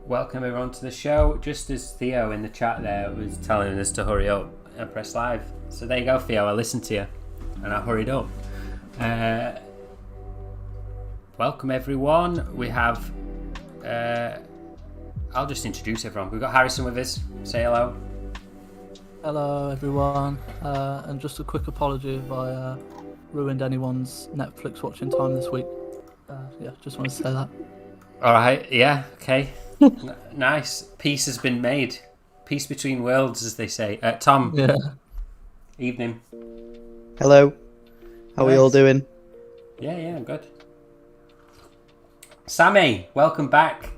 welcome everyone to the show. Just as Theo in the chat there was telling us to hurry up and press live. So there you go, Theo. I listened to you and I hurried up. Welcome everyone. We have... I'll just introduce everyone. We've got Harrison with us. Say hello. Hello everyone. And just a quick apology if I ruined anyone's Netflix watching time this week. Just wanted to say that. Alright, yeah, okay. Nice. Peace has been made. Peace between worlds, as they say. Tom. Yeah. Evening. Hello. How are we all doing? Yeah, I'm good. Sammy, welcome back.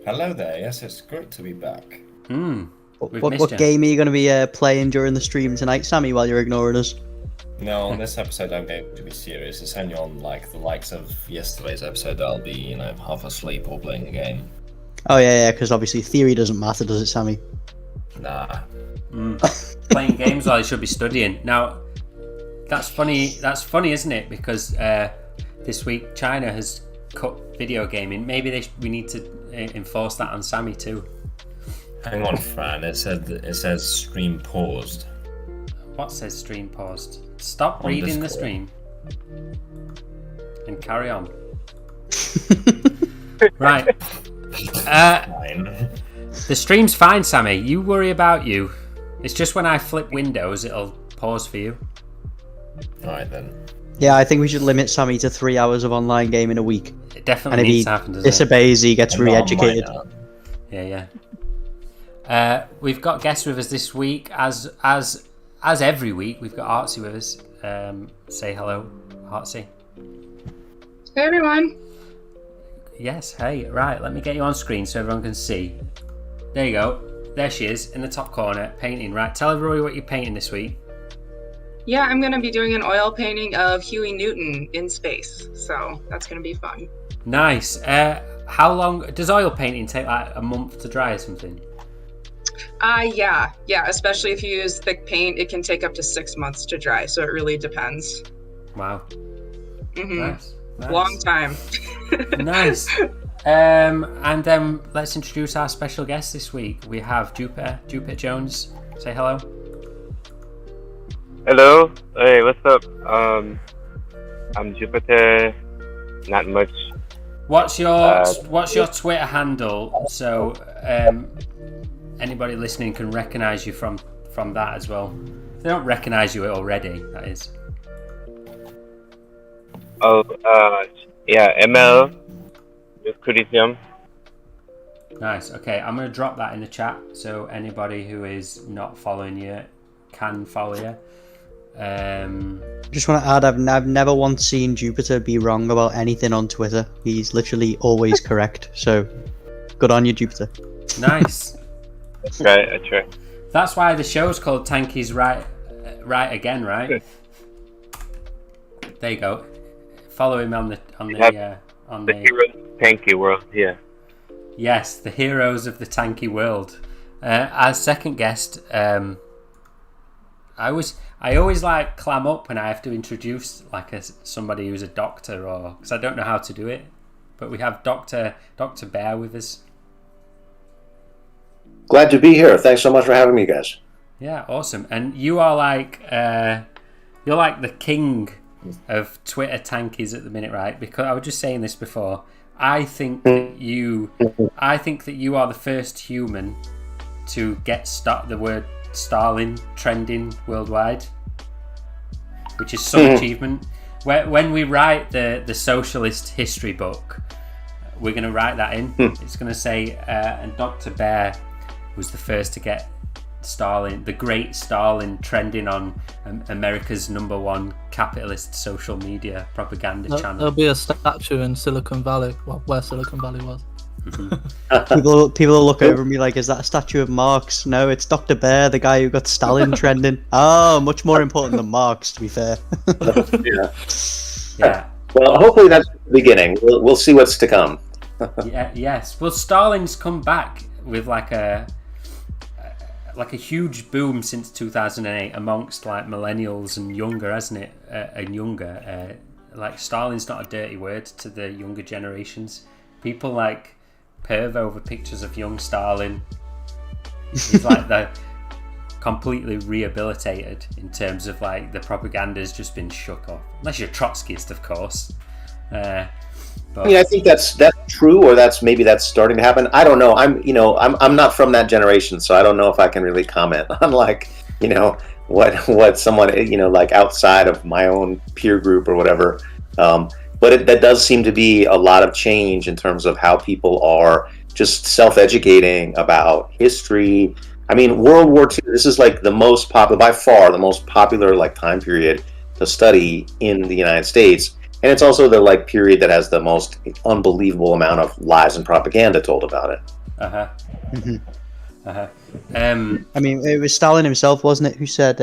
Hello there. Yes, it's great to be back. What game are you going to be playing during the stream tonight, Sammy, while you're ignoring us? No, on this episode I'm going to be serious. It's only on like the likes of yesterday's episode that I'll be, half asleep or playing a game. Oh yeah, because obviously theory doesn't matter, does it, Sammy? Nah. Playing games while you should be studying. Now, that's funny, isn't it? Because this week China has cut video gaming. Maybe we need to enforce that on Sammy too. Hang on, Fran. It says stream paused. What says stream paused? Stop reading the stream and carry on. Right. The stream's fine, Sammy. You worry about you. It's just when I flip Windows, it'll pause for you. Alright then. Yeah, I think we should limit Sammy to 3 hours of online gaming a week. It definitely needs to happen, doesn't it? Disobeys, he gets re-educated. Yeah. We've got guests with us this week, as every week. We've got Artsy with us. Say hello, Artsy. Hey everyone. Yes, hey, right, let me get you on screen so everyone can see. There you go. There she is in the top corner, painting. Right, tell everybody what you're painting this week. Yeah, I'm going to be doing an oil painting of Huey Newton in space, so that's going to be fun. Nice. How long does oil painting take? Like a month to dry or something? Yeah, especially if you use thick paint, it can take up to 6 months to dry, so it really depends. Wow. Nice. Long time. Nice. And then let's introduce our special guest this week. We have Jupiter Jones. Say hello. Hello. Hey, what's up? I'm Jupiter. Not much. What's your Twitter handle? So anybody listening can recognize you from that as well. If they don't recognize you already, that is. Oh, ML with criticism. Nice. Okay, I'm going to drop that in the chat so anybody who is not following you can follow you. Just want to add, I've never once seen Jupiter be wrong about anything on Twitter. He's literally always correct. So, good on you, Jupiter. Nice. Right, I try. That's why the show's called Tankies Right Again, right? Good. There you go. Follow him on the Heroes Tanky World. Yeah. Yes, the heroes of the tanky world. Our second guest, I always like clam up when I have to introduce somebody who's a doctor, or because I don't know how to do it. But we have Dr. Bair with us. Glad to be here. Thanks so much for having me, guys. Yeah, awesome. And you are you're like the king of Twitter tankies at the minute, right? Because I was just saying this before. I think that you are the first human to get the word Stalin trending worldwide, which is some achievement. When we write the socialist history book, we're going to write that in. It's going to say, and Dr. Bair was the first to get Stalin, the great Stalin, trending on America's #1 capitalist social media propaganda channel. There'll be a statue in Silicon Valley, where Silicon Valley was. People will look over and be like, is that a statue of Marx? No, it's Dr. Bair, the guy who got Stalin trending. Oh, much more important than Marx, to be fair. Yeah. Well, hopefully that's the beginning. We'll see what's to come. Yes. Well, Stalin's come back with like a huge boom since 2008 amongst like millennials and younger, hasn't it? Like Stalin's not a dirty word to the younger generations. People like perv over pictures of young Stalin. He's like the completely rehabilitated in terms of like the propaganda's just been shook off. Unless you're Trotskyist, of course. But I mean, I think that's true, or that's starting to happen. I don't know. I'm not from that generation, so I don't know if I can really comment on like, what someone, like outside of my own peer group or whatever. But that does seem to be a lot of change in terms of how people are just self-educating about history. I mean, World War II, this is like by far the most popular like time period to study in the United States. And it's also the like period that has the most unbelievable amount of lies and propaganda told about it. I mean, it was Stalin himself, wasn't it, who said,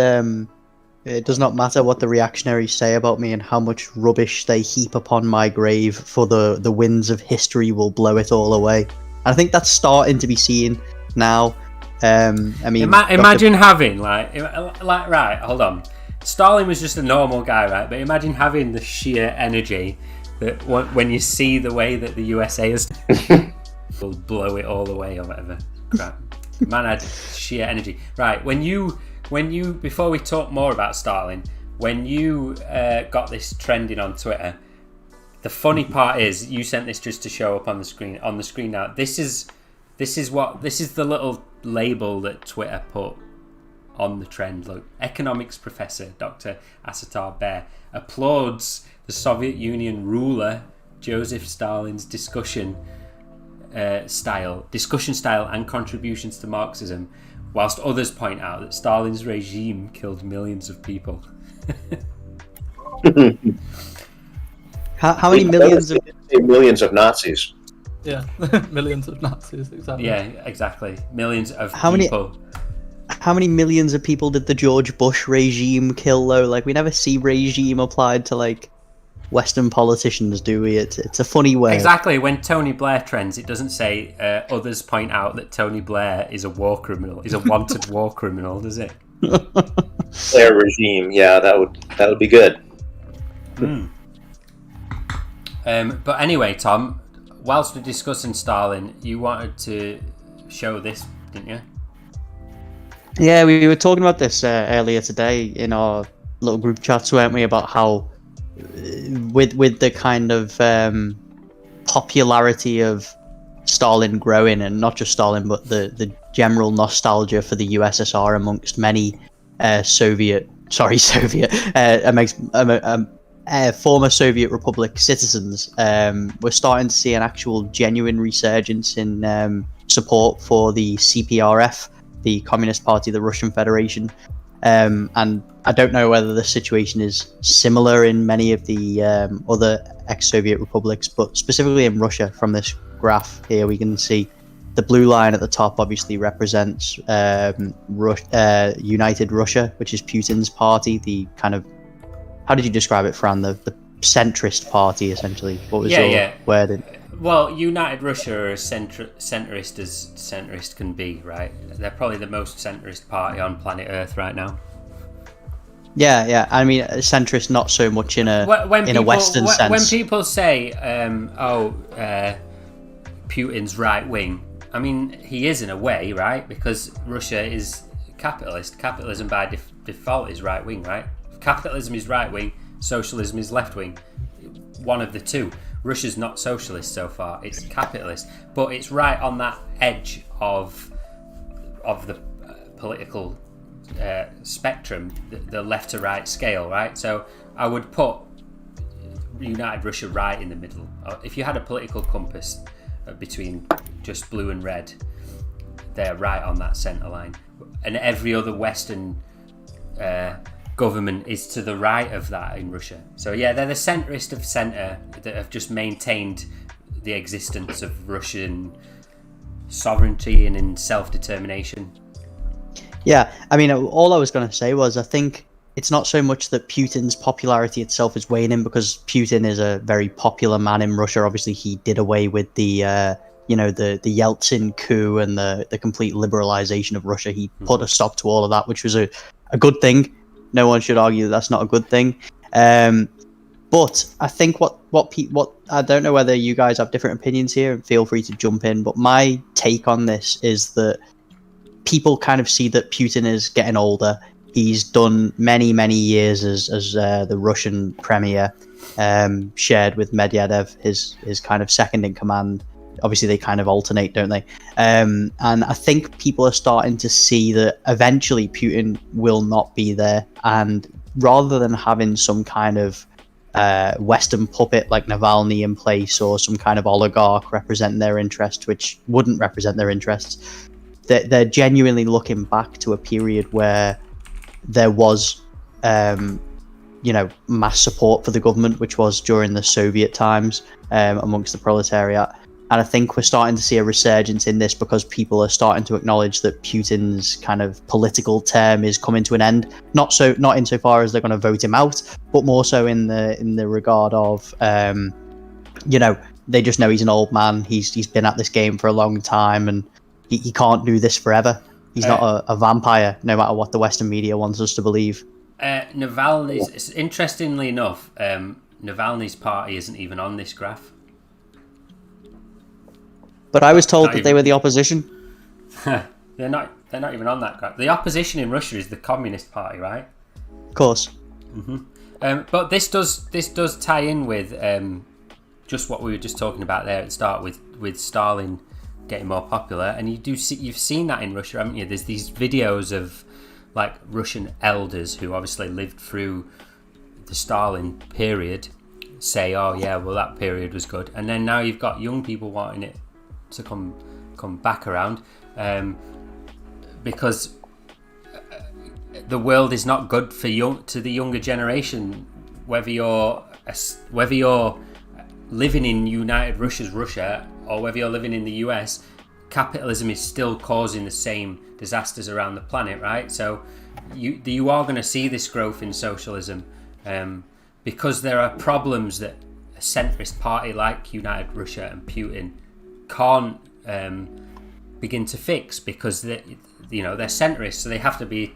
"It does not matter what the reactionaries say about me and how much rubbish they heap upon my grave, for the winds of history will blow it all away." And I think that's starting to be seen now. I mean, imagine having like right, hold on. Stalin was just a normal guy, right? But imagine having the sheer energy that when you see the way that the USA is will blow it all away or whatever. Crap. Man had sheer energy. Right, when you before we talk more about Stalin, when you got this trending on Twitter, the funny part is you sent this just to show up on the screen now. This is the little label that Twitter put on the trend. Look, economics professor Dr. Asatar Bair applauds the Soviet Union ruler Joseph Stalin's discussion style and contributions to Marxism, whilst others point out that Stalin's regime killed millions of people. how many millions of Nazis? Yeah, millions of Nazis, exactly. Yeah, exactly. Millions of people. How many millions of people did the George Bush regime kill, though? Like, we never see regime applied to, like, Western politicians, do we? It's a funny way. Exactly. When Tony Blair trends, it doesn't say others point out that Tony Blair is a war criminal. He's a wanted war criminal, does it? Blair regime, yeah, that would be good. But anyway, Tom, whilst we're discussing Stalin, you wanted to show this, didn't you? Yeah, we were talking about this earlier today in our little group chats, weren't we? About how, with the kind of popularity of Stalin growing, and not just Stalin, but the general nostalgia for the USSR amongst many former Soviet Republic citizens, we're starting to see an actual genuine resurgence in support for the CPRF, the Communist Party of the Russian Federation. And I don't know whether the situation is similar in many of the other ex-Soviet republics, but specifically in Russia, from this graph here, we can see the blue line at the top obviously represents United Russia, which is Putin's party, the kind of, how did you describe it, Fran? The centrist party, essentially. What was your wording? Well, United Russia are as centrist as centrist can be, right? They're probably the most centrist party on planet Earth right now. Yeah. I mean, centrist not so much in a Western sense. When people say, Putin's right wing, I mean, he is in a way, right? Because Russia is capitalist. Capitalism by default is right wing, right? If capitalism is right wing, socialism is left wing. One of the two. Russia's not socialist so far, it's capitalist, but it's right on that edge of the political spectrum, the left to right scale, right? So I would put United Russia right in the middle. If you had a political compass between just blue and red, they're right on that centre line. And every other Western government is to the right of that in Russia. So yeah, they're the centrist of centre that have just maintained the existence of Russian sovereignty and in self-determination. Yeah, I mean, all I was going to say was I think it's not so much that Putin's popularity itself is waning, because Putin is a very popular man in Russia. Obviously, he did away with the Yeltsin coup and the complete liberalization of Russia. He put a stop to all of that, which was a good thing. No one should argue that that's not a good thing. But I think what what I don't know whether you guys have different opinions here, and feel free to jump in. But my take on this is that people kind of see that Putin is getting older. He's done many years as the Russian premier, shared with Medvedev, his kind of second in command. Obviously, they kind of alternate, don't they? And I think people are starting to see that eventually Putin will not be there. And rather than having some kind of Western puppet like Navalny in place, or some kind of oligarch representing their interests, which wouldn't represent their interests, they're genuinely looking back to a period where there was, mass support for the government, which was during the Soviet times, amongst the proletariat. And I think we're starting to see a resurgence in this because people are starting to acknowledge that Putin's kind of political term is coming to an end. Not insofar as they're going to vote him out, but more so in the regard of, they just know he's an old man. He's been at this game for a long time, and he can't do this forever. He's not a vampire, no matter what the Western media wants us to believe. Navalny's, interestingly enough, Navalny's party isn't even on this graph. But I was told that they were the opposition. They're not even on that graph. The opposition in Russia is the Communist Party, right? Of course. Mm-hmm. But this does tie in with just what we were just talking about there at the start, with Stalin getting more popular, and you've seen that in Russia, haven't you? There's these videos of like Russian elders who obviously lived through the Stalin period say, oh yeah, well that period was good, and then now you've got young people wanting it to come back around, because the world is not good to the younger generation, whether you're living in United Russia's Russia or whether you're living in the US. Capitalism is still causing the same disasters around the planet, right? So you are going to see this growth in socialism, because there are problems that a centrist party like United Russia and Putin can't begin to fix, because they're centrist, so they have to be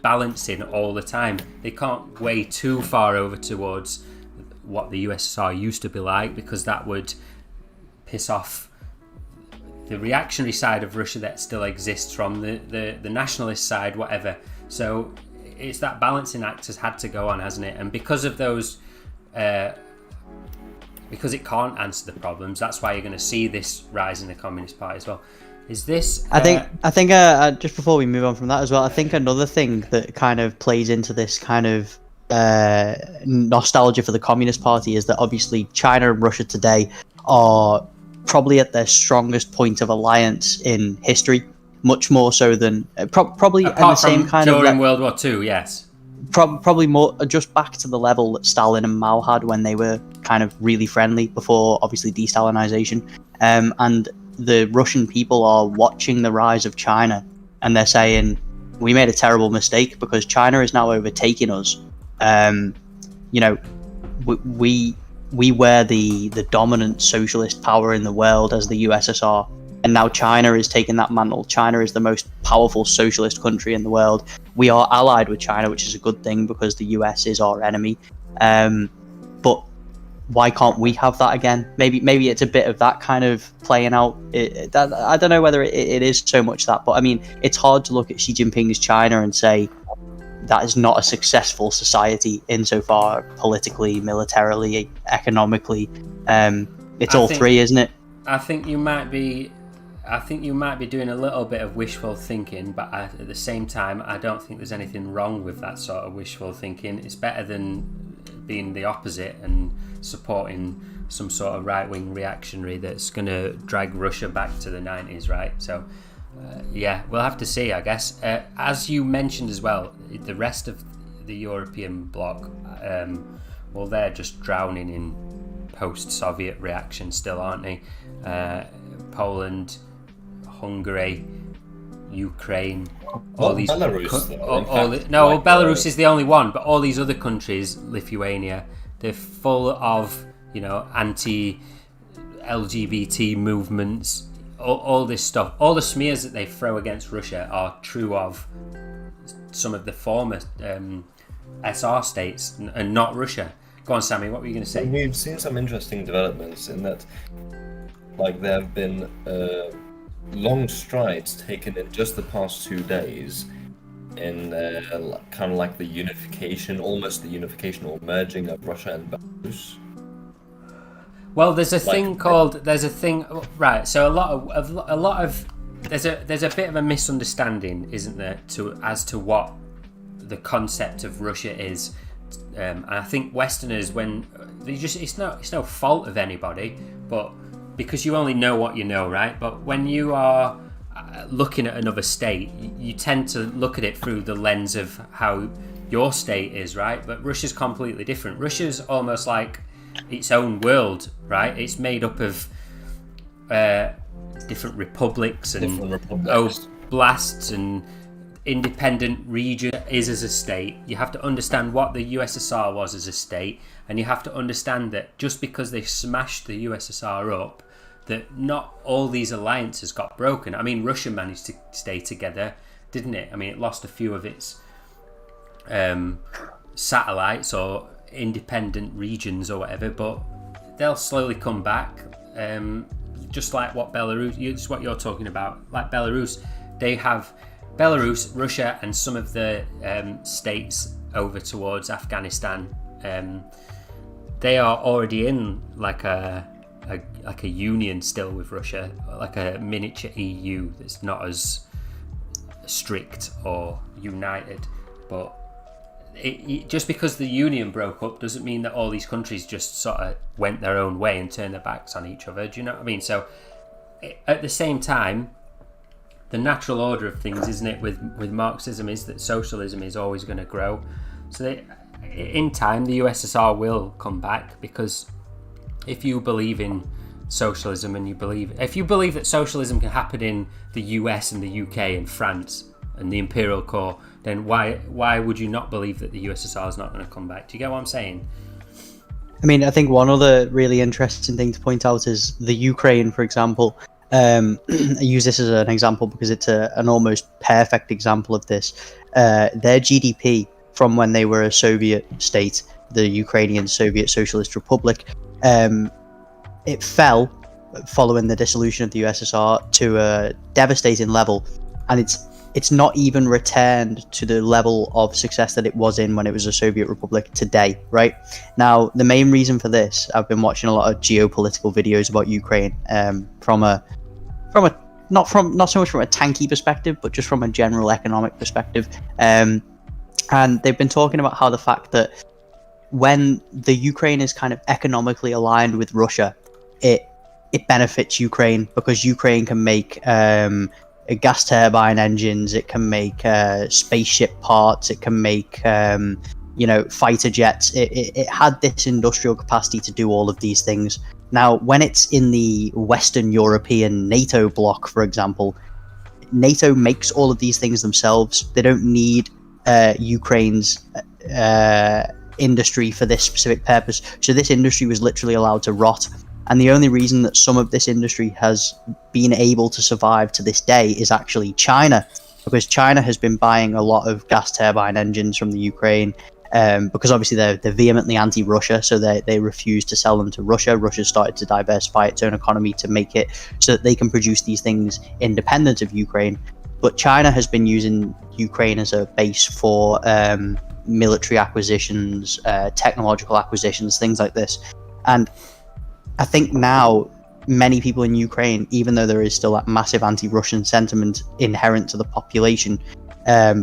balancing all the time. They can't way too far over towards what the USSR used to be like, because that would piss off the reactionary side of Russia that still exists from the nationalist side, whatever. So it's that balancing act has had to go on, hasn't it? And because of those, because it can't answer the problems, that's why you're going to see this rise in the Communist Party as well. Is this? I think just before we move on from that as well, I think another thing that kind of plays into this kind of nostalgia for the Communist Party is that obviously China and Russia today are probably at their strongest point of alliance in history, much more so than probably apart in the same kind of during World War II. Yes, probably more just back to the level that Stalin and Mao had when they were kind of really friendly before obviously de-Stalinization. And the Russian people are watching the rise of China, and they're saying, we made a terrible mistake because China is now overtaking us. We were the dominant socialist power in the world as the USSR, and now China is taking that mantle. China is the most powerful socialist country in the world. We are allied with China, which is a good thing because the US is our enemy. But why can't we have that again? Maybe it's a bit of that kind of playing out. I don't know whether it is so much that, but I mean, it's hard to look at Xi Jinping's China and say that is not a successful society insofar politically, militarily, economically. It's all three, isn't it? I think you might be doing a little bit of wishful thinking, but at the same time, I don't think there's anything wrong with that sort of wishful thinking. It's better than being the opposite and supporting some sort of right-wing reactionary that's going to drag Russia back to the 90s, right? So, yeah, we'll have to see, I guess. As you mentioned as well, the rest of the European bloc, well, they're just drowning in post-Soviet reaction still, aren't they? Poland, Hungary, Ukraine, all these. Belarus. Belarus is the only one, but all these other countries, Lithuania, they're full of anti-LGBT movements. All this stuff, all the smears that they throw against Russia are true of some of the former SR states and not Russia. Go on, Sammy. What were you going to say? We've seen some interesting developments in that, like there have been long strides taken in just the past 2 days in kind of like the unification, almost the unification or merging of Russia and Belarus. Well, there's a thing right. So a lot of there's a bit of a misunderstanding, isn't there, as to what the concept of Russia is, and I think Westerners, when they just it's no fault of anybody, but because you only know what you know, right? But when you are looking at another state, you tend to look at it through the lens of how your state is, right? But Russia's completely different. Russia's almost like its own world, right? It's made up of different republics and oblasts and independent region is as a state. You have to understand what the USSR was as a state, and you have to understand that just because they smashed the USSR up, that not all these alliances got broken. I mean, Russia managed to stay together, didn't it? I mean, it lost a few of its satellites or independent regions or whatever, but they'll slowly come back. Just like what Belarus, it's what you're talking about. Like Belarus, they have Belarus, Russia, and some of the states over towards Afghanistan. They are already in like a union still with Russia, like a miniature EU that's not as strict or united. But just because the union broke up doesn't mean that all these countries just sort of went their own way and turned their backs on each other. Do you know what I mean? So at the same time, the natural order of things, isn't it, with Marxism, is that socialism is always going to grow. So in time, the USSR will come back, because if you believe in socialism and if you believe that socialism can happen in the US and the UK and France and the imperial core, then why would you not believe that the USSR is not going to come back? Do you get what I'm saying? I mean, I think one other really interesting thing to point out is the Ukraine, for example. I use this as an example because it's an almost perfect example of this. Their GDP from when they were a Soviet state, the Ukrainian Soviet Socialist Republic, it fell following the dissolution of the USSR to a devastating level, and it's not even returned to the level of success that it was in when it was a Soviet Republic today, right? Now, the main reason for this, I've been watching a lot of geopolitical videos about Ukraine, not so much from a tanky perspective, but just from a general economic perspective. And they've been talking about how the fact that when the Ukraine is kind of economically aligned with Russia, it benefits Ukraine, because Ukraine can make gas turbine engines, it can make spaceship parts, it can make fighter jets. It had this industrial capacity to do all of these things. Now, when it's in the Western European NATO bloc, for example, NATO makes all of these things themselves. They don't need Ukraine's industry for this specific purpose. So this industry was literally allowed to rot. And the only reason that some of this industry has been able to survive to this day is actually China, because China has been buying a lot of gas turbine engines from the Ukraine, because obviously they're vehemently anti-Russia, so they refuse to sell them to Russia. Russia started to diversify its own economy to make it so that they can produce these things independent of Ukraine. But China has been using Ukraine as a base for military acquisitions, technological acquisitions, things like this. And I think now many people in Ukraine, even though there is still that massive anti-Russian sentiment inherent to the population,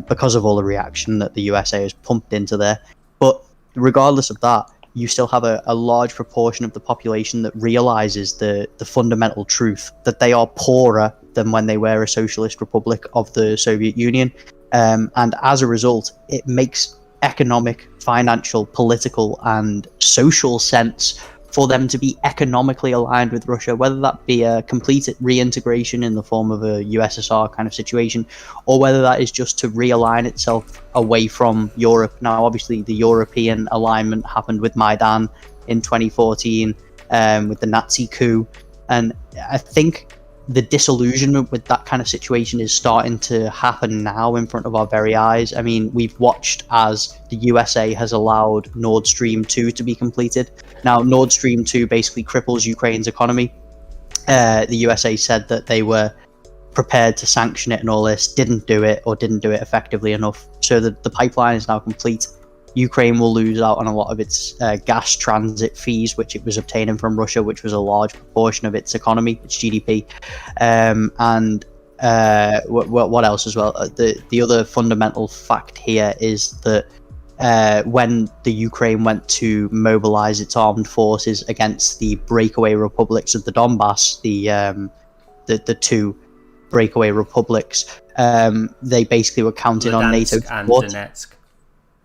because of all the reaction that the USA has pumped into there, but regardless of that, you still have a large proportion of the population that realizes the fundamental truth that they are poorer than when they were a socialist republic of the Soviet Union. And as a result, it makes economic, financial, political, and social sense for them to be economically aligned with Russia, whether that be a complete reintegration in the form of a USSR kind of situation, or whether that is just to realign itself away from Europe. Now, obviously, the European alignment happened with Maidan in 2014, with the Nazi coup. And I think the disillusionment with that kind of situation is starting to happen now in front of our very eyes. I mean, we've watched as the USA has allowed Nord Stream 2 to be completed. Now, Nord Stream 2 basically cripples Ukraine's economy. The USA said that they were prepared to sanction it and all this, didn't do it effectively enough. So the pipeline is now complete. Ukraine will lose out on a lot of its gas transit fees, which it was obtaining from Russia, which was a large proportion of its economy, its GDP. What else as well? The other fundamental fact here is that when the Ukraine went to mobilize its armed forces against the breakaway republics of the Donbass, the two breakaway republics, they basically were counting on NATO support. And Donetsk.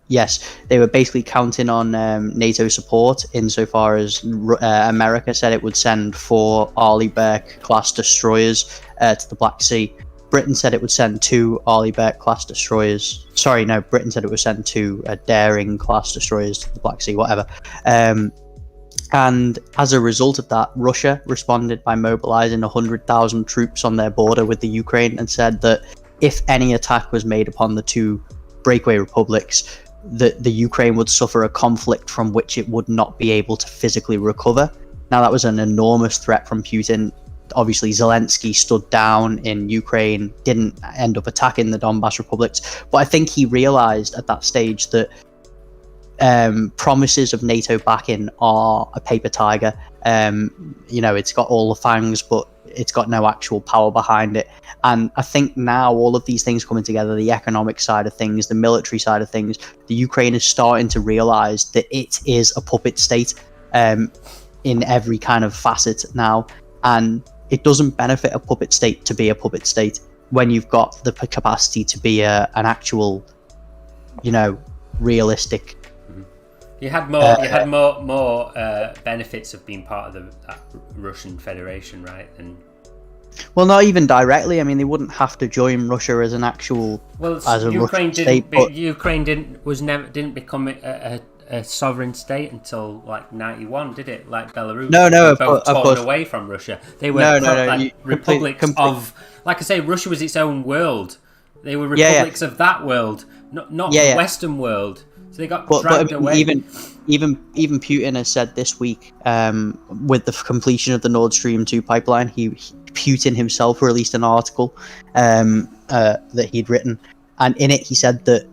Yes, they were basically counting on NATO support insofar as America said it would send 4 Arleigh class destroyers to the Black Sea. Britain said it would send 2 Arleigh class destroyers. Sorry, no, Britain said it would send 2 Daring class destroyers to the Black Sea, whatever. And as a result of that, Russia responded by mobilizing 100,000 troops on their border with the Ukraine and said that if any attack was made upon the 2 breakaway republics, that the Ukraine would suffer a conflict from which it would not be able to physically recover. Now, that was an enormous threat from Putin. Obviously, Zelensky stood down in Ukraine, didn't end up attacking the Donbass republics. But I think he realized at that stage that promises of NATO backing are a paper tiger. It's got all the fangs, but it's got no actual power behind it. And I think now all of these things coming together, the economic side of things, the military side of things, the Ukraine is starting to realize that it is a puppet state in every kind of facet now. And it doesn't benefit a puppet state to be a puppet state when you've got the capacity to be an actual, realistic. You had more benefits of being part of that Russian Federation, right? And well, not even directly. I mean, they wouldn't have to join Russia as an actual Ukraine Russian didn't become a sovereign state until like 91, did it? Like Belarus. No, both torn of course. Away from Russia. They were republics of. Like I say, Russia was its own world. They were republics of that world, not the Western world. So they got dragged away. Even Putin has said this week, with the completion of the Nord Stream 2 pipeline, Putin himself released an article that he'd written, and in it he said that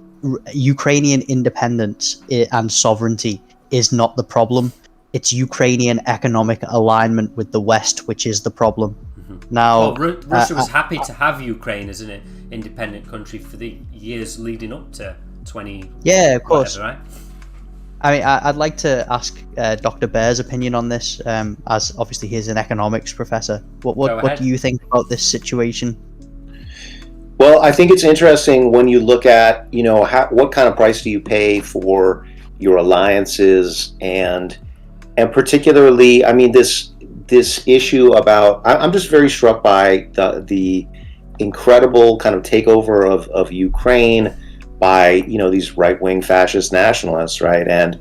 Ukrainian independence and sovereignty is not the problem. It's Ukrainian economic alignment with the West which is the problem. Mm-hmm. Now, Russia was happy to have Ukraine as an independent country for the years leading up to 20. Yeah, of course. Whatever, right? I mean, I'd like to ask Dr. Bair's opinion on this, as obviously he's an economics professor. What do you think about this situation? Well, I think it's interesting when you look at, what kind of price do you pay for your alliances, and particularly, I mean, this issue about, I'm just very struck by the incredible kind of takeover of Ukraine by these right-wing fascist nationalists, right? And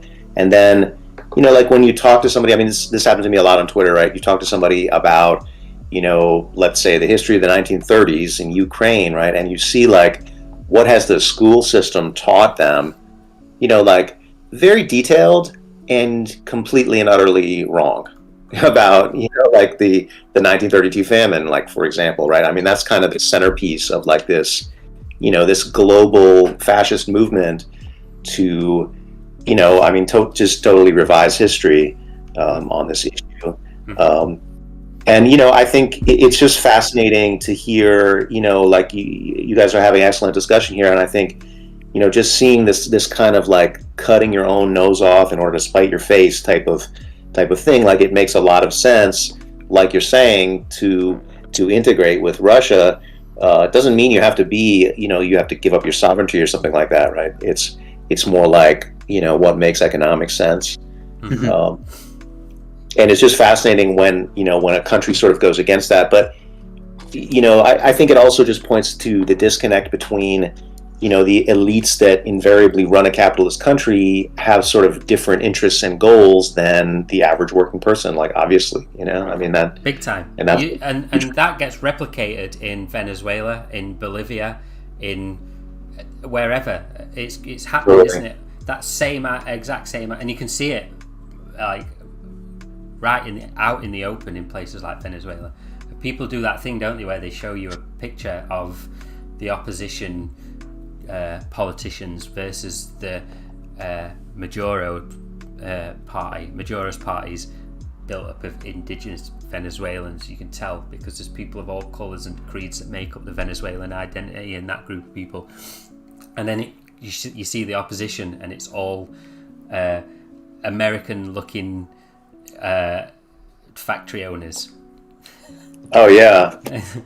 then like when you talk to somebody, I mean, this happened to me a lot on Twitter, right? You talk to somebody about let's say the history of the 1930s in Ukraine, right? And you see like what has the school system taught them, like very detailed and completely and utterly wrong about like the 1932 famine, like, for example, right? I mean, that's kind of the centerpiece of like this this global fascist movement to, just totally revise history on this issue. And, I think it's just fascinating to hear, like you guys are having excellent discussion here. And I think, just seeing this kind of like cutting your own nose off in order to spite your face type of thing, like it makes a lot of sense, like you're saying, to integrate with Russia. It doesn't mean you have to be, you have to give up your sovereignty or something like that, right? It's more like, what makes economic sense. Mm-hmm. And it's just fascinating when a country sort of goes against that. But, I think it also just points to the disconnect between, the elites that invariably run a capitalist country have sort of different interests and goals than the average working person. Like, obviously, I mean, that big time, and that's, and that gets replicated in Venezuela, in Bolivia, in wherever it's happening, Really? isn't it? That exact same, and you can see it like right out in the open in places like Venezuela. People do that thing, don't they, where they show you a picture of the opposition politicians versus the Maduro's party's built up of indigenous Venezuelans. You can tell because there's people of all colours and creeds that make up the Venezuelan identity in that group of people. And then you see the opposition, and it's all American-looking factory owners. Oh yeah,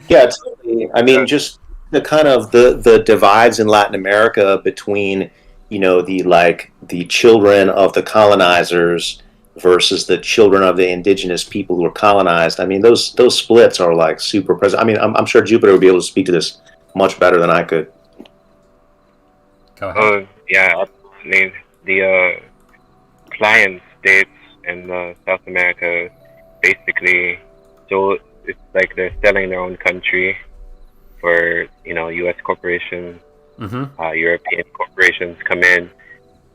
yeah. Totally. I mean, just the kind of the divides in Latin America between the children of the colonizers versus the children of the indigenous people who were colonized. I mean, those splits are like super present. I mean, I'm sure Jupiter would be able to speak to this much better than I could. Go ahead. Yeah, absolutely. The client states in South America basically, so it's like they're selling their own country for U.S. corporations. European corporations come in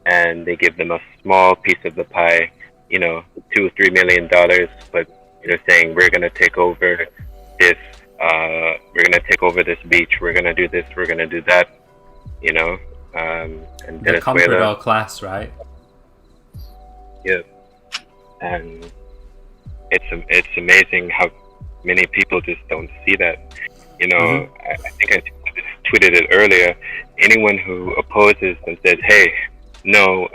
and they give them a small piece of the pie, $2-3 million, but saying we're going to take over this, we're going to take over this beach, we're going to do this, we're going to do that, and the comprador class, right? Yeah, and it's amazing how many people just don't see that. I think I tweeted it earlier. Anyone who opposes and says, "Hey, no,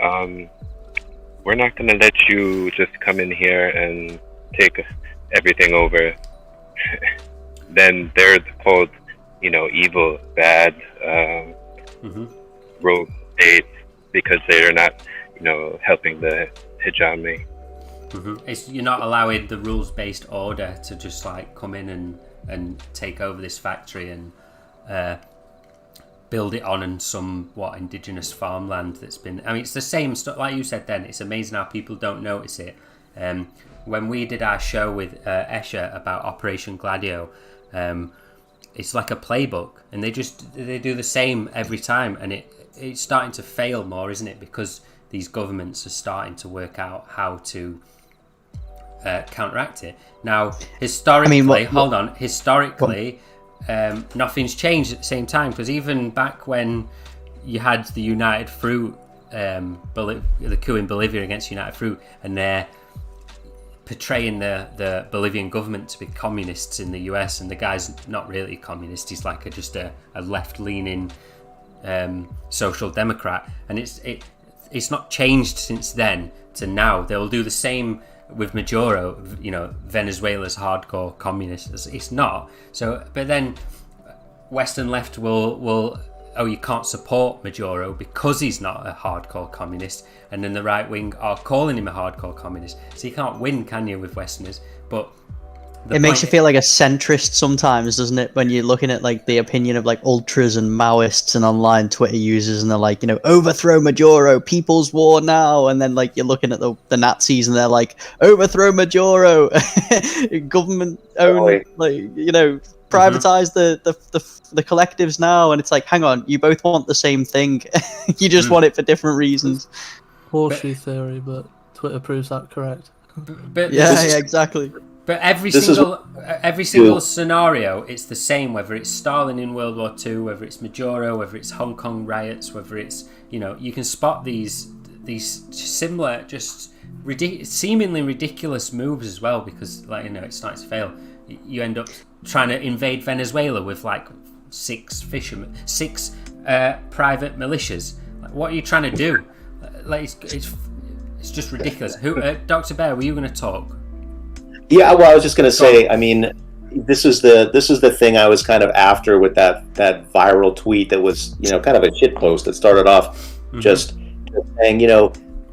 we're not going to let you just come in here and take everything over," then they're called, evil, bad, rogue states because they're not, helping the hegemony. You're not allowing the rules-based order to just like come in and take over this factory and build it on somewhat indigenous farmland that's been. I mean, it's the same stuff. Like you said, then it's amazing how people don't notice it. When we did our show with Escher about Operation Gladio, it's like a playbook, and they do the same every time, and it's starting to fail more, isn't it? Because these governments are starting to work out how to counteract it. Now, historically, historically, nothing's changed at the same time, because even back when you had the United Fruit, the coup in Bolivia against United Fruit, and they're portraying the Bolivian government to be communists in the US, and the guy's not really a communist, he's like just a left-leaning social democrat, and it's not changed since then to now. They'll do the same with Maduro, Venezuela's hardcore communist. It's not. So, but then Western left will you can't support Maduro because he's not a hardcore communist, and then the right wing are calling him a hardcore communist. So you can't win, can you, with Westerners? But it makes you feel like a centrist sometimes, doesn't it? When you're looking at like the opinion of like ultras and Maoists and online Twitter users, and they're like, overthrow Maduro, people's war now. And then like you're looking at the Nazis, and they're like, overthrow Maduro, government own, privatize the collectives now. And it's like, hang on, you both want the same thing. You just want it for different reasons. Horseshoe theory, but Twitter proves that correct. But yeah, exactly. But every single scenario, it's the same. Whether it's Stalin in World War II, whether it's Maduro, whether it's Hong Kong riots, whether it's you can spot these similar, just seemingly ridiculous moves as well. Because it starts to fail. You end up trying to invade Venezuela with like six private militias. Like, what are you trying to do? Like it's just ridiculous. Dr. Bair, were you going to talk? Yeah, well, I was just going to say, I mean, this is the thing I was kind of after with that viral tweet that was, kind of a shit post that started off just saying,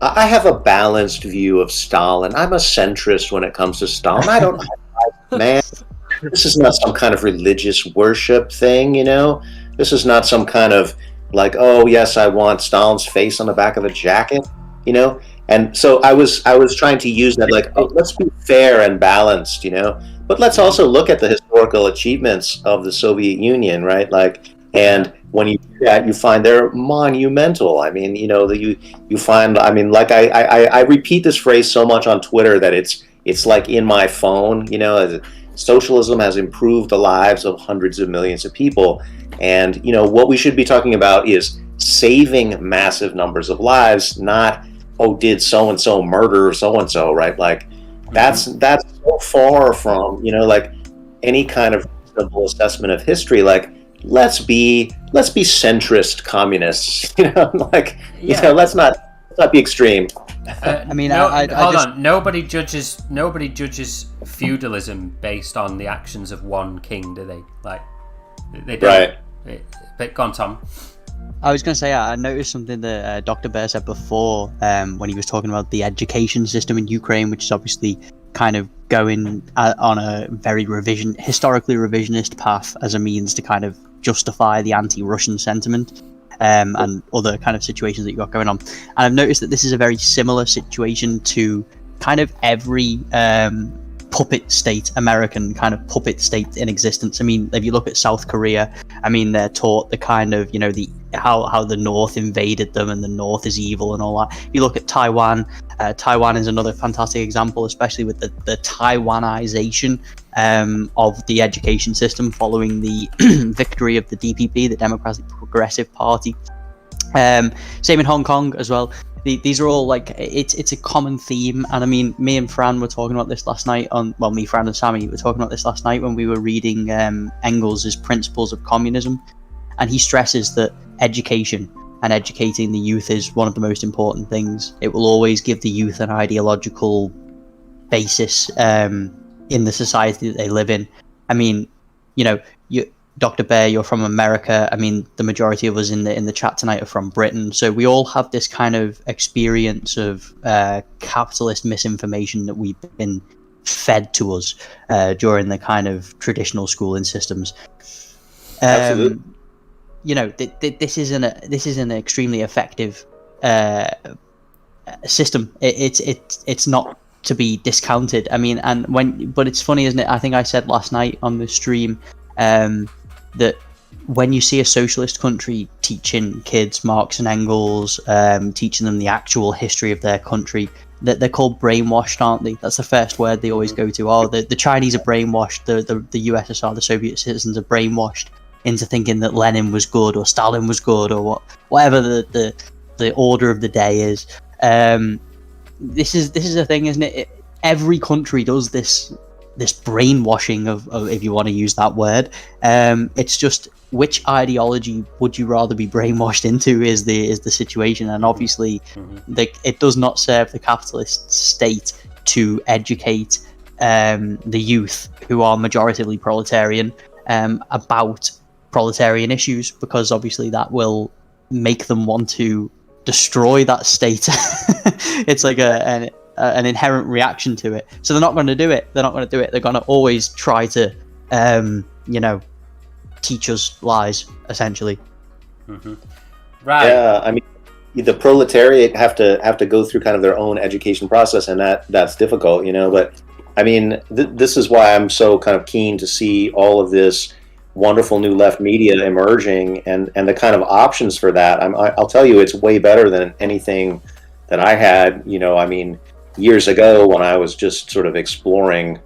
I have a balanced view of Stalin. I'm a centrist when it comes to Stalin. I don't, man, this is not some kind of religious worship thing, This is not some kind of, like, oh yes, I want Stalin's face on the back of a jacket, you know. And so I was trying to use that, like, oh, let's be fair and balanced, you know, but let's also look at the historical achievements of the Soviet Union, right? Like, and when you do that, you find they're monumental. I mean, you know, you find, I mean, like I repeat this phrase so much on Twitter that it's like in my phone, you know. Socialism has improved the lives of hundreds of millions of people, and you know what we should be talking about is saving massive numbers of lives, not, oh, did so and so murder so and so, right? Like that's so far from, you know, like any kind of reasonable assessment of history. Like let's be centrist communists, you know, like you know, let's not be extreme. I mean, hold on. Nobody judges feudalism based on the actions of one king, do they? Like, they don't. Right. But go on, Tom. I was going to say, I noticed something that Dr. Bair said before when he was talking about the education system in Ukraine, which is obviously kind of going on a very historically revisionist path as a means to kind of justify the anti-Russian sentiment. And other kind of situations that you got going on. And I've noticed that this is a very similar situation to kind of every puppet state, American kind of puppet state in existence. I mean, if you look at South Korea, I mean, they're taught the kind of, you know, the how the North invaded them and the North is evil and all that. If you look at Taiwan, Taiwan is another fantastic example, especially with the Taiwanization of the education system following the victory of the DPP, the Democratic Progressive Party. Same in Hong Kong as well. These are all like, it's a common theme. And I mean, me and Fran were talking about this last night me, Fran and Sammy were talking about this last night when we were reading Engels' Principles of Communism. And he stresses that education and educating the youth is one of the most important things. It will always give the youth an ideological basis in the society that they live in. I mean, you know, Dr. Bair, you're from America. I mean, the majority of us in the chat tonight are from Britain. So we all have this kind of experience of capitalist misinformation that we've been fed to us during the kind of traditional schooling systems. Absolutely. You know, this is an extremely effective system. It's not to be discounted. I mean, but it's funny, isn't it? I think I said last night on the stream that when you see a socialist country teaching kids Marx and Engels, teaching them the actual history of their country, that they're called brainwashed, aren't they? That's the first word they always go to. Oh, the Chinese are brainwashed, the USSR, the Soviet citizens are brainwashed into thinking that Lenin was good or Stalin was good or whatever the order of the day is. This is a thing, isn't it? Every country does this brainwashing of, if you want to use that word. It's just, which ideology would you rather be brainwashed into is the situation. And obviously it does not serve the capitalist state to educate the youth, who are majoritively proletarian, about proletarian issues, because obviously that will make them want to destroy that state. It's like an inherent reaction to it. So they're not going to do it. They're going to always try to, you know, teach us lies, essentially. Right. Yeah, I mean, the proletariat have to go through kind of their own education process, and that's difficult, you know. But I mean, this is why I'm so kind of keen to see all of this wonderful new left media emerging, and the kind of options for that. I'll tell you, it's way better than anything that I had, you know. I mean, years ago when I was just sort of exploring,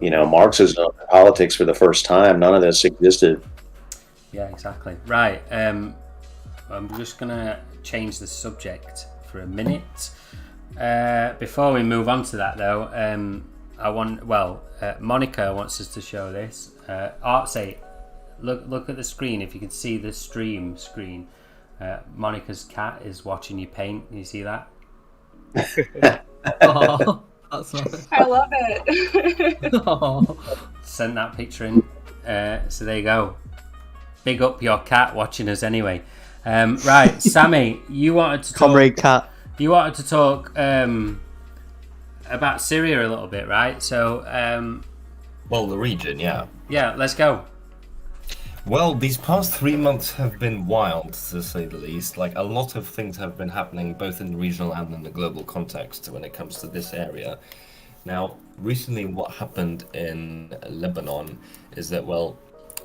you know, Marxism and politics for the first time, none of this existed. Yeah, exactly. Right. I'm just gonna change the subject for a minute. Before we move on to that, though, Monica wants us to show this. Artsy, look at the screen. If you can see the stream screen, Monica's cat is watching you paint. Can you see that? Oh, that's nice. I love it. Oh. Send that picture in. So there you go. Big up your cat watching us anyway. Right, Sammy, you wanted to talk, Comrade cat. You wanted to talk about Syria a little bit, right? So, well, the region, yeah. Yeah, let's go. Well, these past 3 months have been wild, to say the least. Like, a lot of things have been happening, both in the regional and in the global context, when it comes to this area. Now, recently, what happened in Lebanon is that, well,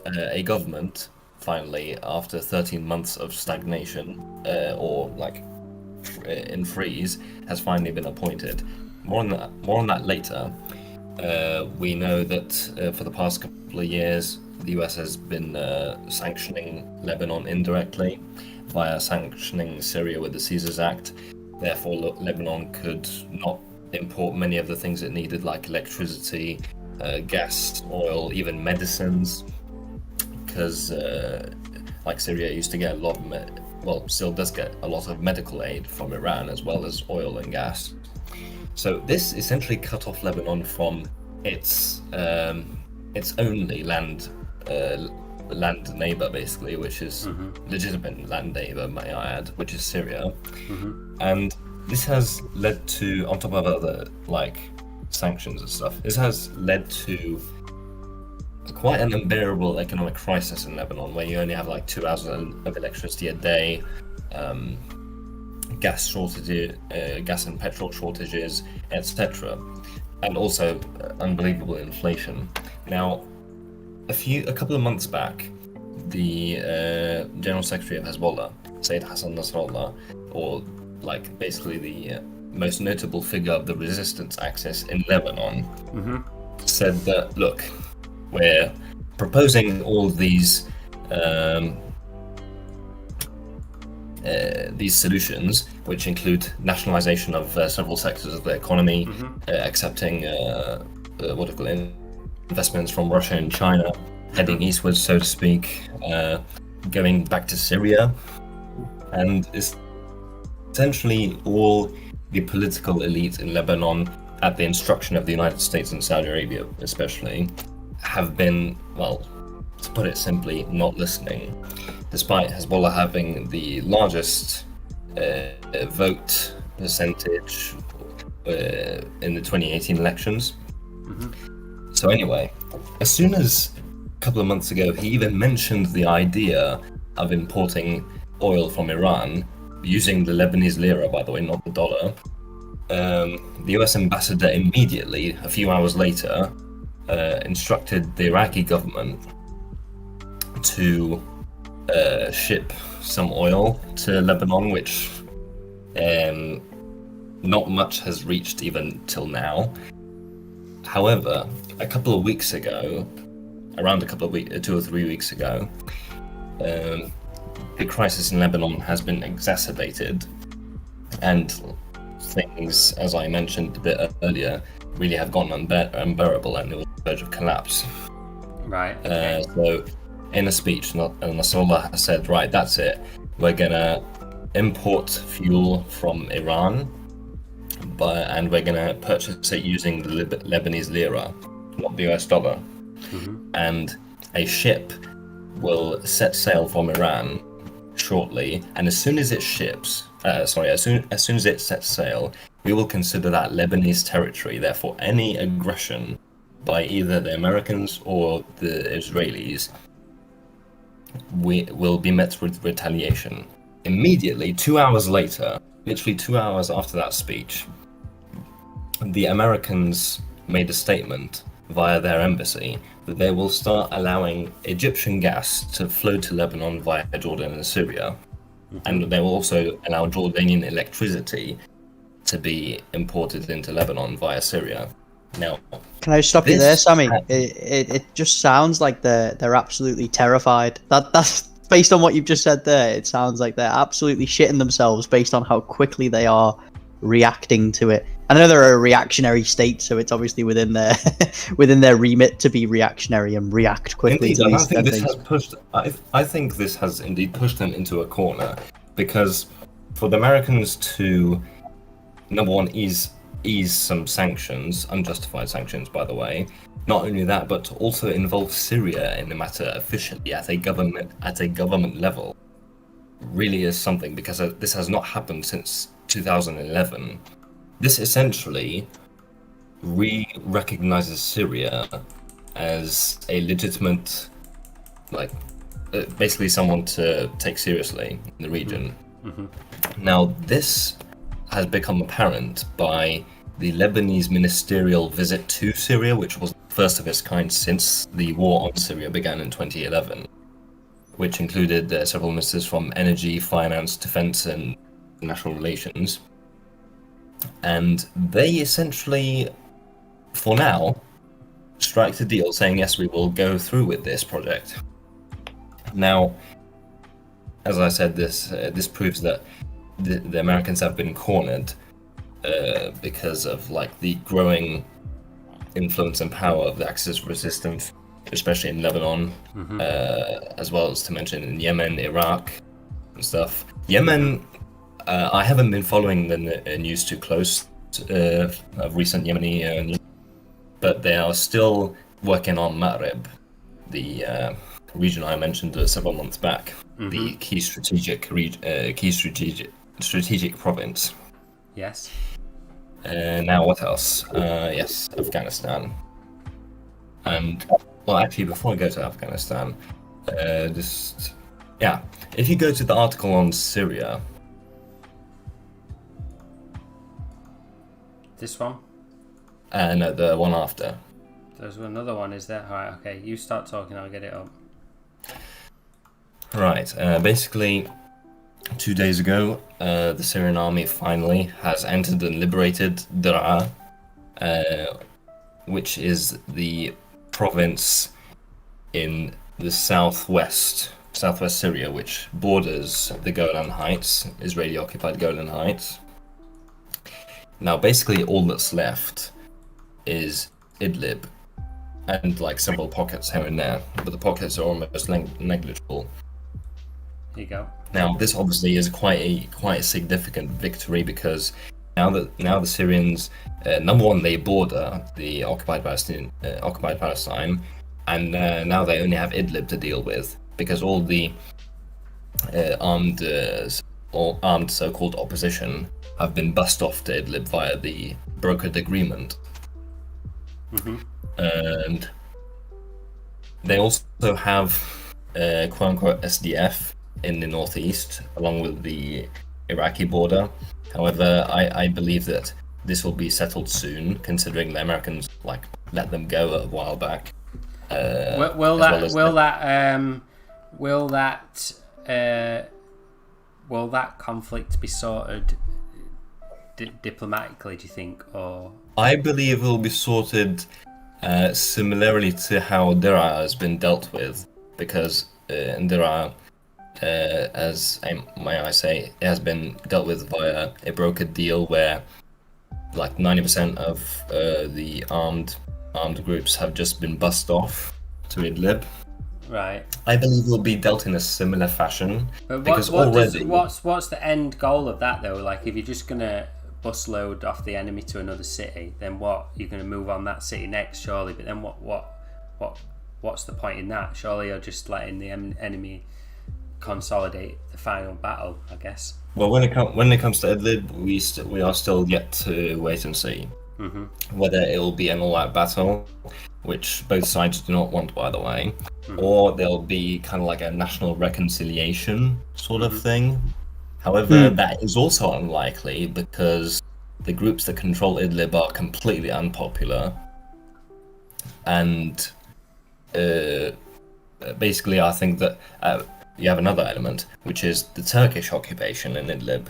a government finally, after 13 months of stagnation, or like in freeze, has finally been appointed. More on that later. We know that for the past couple of years, the US has been sanctioning Lebanon indirectly via sanctioning Syria with the Caesars Act. Therefore, Lebanon could not import many of the things it needed, like electricity, gas, oil, even medicines, because like Syria used to get a lot of still does get a lot of medical aid from Iran, as well as oil and gas. So this essentially cut off Lebanon from its only land neighbor, basically, which is legitimate land neighbor, may I add, which is Syria. And this has led to, on top of other like sanctions and stuff, this has led to quite an unbearable economic crisis in Lebanon, where you only have like 2 hours of electricity a day, gas shortages, gas and petrol shortages, etc., and also unbelievable inflation. Now, a couple of months back, the General Secretary of Hezbollah, Sayyid Hassan Nasrallah, or like basically the most notable figure of the resistance axis in Lebanon, said that, look, we're proposing all these solutions, which include nationalization of several sectors of the economy, accepting investments from Russia and China, heading eastwards, so to speak, going back to Syria, and essentially all the political elite in Lebanon, at the instruction of the United States and Saudi Arabia especially, have been, well, to put it simply, not listening, despite Hezbollah having the largest vote percentage in the 2018 elections. So anyway, as soon as a couple of months ago, he even mentioned the idea of importing oil from Iran, using the Lebanese lira, by the way, not the dollar. The US ambassador immediately, a few hours later, instructed the Iraqi government to ship some oil to Lebanon, which not much has reached even till now. However, a couple of weeks ago, around 2 or 3 weeks ago, the crisis in Lebanon has been exacerbated, and things, as I mentioned a bit earlier, really have gotten unbearable, and it was on the verge of collapse. Right. So, in a speech, Nasrallah has said, right, that's it. We're gonna import fuel from Iran, and we're gonna purchase it using the Lebanese lira, not the US dollar. And a ship will set sail from Iran shortly, and as soon as it as soon as it sets sail, we will consider that Lebanese territory. Therefore, any aggression by either the Americans or the Israelis will be met with retaliation. Immediately, 2 hours later, literally 2 hours after that speech, the Americans made a statement via their embassy that they will start allowing Egyptian gas to flow to Lebanon via Jordan and Syria, and they will also allow Jordanian electricity to be imported into Lebanon via Syria. Now, can I stop you there, Sammy? It just sounds like they're absolutely terrified. That's based on what you've just said there. It sounds like they're absolutely shitting themselves based on how quickly they are reacting to it. I know they're a reactionary state, so it's obviously within their remit to be reactionary and react quickly. Indeed, I think this has indeed pushed them into a corner, because for the Americans to, number one, ease some sanctions, unjustified sanctions, by the way. Not only that, but to also involve Syria in the matter officially at a government level, really is something, because this has not happened since 2011. This essentially recognizes Syria as a legitimate, like, basically someone to take seriously in the region. Mm-hmm. Now, this has become apparent by the Lebanese ministerial visit to Syria, which was the first of its kind since the war on Syria began in 2011, which included several ministers from energy, finance, defense, and national relations. And they essentially, for now, strike a deal saying, yes, we will go through with this project. Now, as I said, this proves that the Americans have been cornered because of like the growing influence and power of the Axis resistance, especially in Lebanon, as well as to mention in Yemen, Iraq, and stuff. Yemen, I haven't been following the news too close of recent Yemeni news, but they are still working on Ma'rib, the region I mentioned several months back, the key strategic province. Yes. Now what else? Yes, Afghanistan. And well, actually, before I go to Afghanistan, if you go to the article on Syria, this one. No, the one after. There's another one, is there? Alright, okay. You start talking, I'll get it up. Right. Basically, 2 days ago, the Syrian army finally has entered and liberated Daraa, which is the province in the southwest Syria, which borders the Golan Heights, Israeli-occupied Golan Heights. Now, basically, all that's left is Idlib, and like several pockets here and there, but the pockets are almost negligible. Here you go. Now, this obviously is quite a significant victory, because now the Syrians, number one, they border the occupied Palestine, and now they only have Idlib to deal with, because all the armed so-called opposition have been bussed off to Idlib via the brokered agreement. And they also have quote-unquote SDF in the northeast, along with the Iraqi border. However, I believe that this will be settled soon, considering the Americans let them go a while back. Will that conflict be sorted diplomatically, do you think, or? I believe it will be sorted similarly to how Daraa has been dealt with, because in Daraa, may I say, it has been dealt with via a brokered deal where like 90% of the armed groups have just been bussed off to Idlib. Right. I believe it will be dealt in a similar fashion. But what's the end goal of that though? Like, if you're just gonna busload off the enemy to another city, then what? You're gonna move on that city next, surely. But then what's the point in that? Surely you're just letting the enemy consolidate the final battle, I guess. Well, when it comes to Idlib, we are still yet to wait and see whether it will be an all-out battle, which both sides do not want, by the way, or there'll be kind of like a national reconciliation sort of thing. However, that is also unlikely, because the groups that control Idlib are completely unpopular, and basically I think that you have another element, which is the Turkish occupation in Idlib.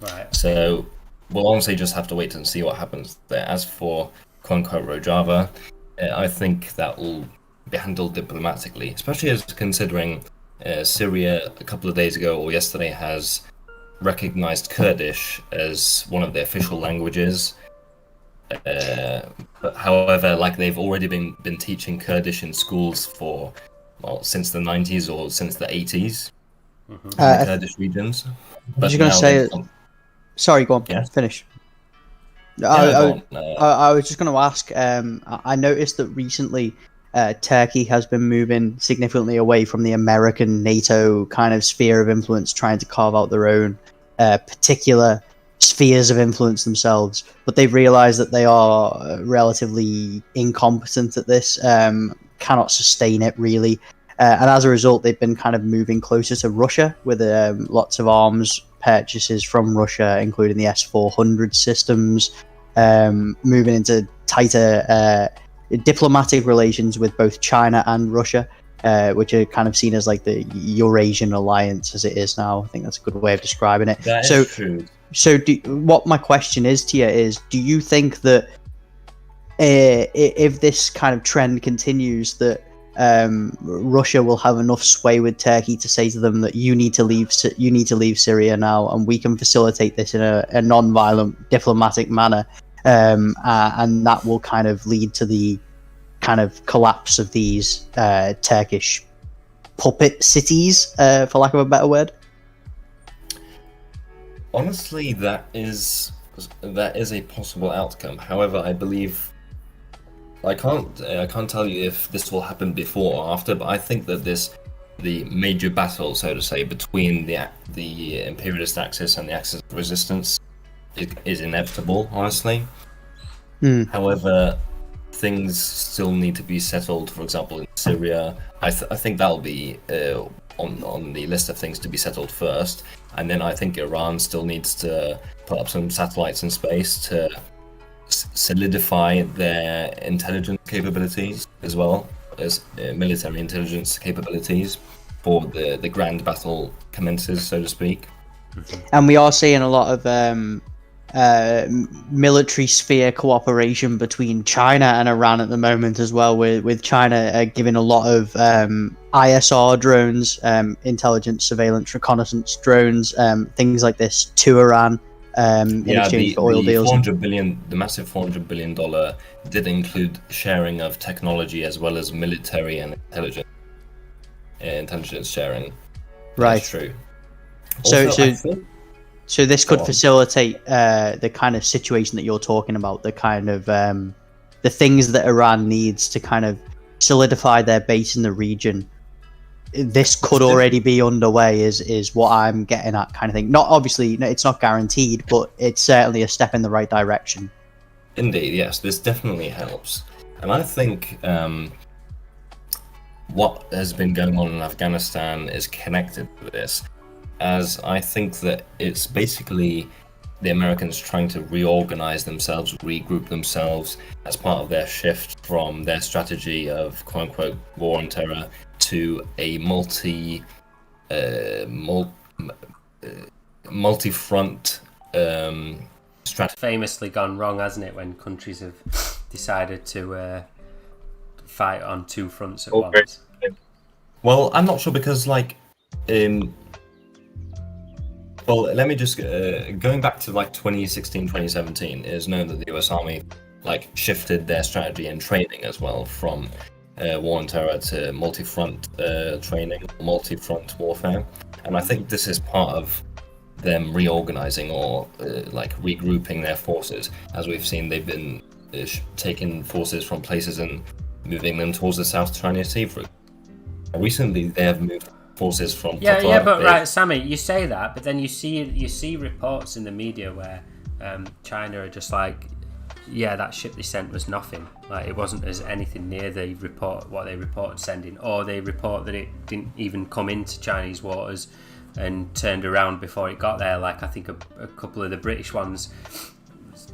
Right. So we'll honestly just have to wait and see what happens there. As for quote-unquote Rojava, I think that will be handled diplomatically, especially as considering Syria a couple of days ago or yesterday has recognized Kurdish as one of the official languages. But however, they've already been teaching Kurdish in schools since the 90s or since the 80s in the Kurdish regions. But you're going to say... Sorry, go on. Yeah? Finish. I was just going to ask, I noticed that recently Turkey has been moving significantly away from the American NATO kind of sphere of influence, trying to carve out their own particular spheres of influence themselves, but they've realized that they are relatively incompetent at this, cannot sustain it really, And as a result, they've been kind of moving closer to Russia with lots of arms purchases from Russia, including the S-400 systems, moving into tighter diplomatic relations with both China and Russia, which are kind of seen as like the Eurasian alliance as it is now. I think that's a good way of describing it. That is true. So what my question is to you is, do you think that if this kind of trend continues, that Russia will have enough sway with Turkey to say to them that you need to leave Syria now, and we can facilitate this in a non-violent diplomatic manner, and that will kind of lead to the kind of collapse of these Turkish puppet cities, for lack of a better word? Honestly, that is a possible outcome. However, I believe I can't tell you if this will happen before or after, but I think that the major battle, so to say, between the imperialist axis and the axis of resistance is inevitable, honestly. However, things still need to be settled. For example, in Syria, I think that'll be on the list of things to be settled first, and then I think Iran still needs to put up some satellites in space to solidify their intelligence capabilities as well as military intelligence capabilities for the grand battle commences, so to speak. And we are seeing a lot of military sphere cooperation between China and Iran at the moment as well, with China giving a lot of ISR drones, intelligence, surveillance, reconnaissance drones, things like this to Iran. In exchange for oil deals. The massive $400 billion did include sharing of technology as well as military and intelligence sharing. Right. That's true. So this could facilitate the kind of situation that you're talking about, the kind of the things that Iran needs to kind of solidify their base in the region. This could already be underway, is what I'm getting at, kind of thing. Not obviously, it's not guaranteed, but it's certainly a step in the right direction. Indeed, yes, this definitely helps. And I think what has been going on in Afghanistan is connected with this, as I think that it's basically the Americans trying to reorganize themselves, regroup themselves as part of their shift from their strategy of quote-unquote war on terror to a multi-front strategy. Famously gone wrong, hasn't it, when countries have decided to fight on two fronts at once? Well, I'm not sure because, like, well, let me just going back to like 2016, 2017. It is known that the US Army shifted their strategy and training as well from war on terror to multi-front training, multi-front warfare, and I think this is part of them reorganizing or regrouping their forces. As we've seen, they've been taking forces from places and moving them towards the South China Sea. Recently, they have moved forces from Qatar. But right, Sammy, you say that, but then you see reports in the media where China are just like, yeah, that ship they sent was nothing. Like, it wasn't as anything near what they reported sending, or they report that it didn't even come into Chinese waters and turned around before it got there. Like, I think a couple of the British ones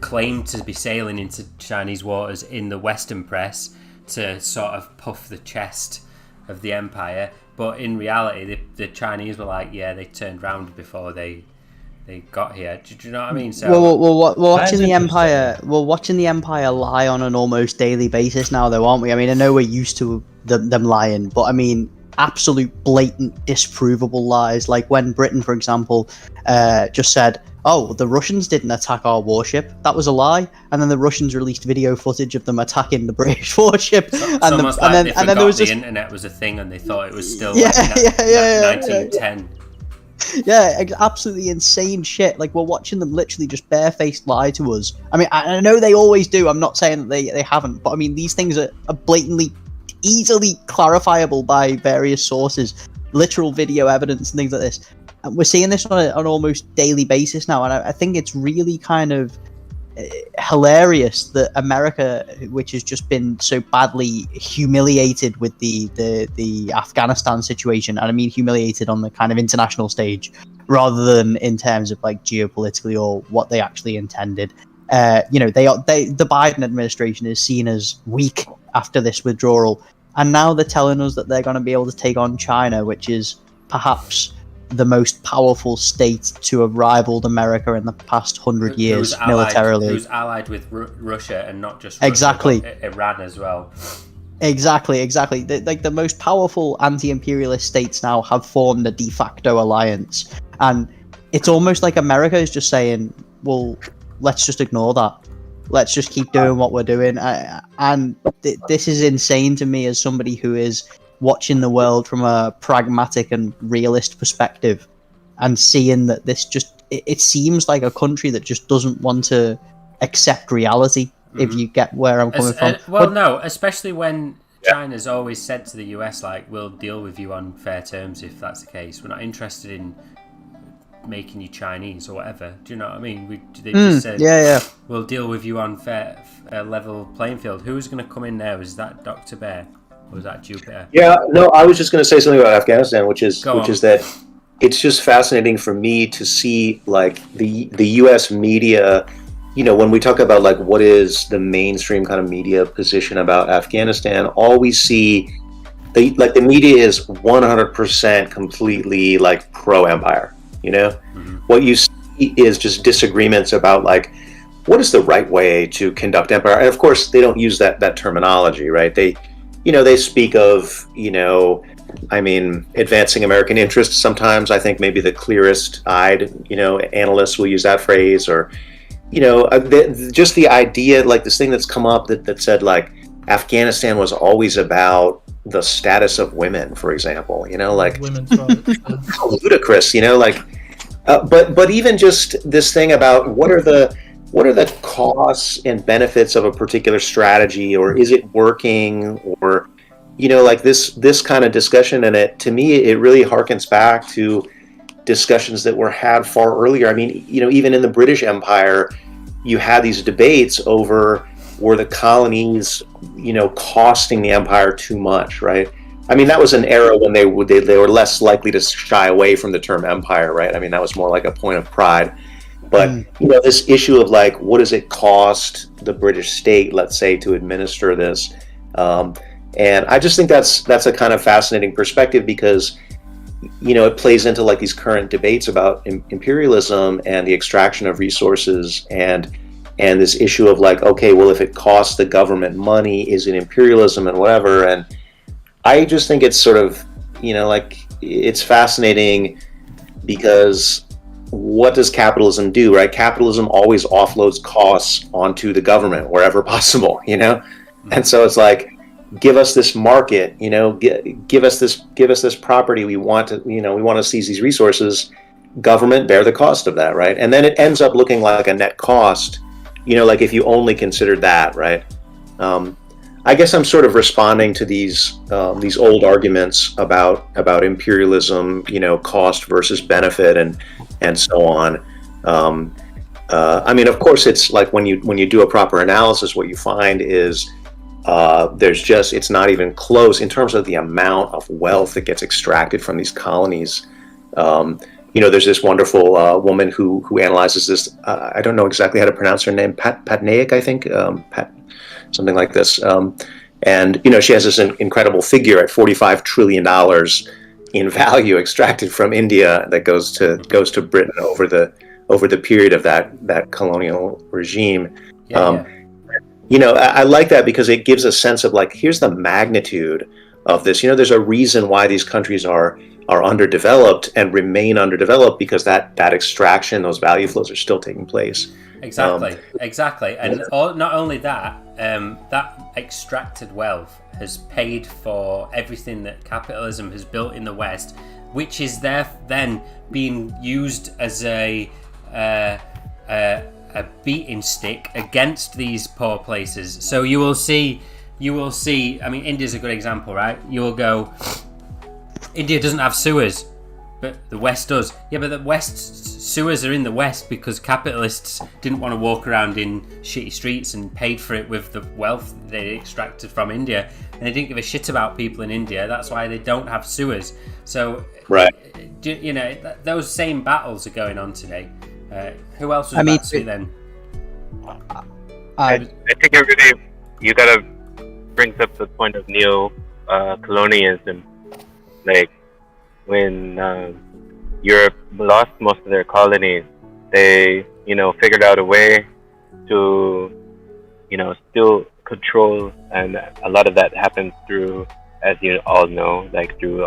claimed to be sailing into Chinese waters in the Western press to sort of puff the chest of the empire, but in reality the Chinese were like, yeah, they turned round before they got here. Do you know what I mean? So we're watching the empire lie on an almost daily basis now, though, aren't we? I mean, I know we're used to them lying, but I mean, absolute blatant disprovable lies, like when Britain, for example, just said, oh, the Russians didn't attack our warship, that was a lie, and then the Russians released video footage of them attacking the British warship, and then there was the internet was a thing and they thought it was still 1910. Yeah, absolutely insane shit. Like, we're watching them literally just barefaced lie to us. I mean, I know they always do, I'm not saying that they haven't, but I mean, these things are blatantly, easily clarifiable by various sources, literal video evidence and things like this. And we're seeing this on an almost daily basis now, and I think it's really kind of hilarious that America, which has just been so badly humiliated with the Afghanistan situation, and I mean humiliated on the kind of international stage rather than in terms of like geopolitically or what they actually intended. The Biden administration is seen as weak after this withdrawal, and now they're telling us that they're going to be able to take on China, which is perhaps the most powerful state to have rivaled America in the past 100 years militarily. Who's allied with Russia and not just Russia, but Iran as well. Exactly. The most powerful anti-imperialist states now have formed a de facto alliance, and it's almost like America is just saying, well, let's just ignore that. Let's just keep doing what we're doing. This is insane to me as somebody who is watching the world from a pragmatic and realist perspective, and seeing that it seems like a country that just doesn't want to accept reality, if you get where I'm coming from. No, especially when China's always said to the US, like, we'll deal with you on fair terms if that's the case. We're not interested in making you Chinese or whatever. Do you know what I mean? They just said, we'll deal with you on fair level playing field. Who's going to come in there? Is that Dr. Bair? Or was that Jupiter? Yeah, no, I was just going to say something about Afghanistan, which is that it's just fascinating for me to see like the U.S. media. You know, when we talk about like what is the mainstream kind of media position about Afghanistan, all we see, the media is 100% completely like pro-empire. You know, what you see is just disagreements about like what is the right way to conduct empire, and of course they don't use that terminology, right? They speak of, advancing American interests. Sometimes I think maybe the clearest-eyed, analysts will use that phrase, or, just the idea, like this thing that's come up that said like Afghanistan was always about the status of women, for example, like women's rights. ludicrous, but even just this thing about what are the costs and benefits of a particular strategy, or is it working, or like this kind of discussion. And to me it really harkens back to discussions that were had far earlier. I mean, even in the British Empire you had these debates over, were the colonies costing the empire too much, right? I mean, that was an era when they were less likely to shy away from the term empire, right? I mean, that was more like a point of pride. But this issue of like, what does it cost the British state, let's say, to administer this? And I just think that's a kind of fascinating perspective, because it plays into like these current debates about imperialism and the extraction of resources, and this issue of like, okay, well, if it costs the government money, is it imperialism and whatever? And I just think it's sort of, it's fascinating, because what does capitalism do, right? Capitalism always offloads costs onto the government wherever possible, And so it's like, give us this market, give us this property. We want to seize these resources. Government, bear the cost of that, right? And then it ends up looking like a net cost, like if you only considered that, right? I guess I'm sort of responding to these old arguments about imperialism, cost versus benefit, and so on. I mean, of course, it's like when you do a proper analysis, what you find is it's not even close in terms of the amount of wealth that gets extracted from these colonies. There's this wonderful woman who analyzes this. I don't know exactly how to pronounce her name. Patnaik, I think. Something like this. And she has this incredible figure at $45 trillion in value extracted from India that goes to Britain over the period of that colonial regime. I like that, because it gives a sense of like, here's the magnitude of this. There's a reason why these countries are underdeveloped and remain underdeveloped, because that extraction, those value flows are still taking place. Exactly. And not only that, that extracted wealth has paid for everything that capitalism has built in the West, which is then being used as a beating stick against these poor places. So you will see. I mean, India's a good example, right? You will go, India doesn't have sewers. But the West does. Yeah, but the West sewers are in the West because capitalists didn't want to walk around in shitty streets and paid for it with the wealth they extracted from India. And they didn't give a shit about people in India. That's why they don't have sewers. So, Right. you know, those same battles are going on today. Who else was about to say then? I think it really, you gotta brings up the point of neo-colonialism. Like, when Europe lost most of their colonies, they, figured out a way to, still control, and a lot of that happens through, as you all know, like through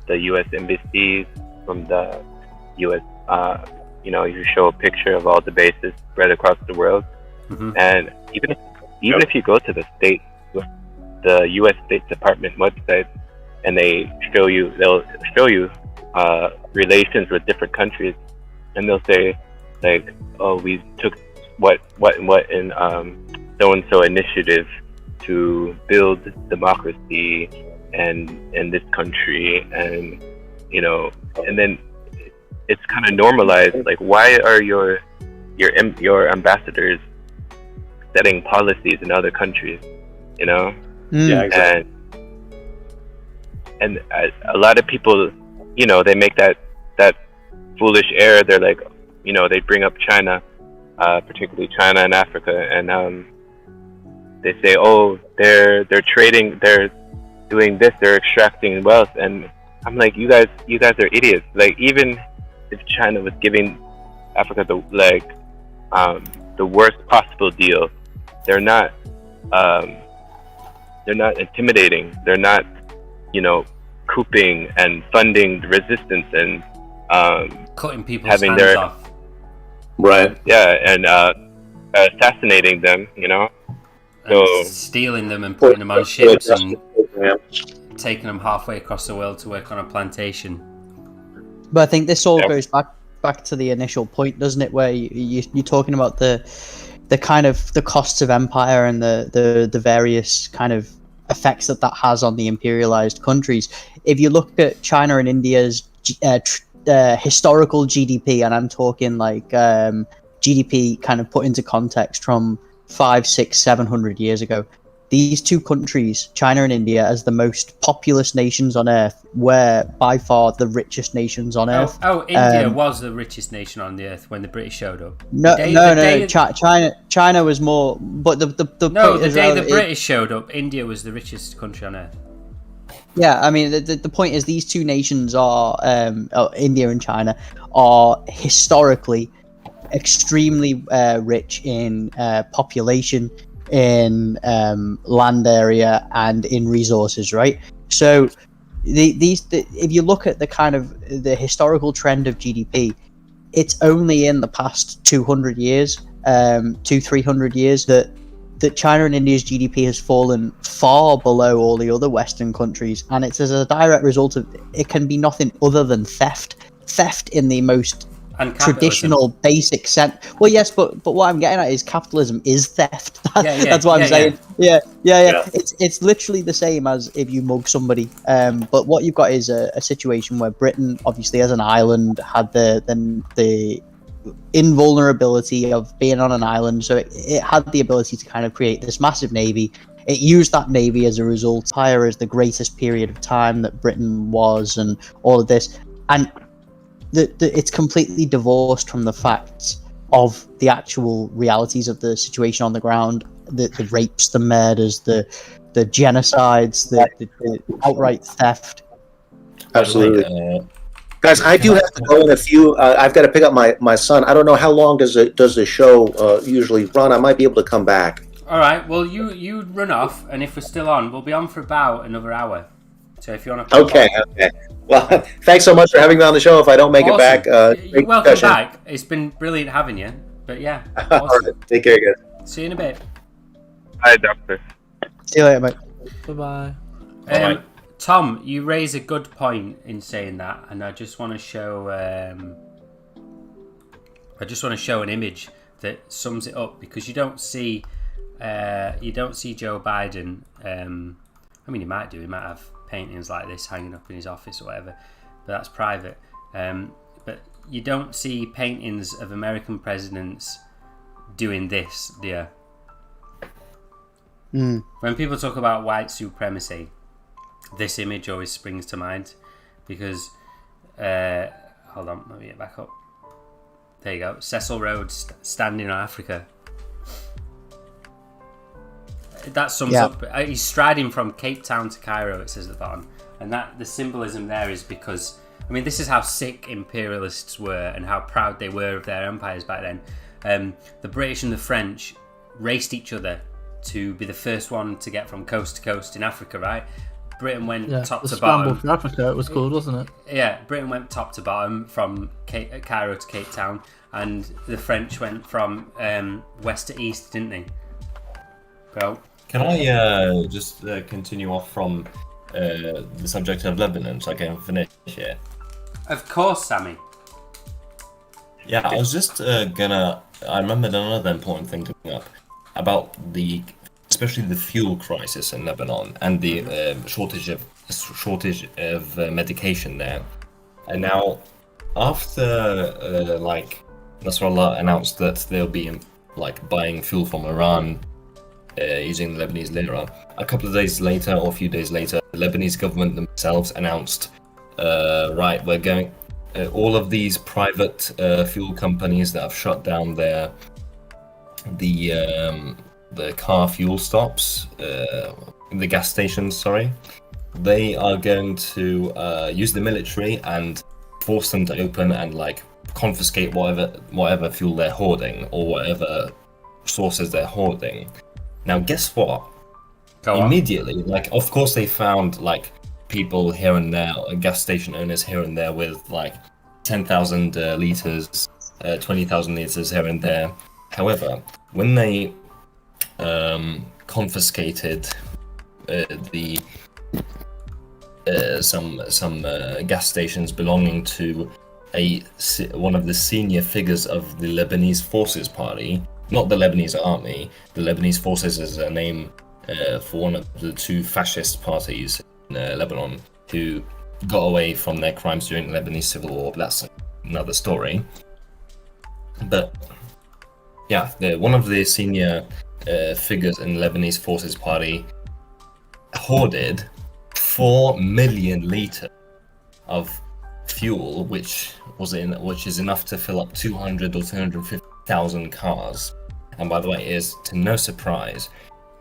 the U.S. embassies from the U.S. You show a picture of all the bases spread across the world, and even if you go to the U.S. State Department website, and they'll show you relations with different countries, and they'll say like, oh, we took what in so and so initiative to build democracy and in this country, and and then it's kind of normalized. Like, why are your ambassadors setting policies in other countries? Yeah, exactly. And a lot of people, they make that foolish error. They're like, they bring up China, particularly China and Africa, and they say, oh, they're trading, they're doing this, they're extracting wealth, and I'm like, you guys are idiots. Like, even if China was giving Africa the worst possible deal, they're not intimidating. They're not, cooping and funding the resistance and Cutting people's having hands off. Right. Yeah, and assassinating them. So And stealing them and putting them on ships and taking them halfway across the world to work on a plantation. But I think this all goes back to the initial point, doesn't it? Where you're talking about the kind of the costs of empire and the various kind of effects that has on the imperialized countries. If you look at China and India's historical GDP, and I'm talking like GDP kind of put into context from 500, 600, 700 years ago, these two countries, China and India, as the most populous nations on Earth, were by far the richest nations on Earth. India was the richest nation on the Earth when the British showed up. China was more. But the day the British showed up, India was the richest country on Earth. Yeah, I mean, the point is these two nations are, India and China, are historically extremely rich in population, in land area, and in resources, right? So if you look at the kind of the historical trend of GDP, it's only in the past 200 years, 300 years that China and India's GDP has fallen far below all the other Western countries, and it's as a direct result of it can be nothing other than theft in the most traditional basic sense. Well, yes, but what I'm getting at is capitalism is theft. That's what I'm saying. Yeah. It's literally the same as if you mug somebody. But what you've got is a situation where Britain, obviously as an island, had the invulnerability of being on an island, so it had the ability to kind of create this massive navy. It used that navy as a result. Empire is the greatest period of time that Britain was, and all of this, and it's completely divorced from the facts of the actual realities of the situation on the ground, the rapes, the murders, the genocides, the outright theft. Absolutely. Guys, I do have to go in a few. I've got to pick up my son. I don't know how long does the show usually run. I might be able to come back. All right. Well, you run off, and if we're still on, we'll be on for about another hour. So if you want to. Okay. Well, thanks so much for having me on the show. If I don't make it back, you're welcome back. It's been brilliant having you. But yeah. Awesome. All right. Take care, guys. See you in a bit. Bye, doctor. See you later, mate. Bye-bye. Tom, you raise a good point in saying that, and I just want to show. An image that sums it up, because you don't see Joe Biden. I mean, he might do. He might have paintings like this hanging up in his office or whatever, but that's private. But you don't see paintings of American presidents doing this, do you? When people talk about white supremacy, this image always springs to mind because, hold on, let me get back up. There you go, Cecil Rhodes standing on Africa. That sums up. He's striding from Cape Town to Cairo, it says at the bottom, and that the symbolism there is because, I mean, this is how sick imperialists were and how proud they were of their empires back then. The British and the French raced each other to be the first one to get from coast to coast in Africa, right? Britain went top to bottom. The Scramble for Africa, it was called, wasn't it? Yeah, Britain went top to bottom from Cairo to Cape Town, and the French went from west to east, didn't they? Go. Can I just continue off from the subject of Lebanon so I can finish here? Of course, Sammy. Yeah, I was just I remembered another important thing to bring up about especially the fuel crisis in Lebanon and the shortage of medication there. And now, after Nasrallah announced that they'll be buying fuel from Iran using the Lebanese lira, a couple of days later or a few days later, the Lebanese government themselves announced, we're going. All of these private fuel companies that have shut down the car fuel stops, the gas stations, sorry, they are going to use the military and force them to open and confiscate whatever fuel they're hoarding or whatever sources they're hoarding. Now, guess what? Immediately, of course they found people here and there, gas station owners here and there with 10,000 liters, 20,000 liters here and there. However, when they confiscated some gas stations belonging to one of the senior figures of the Lebanese Forces Party, not the Lebanese Army. The Lebanese Forces is a name for one of the two fascist parties in Lebanon who got away from their crimes during the Lebanese Civil War. But that's another story. But yeah, one of the senior figures in the Lebanese Forces Party hoarded 4 million liters of fuel, which is enough to fill up 200 or 250,000 cars. And by the way, it is to no surprise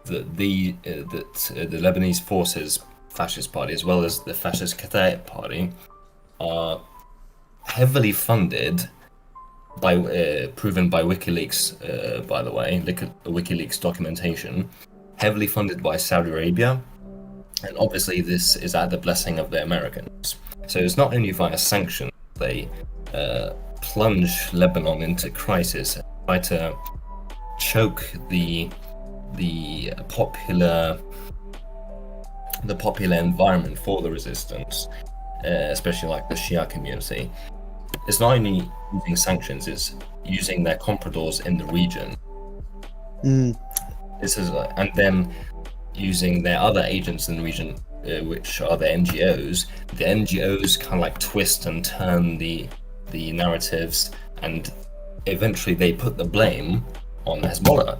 that the Lebanese Forces Fascist Party, as well as the Fascist Kataib Party, are heavily funded proven by WikiLeaks, by the way, WikiLeaks documentation, heavily funded by Saudi Arabia, and obviously this is at the blessing of the Americans. So it's not only via sanctions they plunge Lebanon into crisis, and try to choke the popular environment for the resistance, especially the Shia community. It's not only using sanctions, it's using their compradors in the region. This is, and then using their other agents in the region, which are the NGOs. The NGOs kind of twist and turn the narratives, and eventually they put the blame on Hezbollah.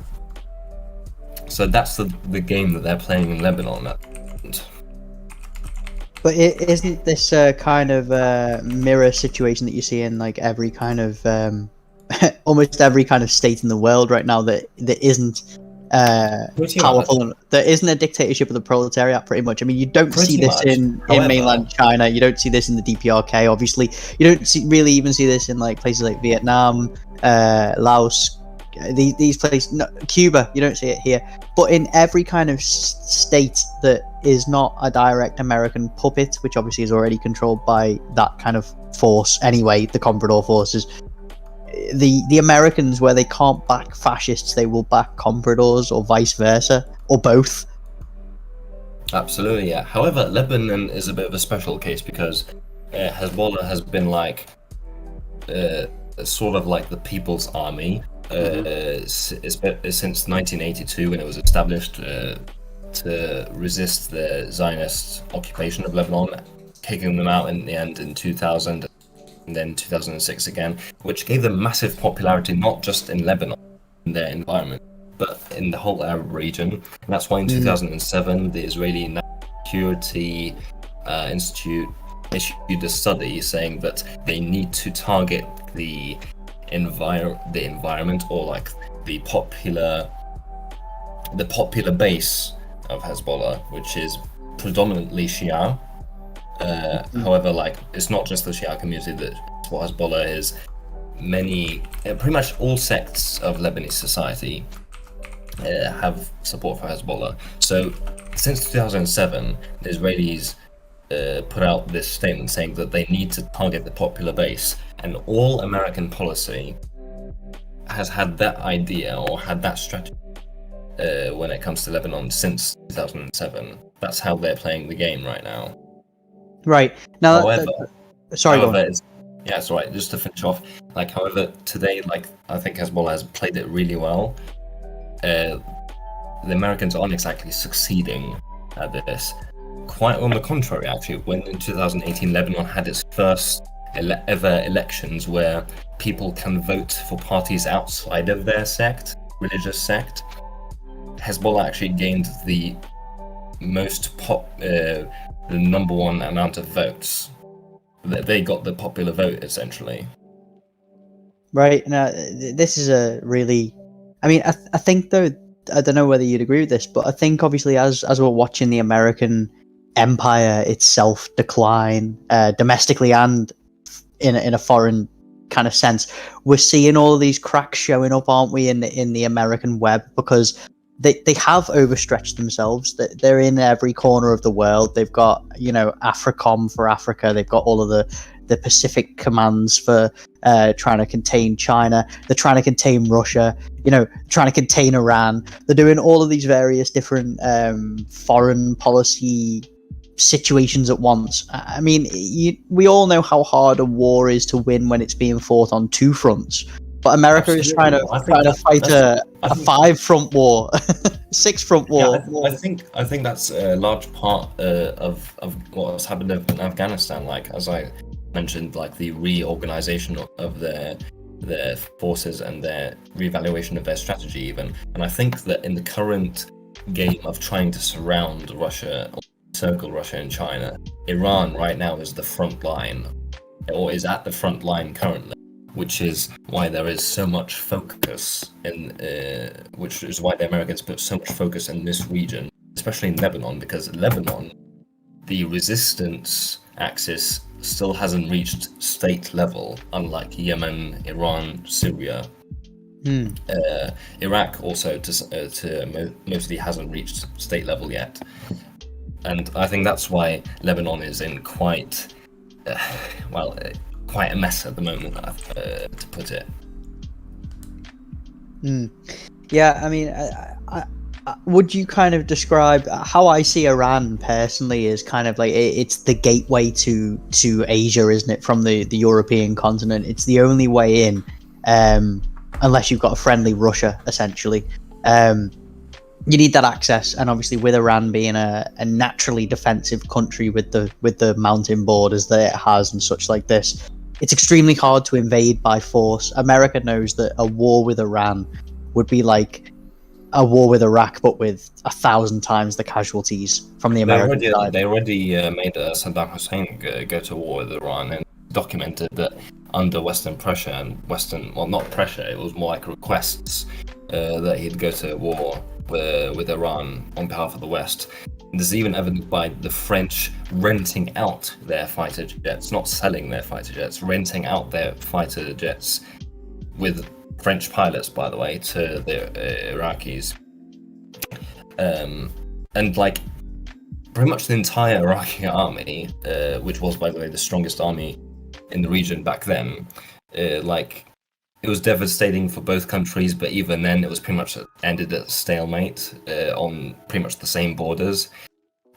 So that's the game that they're playing in Lebanon. But isn't this kind of mirror situation that you see in every kind of almost every kind of state in the world right now that isn't powerful? There isn't a dictatorship of the proletariat, pretty much. I mean, you don't see this in mainland China. You don't see this in the DPRK. Obviously, you don't really even see this in places like Vietnam, Laos. These places, no, Cuba, you don't see it here. But in every kind of state that is not a direct American puppet, which obviously is already controlled by that kind of force anyway, the comprador forces, the Americans, where they can't back fascists, they will back compradors, or vice versa, or both. Absolutely, yeah. However, Lebanon is a bit of a special case because Hezbollah has been sort of like the People's Army since 1982, when it was established to resist the Zionist occupation of Lebanon, kicking them out in the end in 2000. and then 2006 again, which gave them massive popularity not just in Lebanon, in their environment, but in the whole Arab region. And that's why in 2007 the Israeli National Security Institute issued a study saying that they need to target the environment, or like the popular base of Hezbollah, which is predominantly Shia. However, like, it's not just the Shia community that's what Hezbollah is. Pretty much all sects of Lebanese society have support for Hezbollah. So since 2007, the Israelis put out this statement saying that they need to target the popular base, and all American policy has had that idea or had that strategy when it comes to Lebanon since 2007. That's how they're playing the game right now. Right. Now, However, sorry, go on. it's all right. Just to finish off, like, however, today, like, I think Hezbollah has played it really well. The Americans aren't exactly succeeding at this. Quite on the contrary, actually. When in 2018 Lebanon had its first ever elections where people can vote for parties outside of their religious sect, Hezbollah actually gained the most the number one amount of votes. They got the popular vote, essentially. Right. Now, this is a really... I mean, I think, though, I don't know whether you'd agree with this, but I think, obviously, as we're watching the American empire itself decline, domestically and in a foreign kind of sense, we're seeing all of these cracks showing up, aren't we, in the American web, because they have overstretched themselves. They're in every corner of the world. They've got, AFRICOM for Africa. They've got all of the Pacific commands for trying to contain China. They're trying to contain Russia, trying to contain Iran. They're doing all of these various different foreign policy situations at once. I mean, we all know how hard a war is to win when it's being fought on two fronts. But America is trying to fight a 5-front war, 6-front war. Yeah, I think that's a large part of what's happened in Afghanistan. Like, as I mentioned, like the reorganization of their forces and their reevaluation of their strategy, even. And I think that in the current game of trying to surround Russia, or circle Russia and China, Iran right now is the front line, or is at the front line currently. Which is why there is so much focus which is why the Americans put so much focus in this region, especially in Lebanon, because Lebanon, the resistance axis still hasn't reached state level, unlike Yemen, Iran, Syria. Iraq also mostly hasn't reached state level yet. And I think that's why Lebanon is in quite a mess at the moment, to put it. Yeah, I mean, I would you kind of describe how I see Iran personally is kind of like it's the gateway to Asia, isn't it, from the European continent? It's the only way in, unless you've got a friendly Russia, essentially. You need that access, and obviously with Iran being a naturally defensive country with the mountain borders that it has and such like this, it's extremely hard to invade by force. America knows that a war with Iran would be like a war with Iraq, but with 1,000 times the casualties from the American side. They already made Saddam Hussein go to war with Iran, and documented that under Western pressure and not pressure, it was more like requests that he'd go to war with Iran on behalf of the West. There's even evidence by the French renting out their fighter jets, not selling their fighter jets, renting out their fighter jets with French pilots, by the way, to the Iraqis. And like pretty much the entire Iraqi army, which was, by the way, the strongest army in the region back then, it was devastating for both countries, but even then it was pretty much ended at stalemate on pretty much the same borders.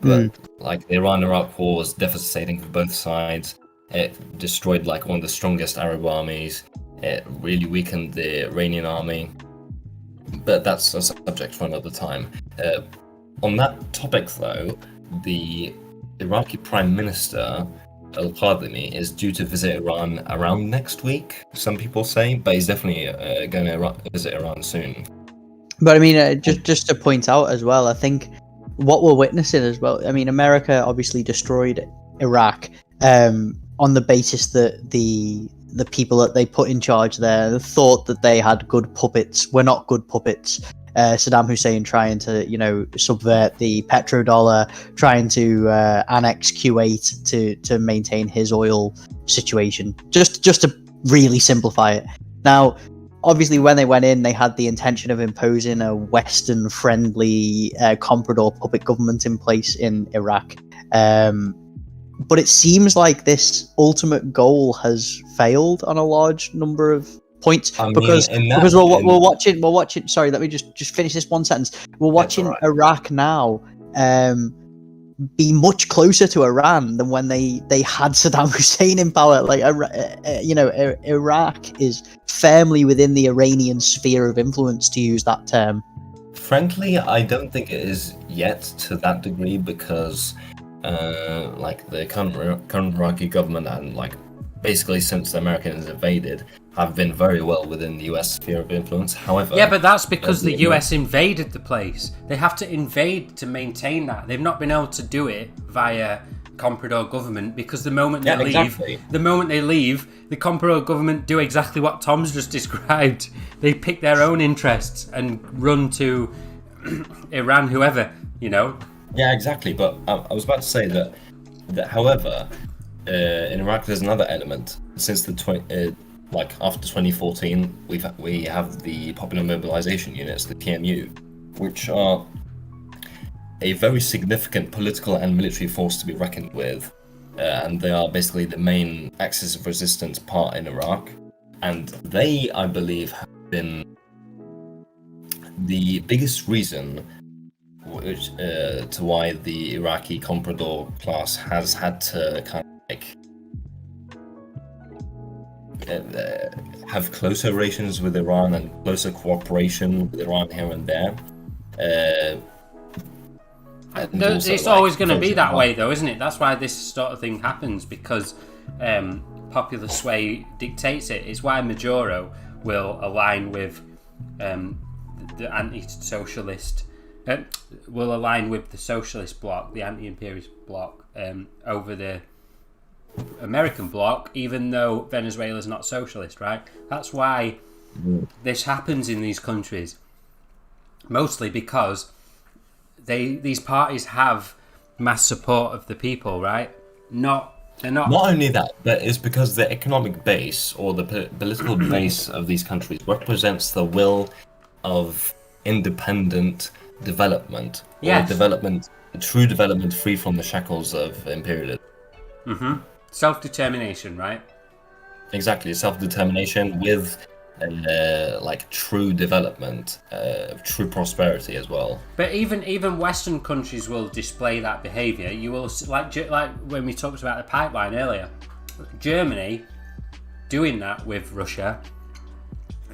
But like the Iran-Iraq war was devastating for both sides. It destroyed like one of the strongest Arab armies. It really weakened the Iranian army. But that's a subject for another time. On that topic though, the Iraqi Prime Minister al-Qadhimi is due to visit Iran around next week, some people say, but he's definitely going to visit Iran soon. But I mean, just to point out as well, I think what we're witnessing as well. I mean, America obviously destroyed Iraq on the basis that the people that they put in charge there thought that they had good puppets. Were not good puppets. Saddam Hussein trying to, subvert the petrodollar, trying to annex Kuwait to maintain his oil situation. Just to really simplify it. Now, obviously, when they went in, they had the intention of imposing a Western-friendly comprador puppet government in place in Iraq. But it seems like this ultimate goal has failed on a large number of points because we're watching. Sorry, let me just finish this one sentence. We're watching Iraq now be much closer to Iran than when they had Saddam Hussein in power. Like, Iraq is firmly within the Iranian sphere of influence, to use that term. Frankly, I don't think it is yet to that degree because, the current Iraqi government and basically since the Americans invaded, have been very well within the US sphere of influence. However, yeah, but that's because the US invaded the place. They have to invade to maintain that. They've not been able to do it via comprador government because the moment they leave, the comprador government do exactly what Tom's just described. They pick their own interests and run to Iran, whoever, Yeah, exactly. But I was about to say that however, in Iraq there's another element. Since after 2014, we have the Popular Mobilization Units, the PMU, which are a very significant political and military force to be reckoned with, and they are basically the main axis of resistance part in Iraq. And they, I believe, have been the biggest reason to why the Iraqi comprador class has had to kind of have closer relations with Iran and closer cooperation with Iran here and there. It's always going to be that way, though, isn't it? That's why this sort of thing happens, because popular sway dictates it. It's why Maduro will align with the anti-socialist, will align with the socialist bloc, the anti-imperialist bloc, over the American bloc, even though Venezuela's not socialist, right? That's why this happens in these countries, mostly because these parties have mass support of the people, right? Not only that, but it's because the economic base or the political base of these countries represents the will of independent development, or true development free from the shackles of imperialism. Mm-hmm. Self-determination, right? Exactly, self-determination with true development, true prosperity as well. But even Western countries will display that behaviour. You will, like when we talked about the pipeline earlier, Germany doing that with Russia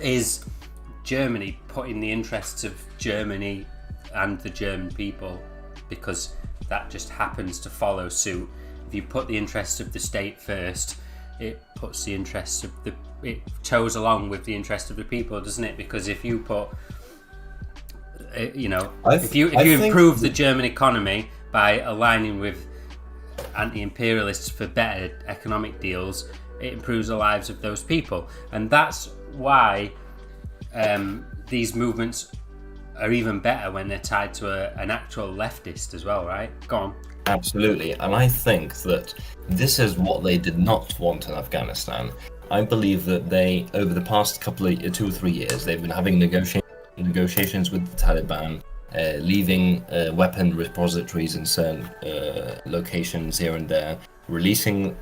is Germany putting the interests of Germany and the German people, because that just happens to follow suit. If you put the interests of the state first, it puts the interests of it toes along with the interest of the people, doesn't it? Because if you put, if you improve the German economy by aligning with anti-imperialists for better economic deals, it improves the lives of those people, and that's why these movements are even better when they're tied to an actual leftist as well, right? Go on. Absolutely, and I think that this is what they did not want in Afghanistan. I believe that they, over the past 2 or 3 years, they've been having negotiations with the Taliban, leaving weapon repositories in certain locations here and there, releasing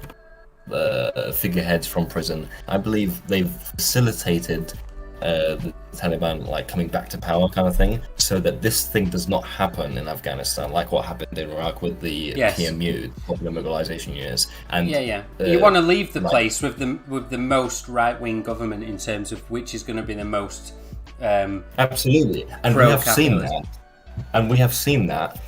figureheads from prison. I believe they've facilitated the Taliban coming back to power, kind of thing, so that this thing does not happen in Afghanistan, like what happened in Iraq with the PMU, Popular Mobilization Units. And you want to leave the place with the most right-wing government in terms of which is going to be the most absolutely, and we have seen that,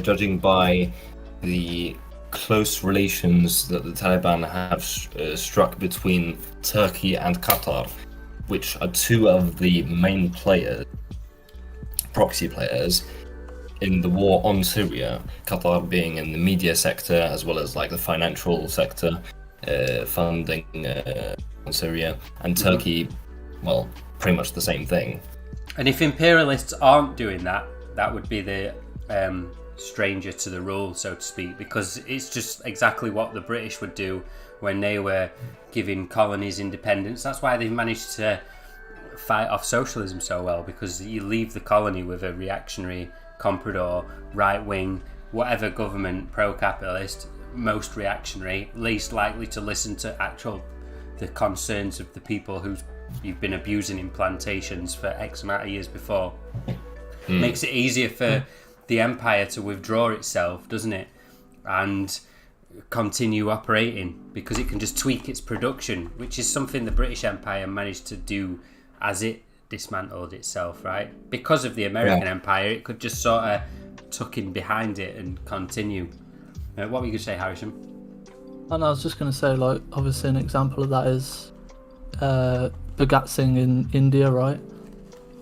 judging by the close relations that the Taliban have struck between Turkey and Qatar, which are two of the main players, proxy players, in the war on Syria. Qatar being in the media sector as well as like the financial sector, funding on Syria, and Turkey, well, pretty much the same thing. And if imperialists aren't doing that, that would be the stranger to the rule, so to speak, because it's just exactly what the British would do when they were giving colonies independence. That's why they've managed to fight off socialism so well, because you leave the colony with a reactionary comprador, right-wing, whatever government, pro-capitalist, most reactionary, least likely to listen to the concerns of the people who you've been abusing in plantations for X amount of years before. Makes it easier for the empire to withdraw itself, doesn't it? And continue operating, because it can just tweak its production, which is something the British Empire managed to do as it dismantled itself, right? Because of the American Empire, it could just sort of tuck in behind it and continue. What were you going to say, Harrison? And I was just going to say, like, obviously an example of that is Bhagat Singh in India, right?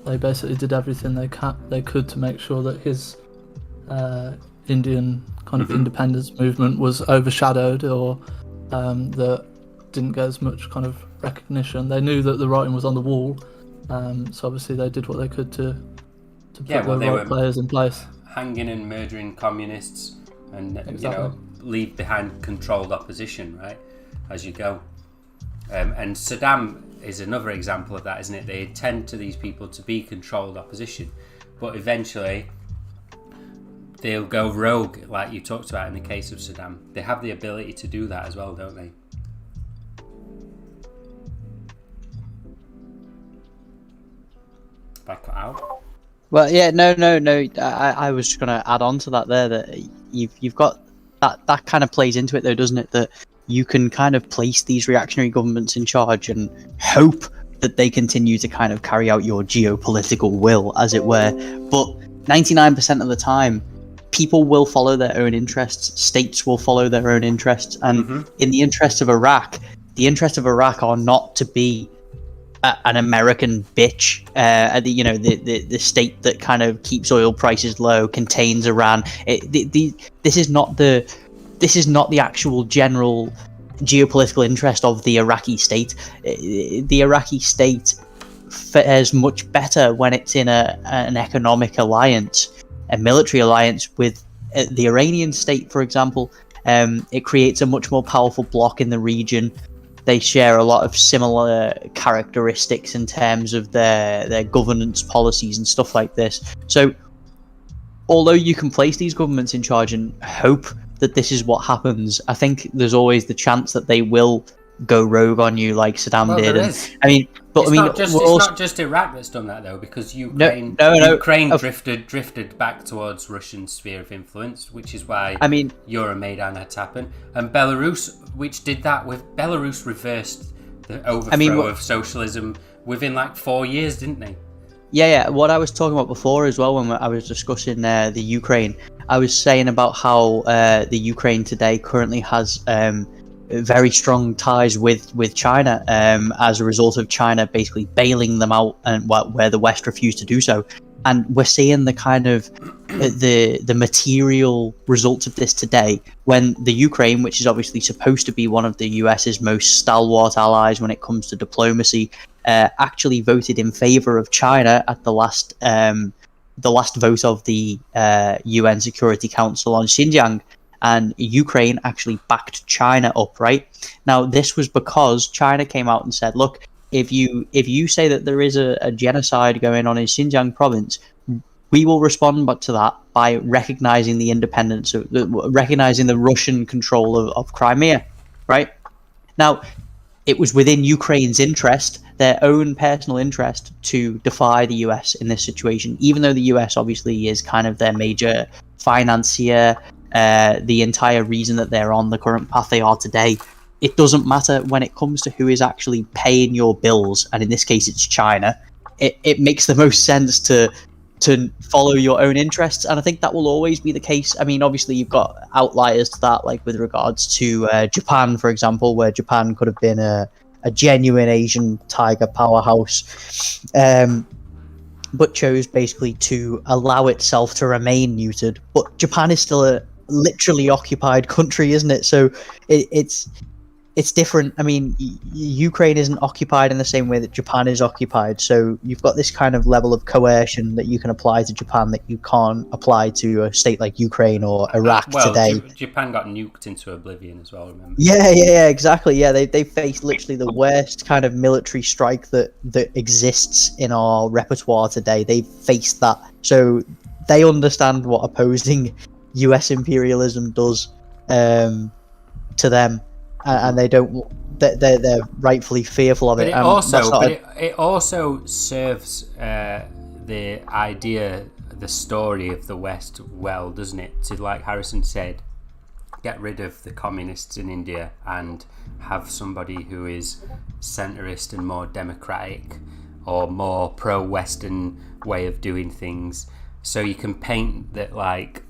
They basically did everything they could to make sure that his Indian kind of independence movement was overshadowed, or that didn't get as much kind of recognition. They knew that the writing was on the wall, so obviously they did what they could to put the right players in place. Hanging and murdering communists, and leave behind controlled opposition, right, as you go. And Saddam is another example of that, isn't it? They tend to these people to be controlled opposition, but eventually they'll go rogue, like you talked about in the case of Saddam. They have the ability to do that as well, don't they? If I cut out? Well, yeah, no. I was just going to add on to that there, that you've got that kind of plays into it though, doesn't it? That you can kind of place these reactionary governments in charge and hope that they continue to kind of carry out your geopolitical will, as it were. But 99% of the time, people will follow their own interests, states will follow their own interests, and in the interests of Iraq, are not to be an American bitch, the state that kind of keeps oil prices low, contains Iran. This is not the actual general geopolitical interest of the Iraqi state. The Iraqi state fares much better when it's in an economic alliance, a military alliance with the Iranian state, for example. It creates a much more powerful bloc in the region. They share a lot of similar characteristics in terms of their governance policies and stuff like this. So, although you can place these governments in charge and hope that this is what happens, I think there's always the chance that they will go rogue on you, like Saddam did. It's not just Iraq that's done that though, because Ukraine drifted back towards Russian sphere of influence, which is why Euromaidan had to happen. And Belarus, which did that Belarus reversed the overthrow of socialism within like 4 years, didn't they? Yeah. What I was talking about before as well, when I was discussing the Ukraine, I was saying about how the Ukraine today currently has very strong ties with China as a result of China basically bailing them out, and where the West refused to do so. And we're seeing the kind of the material results of this today, when the Ukraine, which is obviously supposed to be one of the US's most stalwart allies when it comes to diplomacy, actually voted in favor of China at the last vote of the UN Security Council on Xinjiang. And Ukraine actually backed China up, right? Now, this was because China came out and said, look, if you say that there is a genocide going on in Xinjiang province, we will respond to that by recognizing the independence, recognizing the Russian control of Crimea, right? Now, it was within Ukraine's interest, their own personal interest, to defy the US in this situation, even though the US obviously is kind of their major financier, the entire reason that they're on the current path they are today. It doesn't matter when it comes to who is actually paying your bills, and in this case it's China. It makes the most sense to to follow your own interests, and I think that will always be the case. I mean, obviously you've got outliers to that, like with regards to Japan, for example, where Japan could have been a genuine Asian tiger powerhouse, but chose basically to allow itself to remain neutered. But Japan is still a literally occupied country, isn't it? So it's different. I mean, Ukraine isn't occupied in the same way that Japan is occupied. So you've got this kind of level of coercion that you can apply to Japan that you can't apply to a state like Ukraine or Iraq today. Japan got nuked into oblivion as well, remember? Yeah, exactly. Yeah, they faced literally the worst kind of military strike that exists in our repertoire today. They faced that. So they understand what opposing US imperialism does to them. And they don't. They're rightfully fearful of it. It also serves the idea, the story of the West well, doesn't it? To, like Harrison said, get rid of the communists in India and have somebody who is centrist and more democratic or more pro-Western way of doing things. So you can paint that like,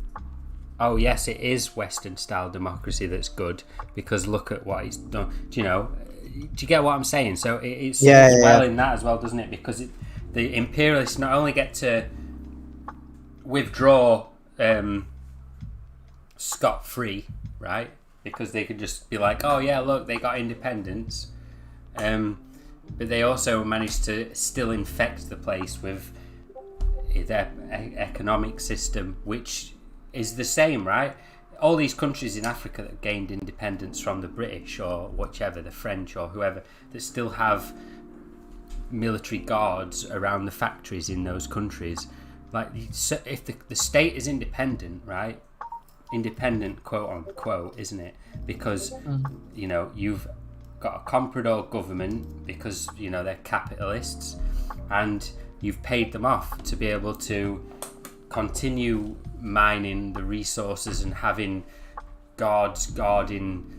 oh yes, it is Western style democracy that's good because look at what he's done. Do you get what I'm saying? So it's well in that as well, doesn't it? Because the imperialists not only get to withdraw scot-free, right? Because they could just be like, oh yeah, look, they got independence. But they also managed to still infect the place with their economic system, which is the same, right? All these countries in Africa that gained independence from the British or whichever, the French or whoever, that still have military guards around the factories in those countries. Like, if the state is independent, right? Independent, quote unquote, isn't it? Because you've got a comprador government because they're capitalists, and you've paid them off to be able to continue mining the resources and having guards guarding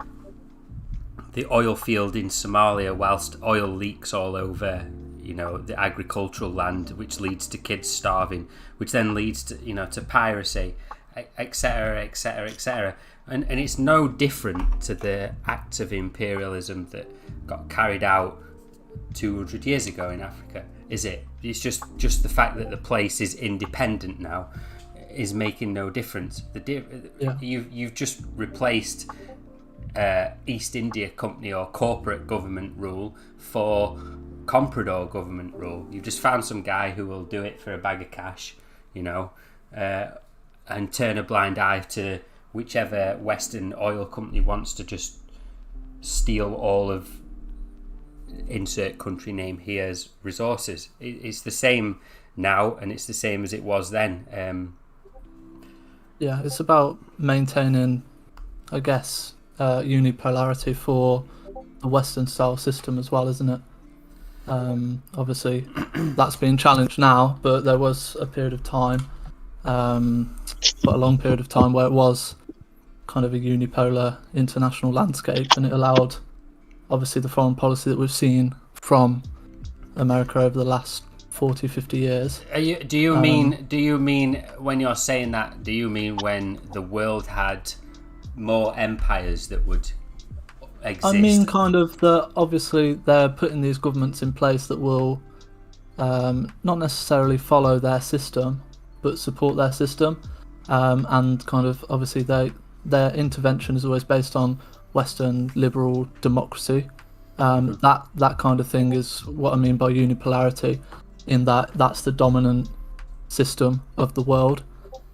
the oil field in Somalia whilst oil leaks all over the agricultural land, which leads to kids starving, which then leads to to piracy, etc, etc, etc. And it's no different to the acts of imperialism that got carried out 200 years ago in Africa, is it? It's just the fact that the place is independent now is making no difference. You've just replaced East India Company or corporate government rule for comprador government rule. You've just found some guy who will do it for a bag of cash, and turn a blind eye to whichever Western oil company wants to just steal all of insert country name here's resources. It's the same now, and it's the same as it was then. It's about maintaining, I guess, unipolarity for the Western style system as well, isn't it? Obviously, that's being challenged now, but there was a period of time, quite a long period of time, where it was kind of a unipolar international landscape, and it allowed, obviously, the foreign policy that we've seen from America over the last 40, 50 years. Do you mean when you're saying that, do you mean when the world had more empires that would exist? I mean kind of that obviously they're putting these governments in place that will not necessarily follow their system but support their system, and kind of obviously their intervention is always based on Western liberal democracy. That kind of thing is what I mean by unipolarity, in that's the dominant system of the world.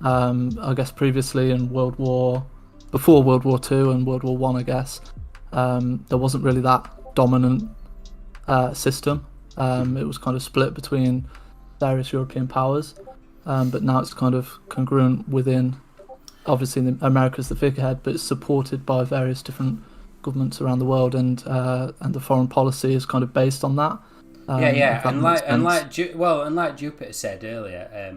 I guess previously in before World War II and World War I, I guess, there wasn't really that dominant system. It was kind of split between various European powers, but now it's kind of congruent within, obviously America's the figurehead, but it's supported by various different governments around the world, and the foreign policy is kind of based on that. And like Jupiter said earlier,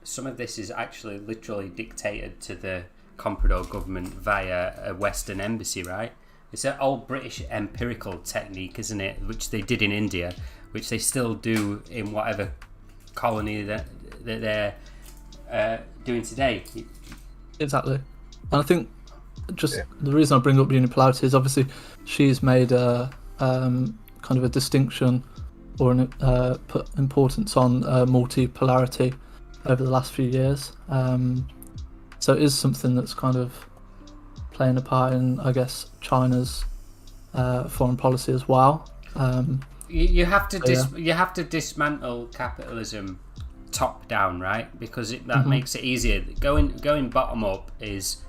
some of this is actually literally dictated to the comprador government via a Western embassy, right? It's an old British empirical technique, isn't it? Which they did in India, which they still do in whatever colony that that they're doing today. Exactly. And I think just the reason I bring up unipolarity is obviously she's made a kind of a distinction or put importance on multipolarity over the last few years. So it is something that's kind of playing a part in, I guess, China's foreign policy as well. You have to dismantle capitalism top down, right? Because that makes it easier. Going bottom up is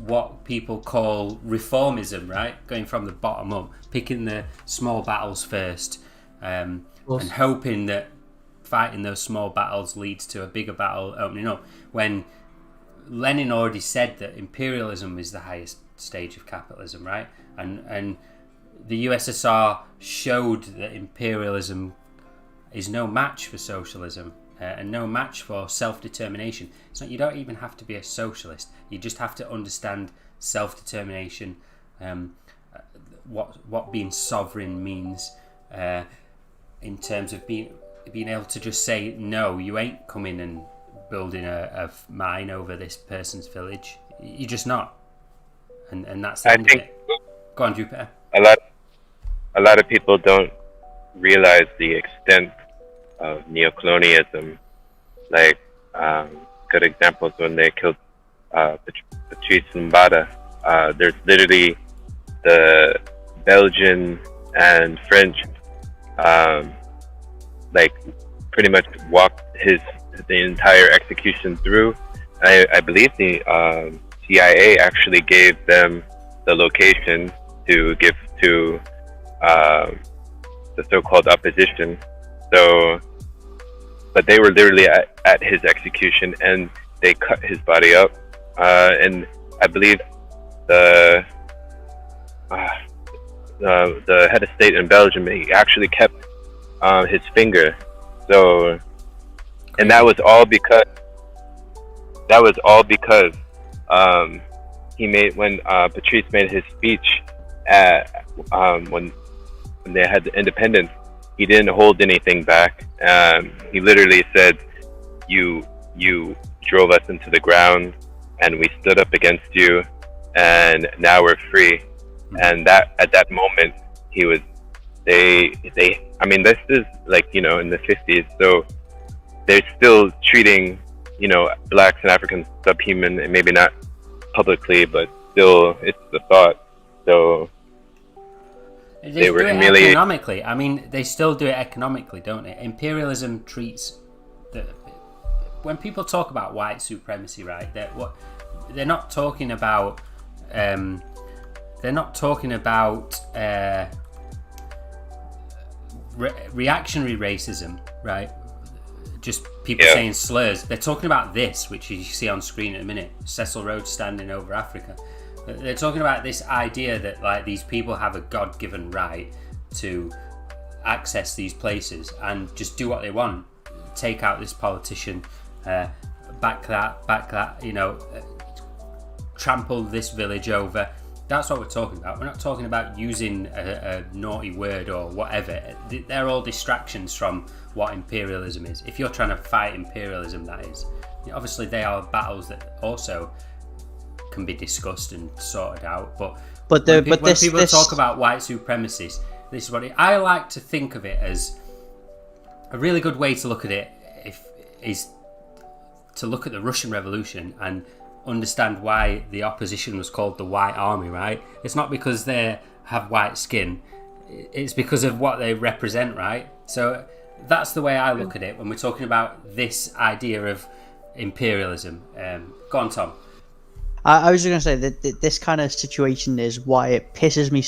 what people call reformism, right? Going from the bottom up, picking the small battles first, and hoping that fighting those small battles leads to a bigger battle opening up. When Lenin already said that imperialism is the highest stage of capitalism, right? And the USSR showed that imperialism is no match for socialism and no match for self-determination. It's not, you don't even have to be a socialist. You just have to understand self-determination, what being sovereign means in terms of being able to just say, no, you ain't coming and building a mine over this person's village. You're just not. And that's the end of it. Go on, Jupiter. A lot of people don't realize the extent of neocolonialism. Like, good examples when they killed Patrice Lumumba. There's literally the Belgian and French, like, pretty much walked the entire execution through. I believe the CIA actually gave them the location to give to the so-called opposition. So, but they were literally at his execution, and they cut his body up. And I believe the head of state in Belgium, he actually kept his finger. So, and that was all because he made, when Patrice made his speech at when they had the independence, he didn't hold anything back. He literally said, "You drove us into the ground, and we stood up against you, and now we're free." And that at that moment, he was they. I mean, this is like, in the 50s, so they're still treating blacks and Africans subhuman, and maybe not publicly, but still it's the thought. So they were humiliated economically. I mean, they still do it economically, don't they? Imperialism treats when people talk about white supremacy, right? They're not talking about reactionary racism, right? Just people saying slurs. They're talking about this, which you see on screen in a minute. Cecil Rhodes standing over Africa. They're talking about this idea that, like, these people have a God-given right to access these places and just do what they want. Take out this politician, back that, trample this village over. That's what we're talking about. We're not talking about using a naughty word or whatever. They're all distractions from what imperialism is. If you're trying to fight imperialism, that is. Obviously, they are battles that also can be discussed and sorted out. But when people talk about white supremacists, this is what I like to think of it as. A really good way to look at it is to look at the Russian Revolution and understand why the opposition was called the White Army, right? It's not because they have white skin, it's because of what they represent, right? So that's the way I look at it when we're talking about this idea of imperialism. Go on, Tom. I was just going to say that this kind of situation is why it pisses me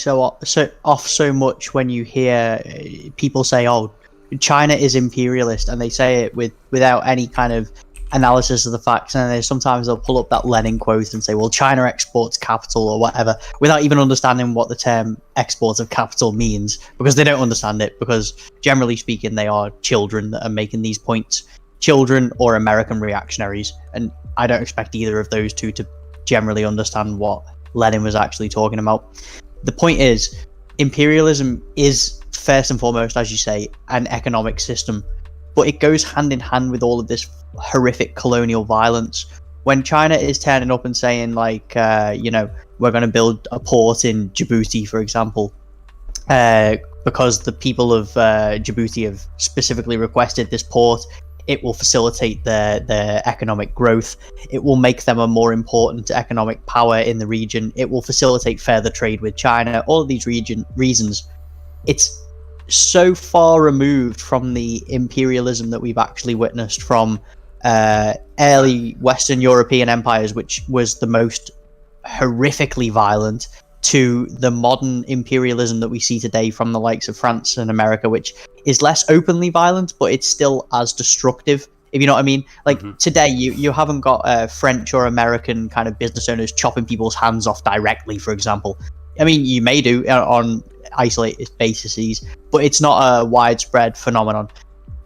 off so much when you hear people say, "Oh, China is imperialist," and they say it without any kind of analysis of the facts. And sometimes they'll pull up that Lenin quote and say, "Well, China exports capital," or whatever, without even understanding what the term "export of capital" means, because they don't understand it. Because generally speaking, they are children that are making these points, children or American reactionaries, and I don't expect either of those two to generally understand what Lenin was actually talking about. The point is, imperialism is first and foremost, as you say, an economic system. but it goes hand in hand with all of this horrific colonial violence. When China is turning up and saying, like, we're going to build a port in Djibouti, for example, because the people of Djibouti have specifically requested this port, it will facilitate their economic growth. It will make them a more important economic power in the region. It will facilitate further trade with China. All of these reasons. It's so far removed from the imperialism that we've actually witnessed from early Western European empires, which was the most horrifically violent, to the modern imperialism that we see today from the likes of France and America, which is less openly violent, but it's still as destructive, if you know what I mean. Like, today, you haven't got French or American kind of business owners chopping people's hands off directly, for example. I mean, you may do on isolated bases, but it's not a widespread phenomenon.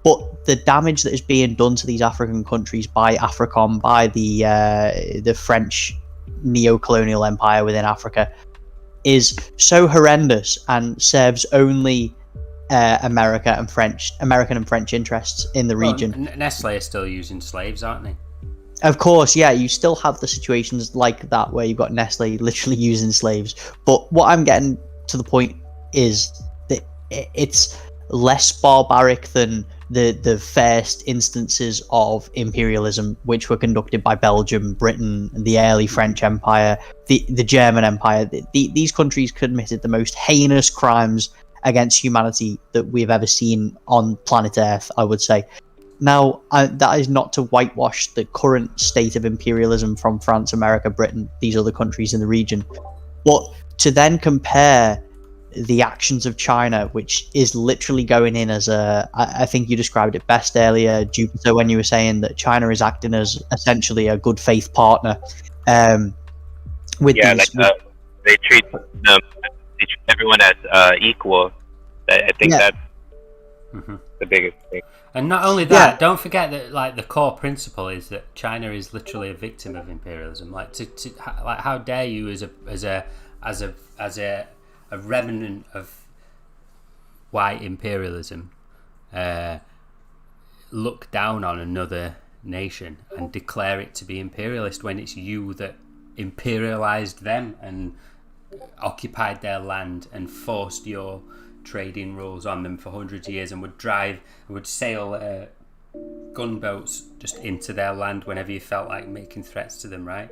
But the damage that is being done to these African countries by AFRICOM, by the French neo-colonial empire within Africa, is so horrendous and serves only American and French interests in the region. Nestle are still using slaves, aren't they? Of course, yeah. You still have the situations like that where you've got Nestle literally using slaves. But what I'm getting to the point is that it's less barbaric than the first instances of imperialism, which were conducted by Belgium, Britain, the early French Empire, the German Empire. These countries committed the most heinous crimes against humanity that we've ever seen on planet Earth, I would say. Now, that is not to whitewash the current state of imperialism from France, America, Britain, these other countries in the region, but to then compare the actions of China, which is literally going in as I think you described it best earlier, Jupiter, when you were saying that China is acting as essentially a good faith partner. They treat everyone as equal. I think that's the biggest thing. And not only that, don't forget that, like, the core principle is that China is literally a victim of imperialism. Like, like, how dare you, as a remnant of white imperialism, look down on another nation and declare it to be imperialist when it's you that imperialized them and occupied their land and forced your trading rules on them for hundreds of years, and would sail gunboats just into their land whenever you felt like making threats to them, right?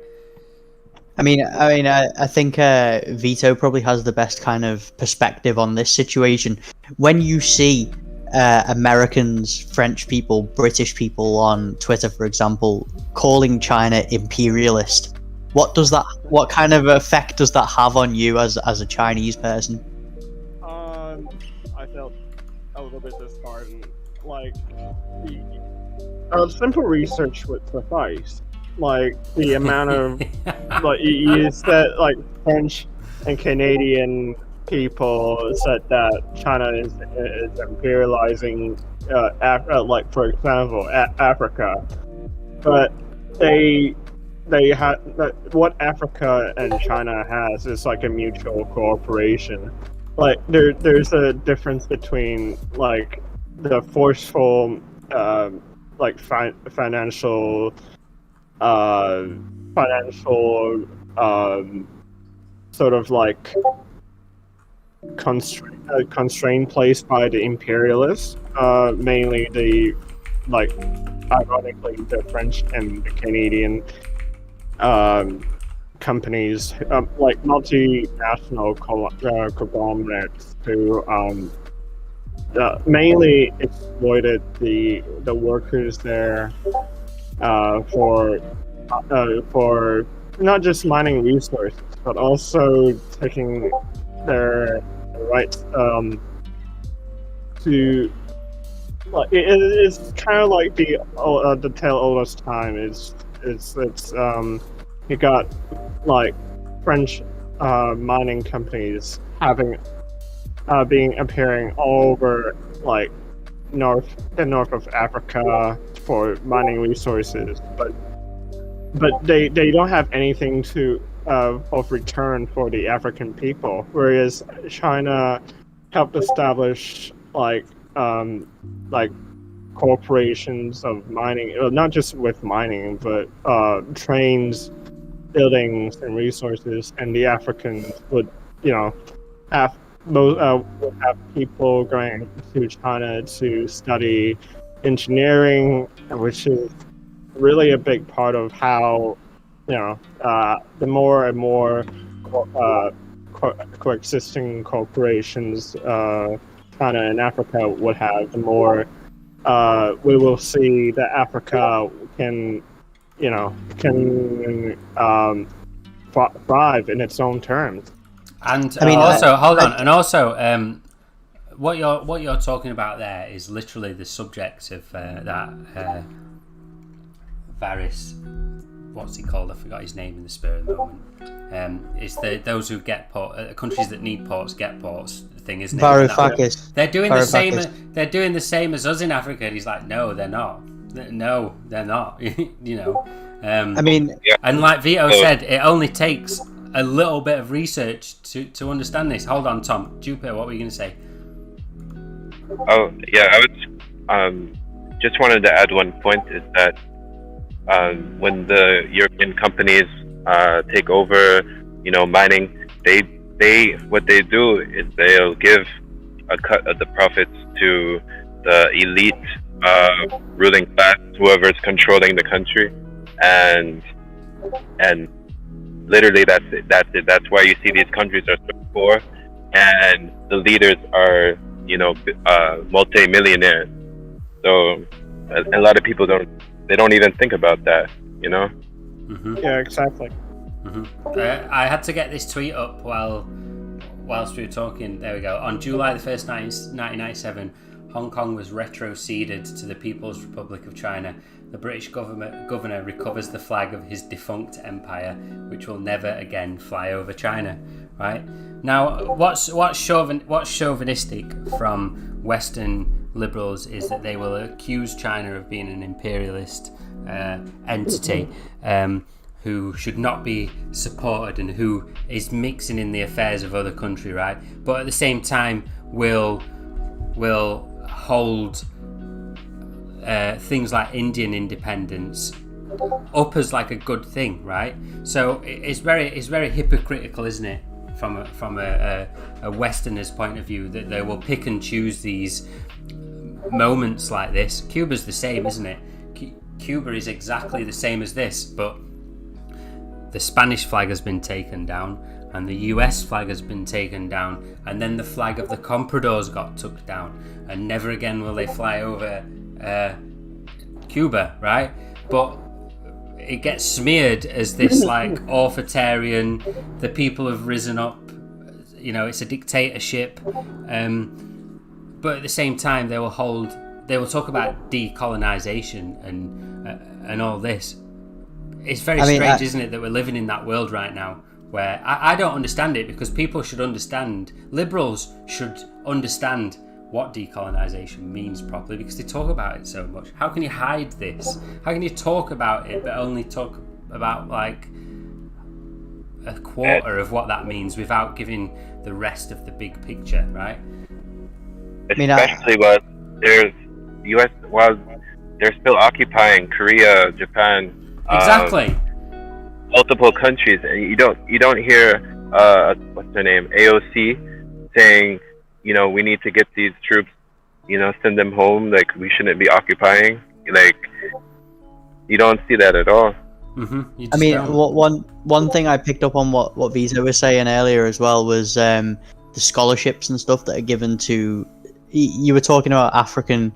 I think Vito probably has the best kind of perspective on this situation. When you see Americans, French people, British people on Twitter, for example, calling China imperialist, what kind of effect does that have on you as a Chinese person? I felt a little bit disheartened. Like, simple research would suffice. Like, the amount of like you said, like, French and Canadian people said that China is imperializing, like, for example, Africa, but they had what Africa and China has is like a mutual cooperation. Like, there's a difference between, like, the forceful like financial sort of like constraint placed by the imperialists, mainly the, like, ironically, the French and the Canadian companies, like multinational conglomerates who mainly exploited the workers there for not just mining resources, but also taking their rights to, like, it's kind of like the tale oldest time. It's you got, like, French mining companies appearing all over, like, the north of Africa for mining resources, but they don't have anything to of return for the African people, whereas China helped establish like corporations of mining, not just with mining, but trains, buildings, and resources, and the Africans would, have would have people going to China to study engineering, which is really a big part of how, the more and more coexisting corporations China and Africa would have, the more we will see that Africa can thrive in its own terms. And hold on, and also, what you're talking about there is literally the subject of that Varys. What's he called? I forgot his name in the spur of the moment. It's those who get countries that need ports get ports thing, isn't it? Varoufakis. They're doing the same. They're doing the same as us in Africa. And he's like, no, they're not. No, they're not. And like Vito said, it only takes a little bit of research to understand this. Hold on, Tom. Jupiter, what were you going to say? Oh yeah, I was just wanted to add one point is that when the European companies take over, mining, what they do is they'll give a cut of the profits to the elite ruling class, whoever's controlling the country, and literally that's it. That's why you see these countries are so poor, and the leaders are multi-millionaires. So a lot of people don't even think about that, Mm-hmm. Yeah, exactly. Mm-hmm. I had to get this tweet up whilst we were talking. There we go. On July the 1st, 1997, Hong Kong was retroceded to the People's Republic of China. The British governor recovers the flag of his defunct empire, which will never again fly over China. Right now, what's chauvinistic from Western liberals is that they will accuse China of being an imperialist entity who should not be supported and who is mixing in the affairs of other country, right? But at the same time will hold things like Indian independence up as like a good thing, right? So it's very hypocritical, isn't it, from a Westerner's point of view, that they will pick and choose these moments like this. Cuba's the same, isn't it? Cuba is exactly the same as this, but the Spanish flag has been taken down and the US flag has been taken down, and then the flag of the Compradors got took down, and never again will they fly over Cuba, right? But it gets smeared as this like authoritarian, the people have risen up, it's a dictatorship, but at the same time they will talk about decolonization and all this. It's very strange, isn't it, that we're living in that world right now where I don't understand it, because people should understand, liberals should understand what decolonization means properly, because they talk about it so much. How can you hide this? How can you talk about it but only talk about like a quarter of what that means without giving the rest of the big picture, right? Especially while there's US, while they're still occupying Korea, Japan, exactly, multiple countries, and you don't hear what's her name, AOC, saying, we need to get these troops, send them home, like we shouldn't be occupying. Like, you don't see that at all. One thing I picked up on what Vito was saying earlier as well was the scholarships and stuff that are given to. You were talking about African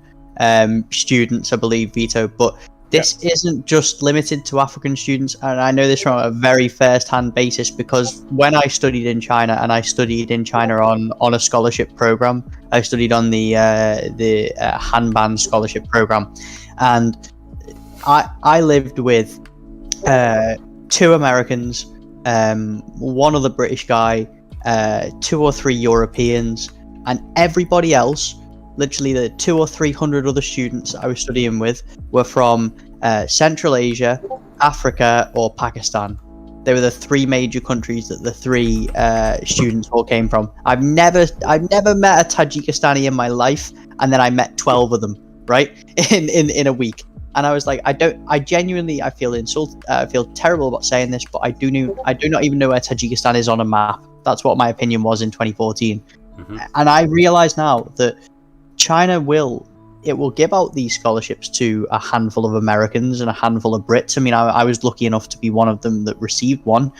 students, I believe, Vito, but this isn't just limited to African students, and I know this from a very first-hand basis, because when I studied in China, and I studied in China on a scholarship program, I studied on the Hanban scholarship program, and I lived with 2 Americans, one other British guy, 2 or 3 Europeans, and everybody else. Literally, the 200 or 300 other students I was studying with were from Central Asia, Africa, or Pakistan. They were the 3 major countries that the 3 students all came from. I've never met a Tajikistani in my life, and then I met 12 of them. right? In a week. And I was like, I genuinely feel insulted. I feel terrible about saying this, but I do not even know where Tajikistan is on a map. That's what my opinion was in 2014. And I realize now that China will give out these scholarships to a handful of Americans and a handful of Brits. I mean, I was lucky enough to be one of them that received one,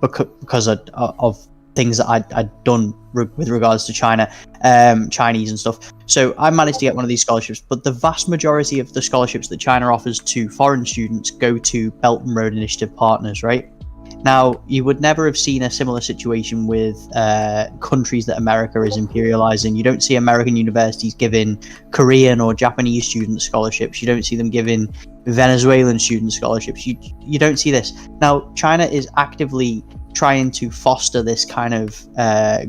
because of things that I'd done with regards to China, Chinese and stuff. So I managed to get one of these scholarships, but the vast majority of the scholarships that China offers to foreign students go to Belt and Road Initiative partners, right? Now, you would never have seen a similar situation with countries that America is imperializing. You don't see American universities giving Korean or Japanese students scholarships. You don't see them giving Venezuelan students scholarships. You don't see this. Now, China is actively trying to foster this kind of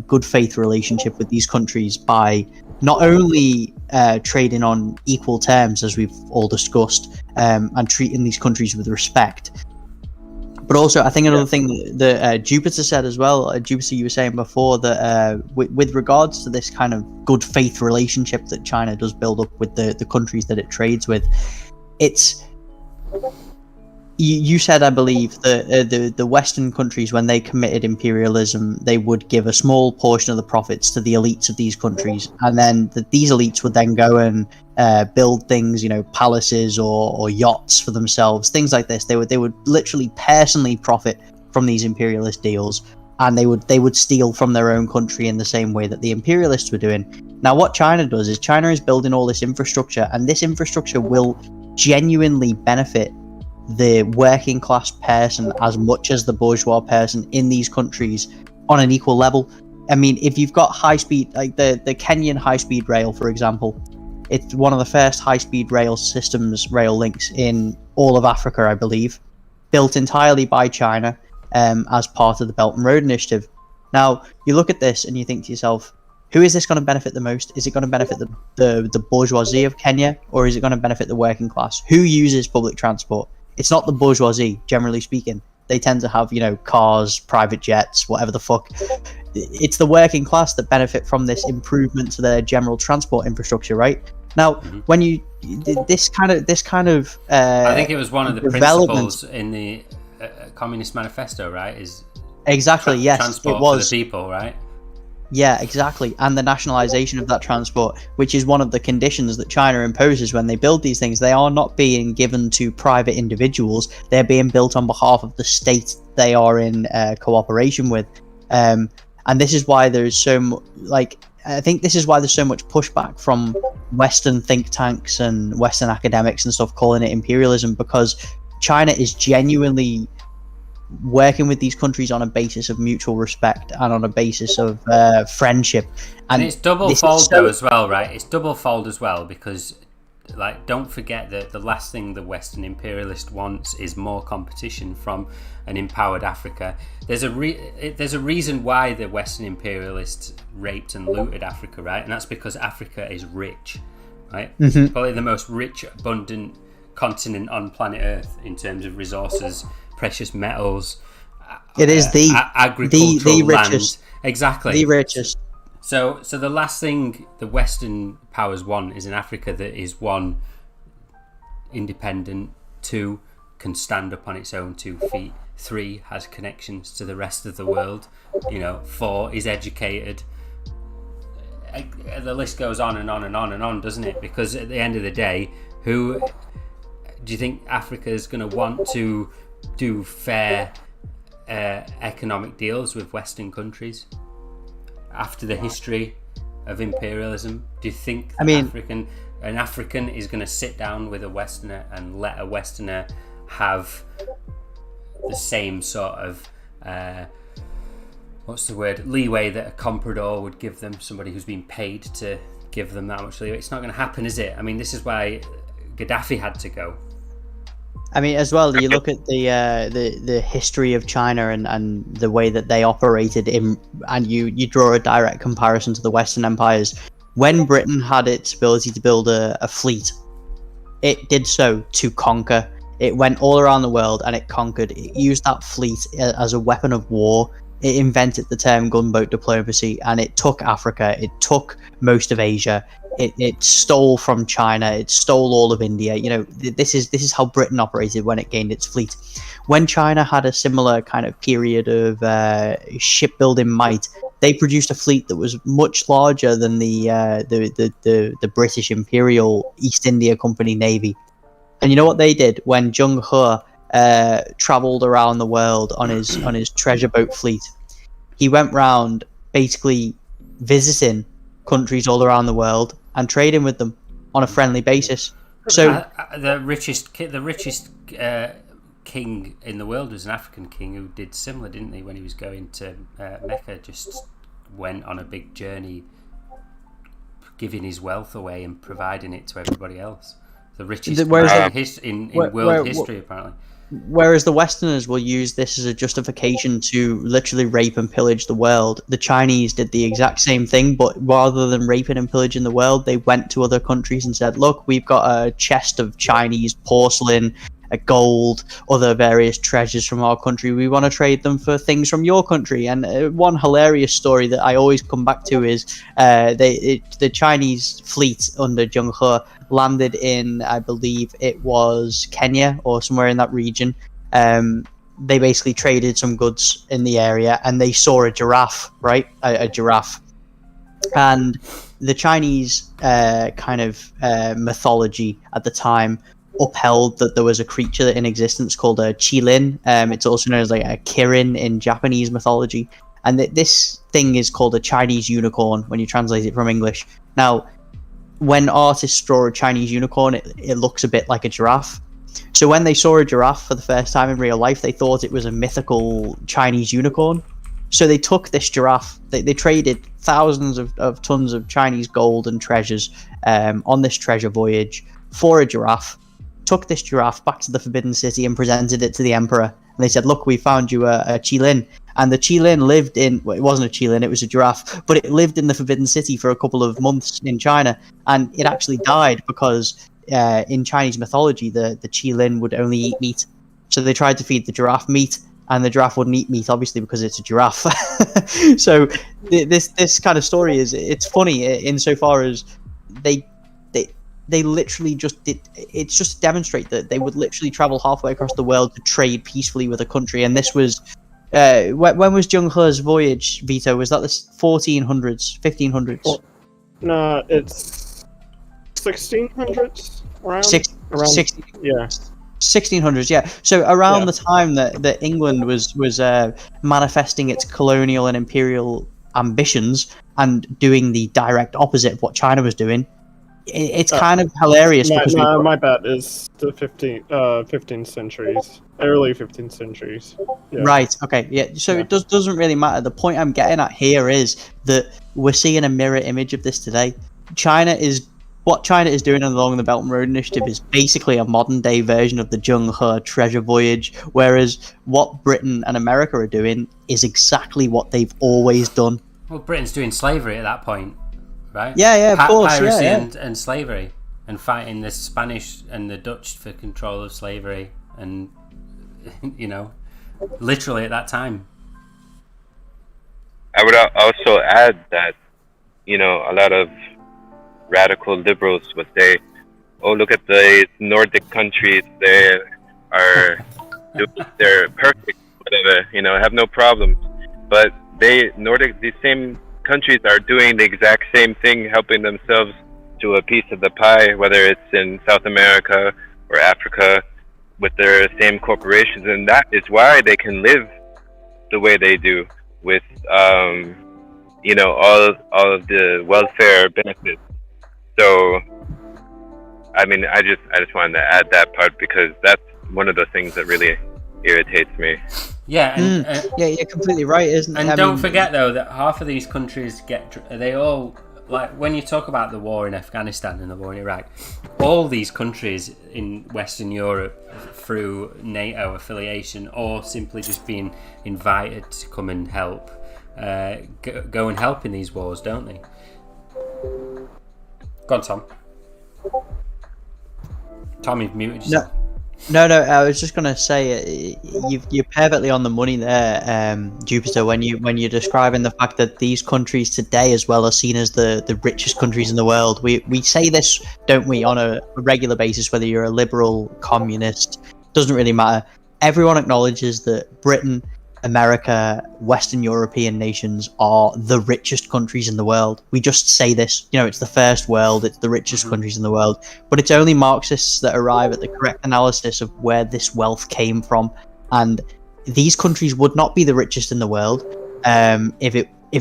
good faith relationship with these countries by not only trading on equal terms, as we've all discussed, and treating these countries with respect, but also I think another thing that Jupiter said as well, Jupiter, you were saying before that with regards to this kind of good faith relationship that China does build up with the countries that it trades with, it's you said, I believe, that the Western countries, when they committed imperialism, they would give a small portion of the profits to the elites of these countries, and then these elites would then go and build things, palaces or yachts for themselves, things like this. They would literally personally profit from these imperialist deals, and they would steal from their own country in the same way that the imperialists were doing. Now, what China does is China is building all this infrastructure, and this infrastructure will genuinely benefit the working class person as much as the bourgeois person in these countries on an equal level. I mean, if you've got high speed, like the Kenyan high speed rail, for example, it's one of the first high speed rail links in all of Africa, I believe, built entirely by China as part of the Belt and Road Initiative. Now, you look at this and you think to yourself, who is this going to benefit the most? Is it going to benefit the bourgeoisie of Kenya, or is it going to benefit the working class? Who uses public transport? It's not the bourgeoisie, generally speaking. They tend to have, cars, private jets, whatever the fuck. It's the working class that benefit from this improvement to their general transport infrastructure, right? Now, when you this kind of I think it was one of the principles in the Communist Manifesto, right? Is exactly yes, transport it was for the people, right? Yeah, exactly. And the nationalization of that transport, which is one of the conditions that China imposes when they build these things. They are not being given to private individuals. They're being built on behalf of the state they are in cooperation with. And this is why there's I think this is why there's so much pushback from Western think tanks and Western academics and stuff calling it imperialism, because China is genuinely working with these countries on a basis of mutual respect and on a basis of friendship. And it's double-fold though as well, right? It's double-fold as well because, don't forget that the last thing the Western imperialist wants is more competition from an empowered Africa. There's a reason why the Western imperialists raped and looted Africa, right? And that's because Africa is rich, right? It's probably the most rich, abundant continent on planet Earth in terms of resources, precious metals. It is agricultural the land. richest. Exactly. The richest. So the last thing the Western powers want is an Africa that is, 1, independent, 2, can stand up on its own 2 feet, 3, has connections to the rest of the world, 4, is educated. The list goes on and on and on and on, doesn't it? Because at the end of the day, who do you think Africa is going to want to do fair economic deals with Western countries after the history of imperialism? Do you think an African is going to sit down with a Westerner and let a Westerner have the same sort of leeway that a comprador would give them, somebody who's been paid to give them that much leeway? It's not going to happen, is it? I mean, this is why Gaddafi had to go. I mean, as well, you look at the history of China and the way that they operated and you draw a direct comparison to the Western empires. When Britain had its ability to build a fleet, it did so to conquer. It went all around the world and it conquered. It used that fleet as a weapon of war. It invented the term gunboat diplomacy, and it took Africa. It took most of Asia. it stole from China. It stole all of India. You know, this is how Britain operated when it gained its fleet. When China had a similar kind of period of shipbuilding might, they produced a fleet that was much larger than the British Imperial East India Company Navy. And you know what they did when Zheng He traveled around the world on his treasure boat fleet? He went round basically visiting countries all around the world and trading with them on a friendly basis. So the richest king in the world was an African king who did similar, didn't he? When he was going to Mecca, just went on a big journey, giving his wealth away and providing it to everybody else. The richest in world history, apparently. Whereas the Westerners will use this as a justification to literally rape and pillage the world, the Chinese did the exact same thing, but rather than raping and pillaging the world, they went to other countries and said, look, we've got a chest of Chinese porcelain, gold, other various treasures from our country. We want to trade them for things from your country. And one hilarious story that I always come back to is the Chinese fleet under Zheng He landed in, I believe it was Kenya or somewhere in that region. They basically traded some goods in the area and they saw a giraffe, right? A giraffe. And the Chinese mythology at the time upheld that there was a creature in existence called a qilin. It's also known as like a kirin in Japanese mythology. And this thing is called a Chinese unicorn when you translate it from English. Now, when artists draw a Chinese unicorn, it looks a bit like a giraffe. So when they saw a giraffe for the first time in real life, they thought it was a mythical Chinese unicorn. So they took this giraffe, they traded thousands of tons of Chinese gold and treasures on this treasure voyage for a giraffe, took this giraffe back to the Forbidden City and presented it to the emperor. And they said, look, we found you a qilin. And the qilin lived in, well, it wasn't a qilin, it was a giraffe, but it lived in the Forbidden City for a couple of months in China. And it actually died because in Chinese mythology, the qilin would only eat meat. So they tried to feed the giraffe meat, and the giraffe wouldn't eat meat, obviously, because it's a giraffe. So this kind of story it's funny insofar as they literally just did. It's just to demonstrate that they would literally travel halfway across the world to trade peacefully with a country. And this was when was Zheng He's voyage, Vito? Was that the 1400s, 1500s? No, it's 1600s. Around 1600s, yeah. So around the time that England was manifesting its colonial and imperial ambitions and doing the direct opposite of what China was doing, it's kind of hilarious. My bet is the 15th centuries, early 15th centuries. Yeah. Right. Okay. Yeah. So it doesn't really matter. The point I'm getting at here is that we're seeing a mirror image of this today. What China is doing along the Belt and Road Initiative is basically a modern day version of the Zheng He treasure voyage, whereas what Britain and America are doing is exactly what they've always done. Well, Britain's doing slavery at that point. Right? Yeah, of course. Piracy yeah. And slavery, and fighting the Spanish and the Dutch for control of slavery, and literally at that time. I would also add that, a lot of radical liberals would say, "Oh, look at the Nordic countries; they're perfect, whatever, have no problems." But these same countries are doing the exact same thing, helping themselves to a piece of the pie, whether it's in South America or Africa, with their same corporations, and that is why they can live the way they do, with all of the welfare benefits. So, I mean, I just wanted to add that part because that's one of the things that really irritates me. Yeah, you're completely right, isn't it? And don't forget though that half of these countries they all, like when you talk about the war in Afghanistan and the war in Iraq, all these countries in Western Europe through NATO affiliation or simply just being invited to come and help, go and help in these wars, don't they? Go on, Tom. Tom, you've muted yourself. No, I was just gonna say you're perfectly on the money there, Jupiter. When you're describing the fact that these countries today, as well, are seen as the richest countries in the world. We say this, don't we, on a regular basis? Whether you're a liberal, communist, doesn't really matter. Everyone acknowledges that Britain, America, Western European nations are the richest countries in the world. We just say this, it's the first world, it's the richest countries in the world. But it's only Marxists that arrive at the correct analysis of where this wealth came from. And these countries would not be the richest in the world if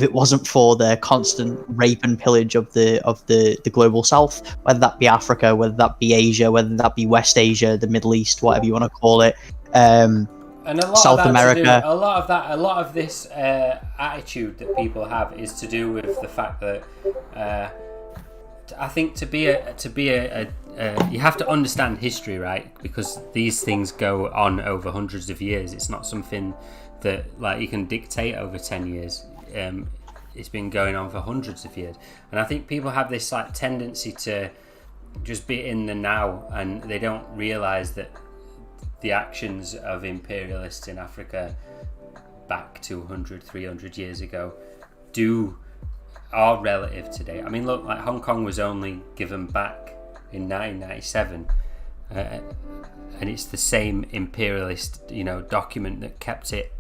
it wasn't for the constant rape and pillage of the global South, whether that be Africa, whether that be Asia, whether that be West Asia, the Middle East, whatever you want to call it. And a lot South of America. a lot of this attitude that people have is to do with the fact that I think to be a you have to understand history, right? Because these things go on over hundreds of years. It's not something that you can dictate over 10 years. It's been going on for hundreds of years, and I think people have this tendency to just be in the now, and they don't realize that the actions of imperialists in Africa back 200, 300 years ago are relative today. I mean, look, Hong Kong was only given back in 1997, and it's the same imperialist, document that kept it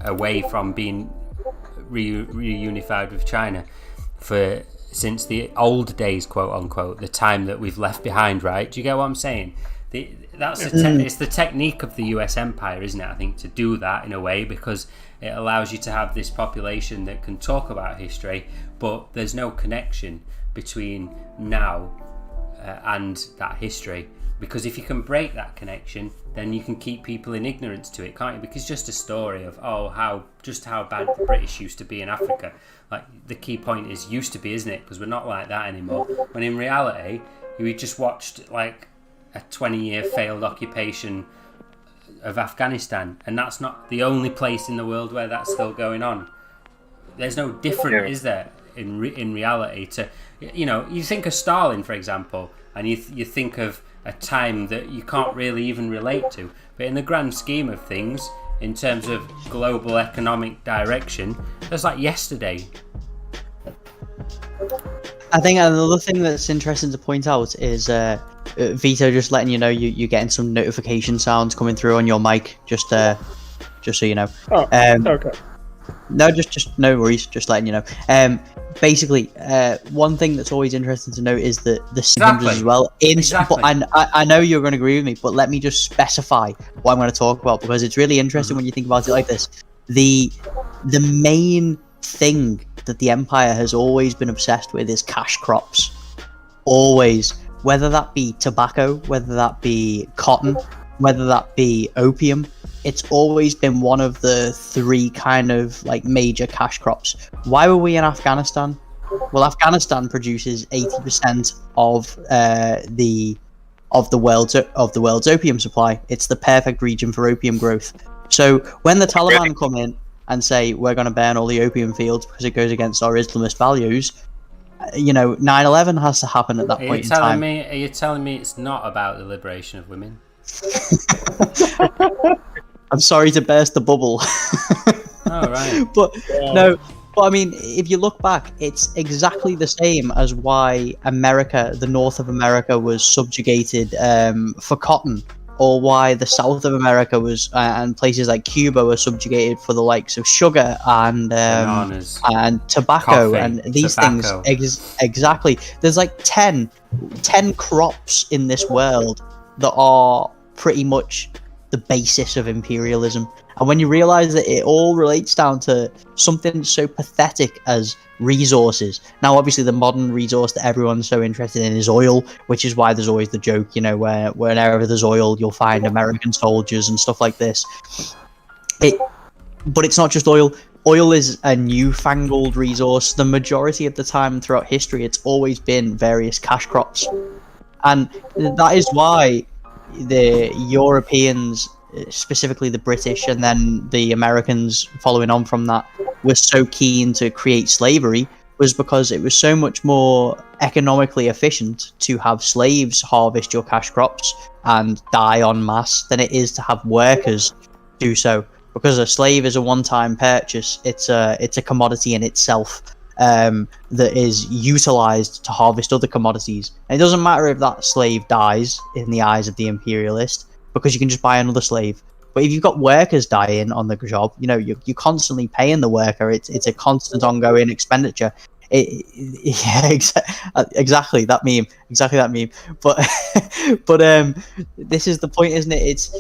away from being reunified with China since the old days, quote unquote, the time that we've left behind, right? Do you get what I'm saying? It's the technique of the US empire, isn't it? I think, to do that in a way, because it allows you to have this population that can talk about history, but there's no connection between now and that history. Because if you can break that connection, then you can keep people in ignorance to it, can't you? Because it's just a story of how bad the British used to be in Africa. The key point is used to be, isn't it? Because we're not like that anymore. When in reality, we just watched a 20-year failed occupation of Afghanistan, and that's not the only place in the world where that's still going on. There's no different, is there, in reality? To you think of Stalin, for example, and you think of a time that you can't really even relate to, but in the grand scheme of things, in terms of global economic direction, that's like yesterday. I think another thing that's interesting to point out is Vito, just letting you know you're getting some notification sounds coming through on your mic, just so you know. Oh, okay. No, just no worries, just letting you know. Basically, one thing that's always interesting to note is that the 600s as well. Exactly. And I know you're going to agree with me, but let me just specify what I'm going to talk about, because it's really interesting when you think about it like this. The main thing that the empire has always been obsessed with is cash crops. Always. Whether that be tobacco, whether that be cotton, whether that be opium, it's always been one of the three kind of major cash crops. Why were we in Afghanistan? Well, Afghanistan produces 80% of the world's opium supply. It's the perfect region for opium growth. So when the Taliban come in and say we're going to burn all the opium fields because it goes against our Islamist values, 9/11 has to happen at that point in time. Are you telling me it's not about the liberation of women? I'm sorry to burst the bubble. Oh, right. But no, but I mean, if you look back, it's exactly the same as why the North of America was subjugated for cotton, or why the South of America was and places like Cuba were subjugated for the likes of sugar and bananas and tobacco, coffee, and these tobacco. things. Exactly. There's 10 crops in this world that are pretty much the basis of imperialism. And when you realize that it all relates down to something so pathetic as resources. Now, obviously, the modern resource that everyone's so interested in is oil, which is why there's always the joke, where whenever there's oil, you'll find American soldiers and stuff like this. But it's not just oil. Oil is a newfangled resource. The majority of the time throughout history, it's always been various cash crops. And that is why the Europeans, specifically the British and then the Americans following on from that, were so keen to create slavery, was because it was so much more economically efficient to have slaves harvest your cash crops and die en masse than it is to have workers do so. Because a slave is a one-time purchase, it's a commodity in itself that is utilized to harvest other commodities. And it doesn't matter if that slave dies in the eyes of the imperialist, because you can just buy another slave. But if you've got workers dying on the job, you know, you're constantly paying the worker. It's a constant ongoing expenditure. Exactly that meme. But this is the point, isn't it? It's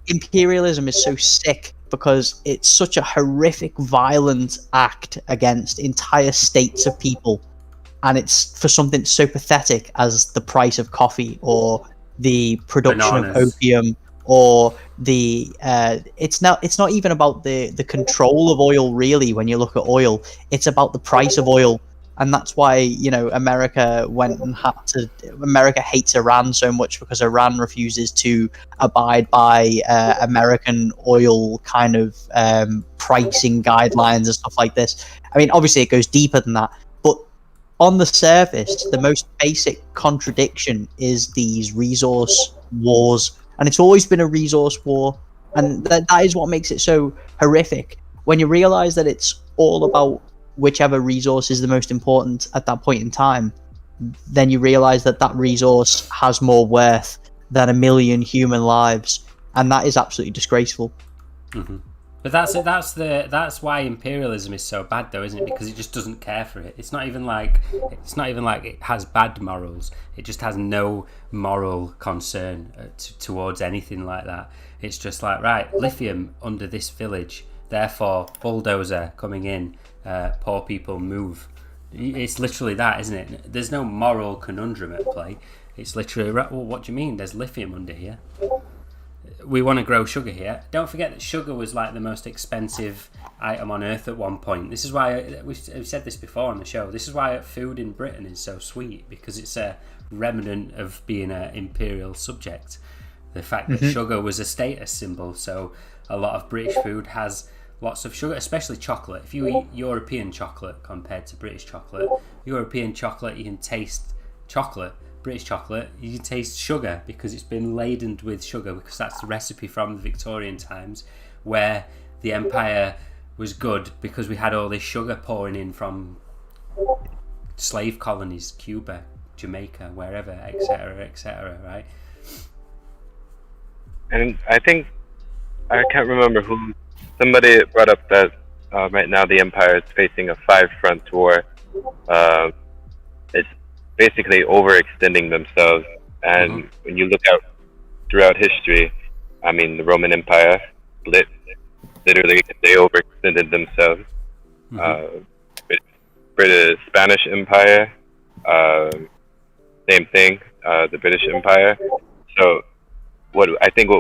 imperialism is so sick because it's such a horrific, violent act against entire states of people, and it's for something so pathetic as the price of coffee or the production of opium. Or the it's not even about the control of oil, really. When you look at oil, it's about the price of oil, and that's why, you know, America hates Iran so much, because Iran refuses to abide by American oil kind of pricing guidelines and stuff like this. I mean, obviously it goes deeper than that, but on the surface, the most basic contradiction is these resource wars. And it's always been a resource war, and that is what makes it so horrific. When you realize that it's all about whichever resource is the most important at that point in time, then you realize that that resource has more worth than 1 million human lives, and that is absolutely disgraceful. Mm-hmm. But that's why imperialism is so bad, though, isn't it? Because it just doesn't care for it. It's not even like it has bad morals. It just has no moral concern towards anything like that. It's just like, right, lithium under this village, therefore bulldozer coming in, poor people move. It's literally that, isn't it? There's no moral conundrum at play. It's literally, well, what do you mean? There's lithium under here. We want to grow sugar here. Don't forget that sugar was like the most expensive item on earth at one point. This is why we've said this before on the show. This is why food in Britain is so sweet, because it's a remnant of being an imperial subject. The fact that sugar was a status symbol, so a lot of British food has lots of sugar, especially chocolate. If you eat European chocolate compared to British chocolate, European chocolate, you can taste chocolate. British chocolate, you can taste sugar because it's been laden with sugar, because that's the recipe from the Victorian times, where the empire was good because we had all this sugar pouring in from slave colonies, Cuba, Jamaica, wherever, etc., right? And I think, I can't remember who, somebody brought up that right now the empire is facing a 5-front war. It's basically overextending themselves, and when you look out throughout history, I mean, the Roman Empire literally they overextended themselves. British Spanish Empire, same thing, the British Empire. So what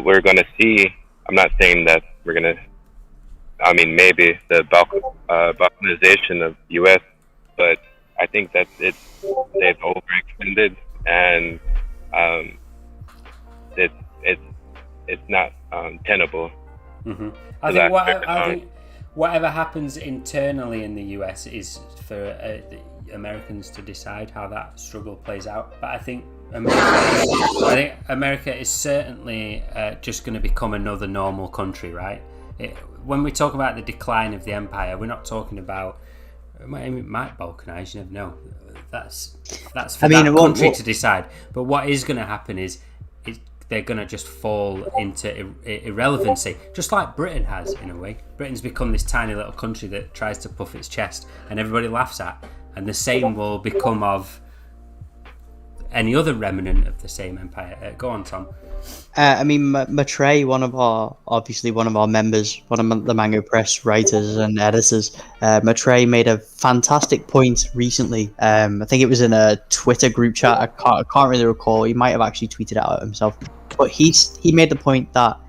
we're going to see, I'm not saying that we're going to, I mean, maybe the balkanization of the US, but I think that they've overextended, and it's not tenable. I think whatever happens internally in the US is for the Americans to decide how that struggle plays out. But I think America is certainly just going to become another normal country, right? When we talk about the decline of the empire, we're not talking about. It might balkanize, you never know. That's for that country to decide. But what is going to happen is they're going to just fall into irrelevancy, just like Britain has, in a way. Britain's become this tiny little country that tries to puff its chest and everybody laughs at, and the same will become of any other remnant of the same empire. Go on, Tom. I mean, Matrey, one of our members, one of the Mango Press writers and editors, Matrey made a fantastic point recently. I think it was in a Twitter group chat. I can't really recall. He might have actually tweeted it out himself. But he made the point that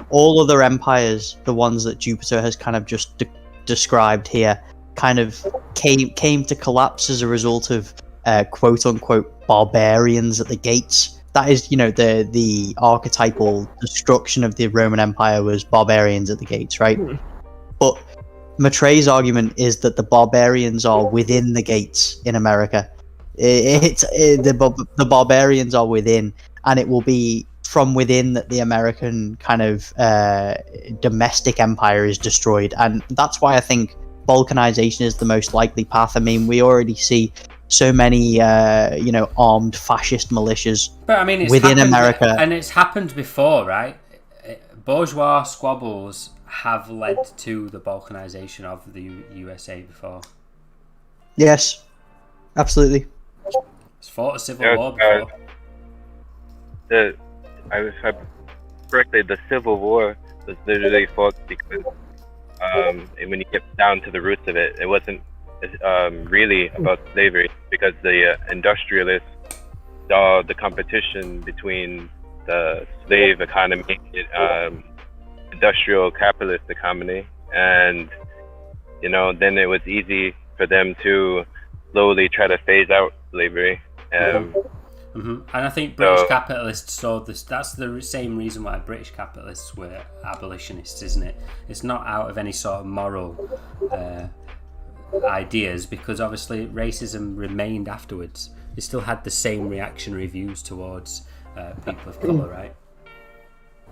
all other empires, the ones that Jupiter has kind of just described here, kind of came to collapse as a result of quote unquote barbarians at the gates. That is, the archetypal destruction of the Roman Empire was barbarians at the gates, right? But Matrei's argument is that the barbarians are within the gates in America. The barbarians are within, and it will be from within that the American kind of domestic empire is destroyed. And that's why I think balkanization is the most likely path. I mean, we already see so many, armed fascist militias But I mean, it's within happened, America. and it's happened before, right? Bourgeois squabbles have led to the balkanization of the USA before. Yes, absolutely. It's fought a civil war before. If I correctly, the Civil War was literally fought because, and when you get down to the roots of it, it wasn't really about slavery, because the industrialists saw the competition between the slave economy, industrial capitalist economy, and then it was easy for them to slowly try to phase out slavery. And I think British capitalists saw this. That's the same reason why British capitalists were abolitionists, isn't it? It's not out of any sort of moral ideas, because obviously racism remained afterwards. They still had the same reactionary views towards people of colour, right?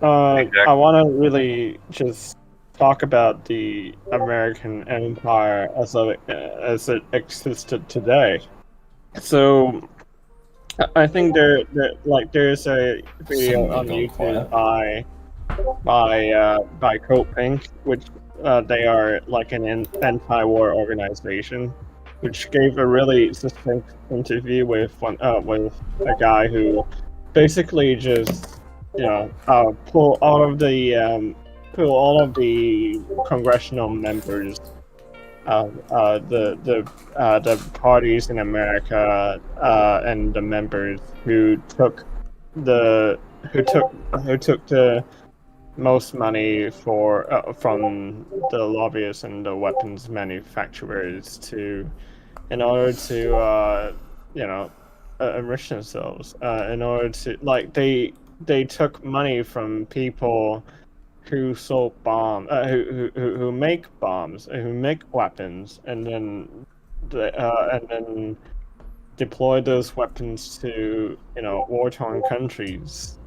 Exactly. I want to really just talk about the American Empire as it existed today. So I think there's a video on YouTube by Coat Pink, which they are like an anti-war organization, which gave a really succinct interview with a guy who basically just pull all of the congressional members of the parties in America and the members who took the most money from the lobbyists and the weapons manufacturers in order to enrich themselves, in order to they took money from people who sold bombs, who make bombs, who make weapons, and then deploy those weapons to war-torn countries,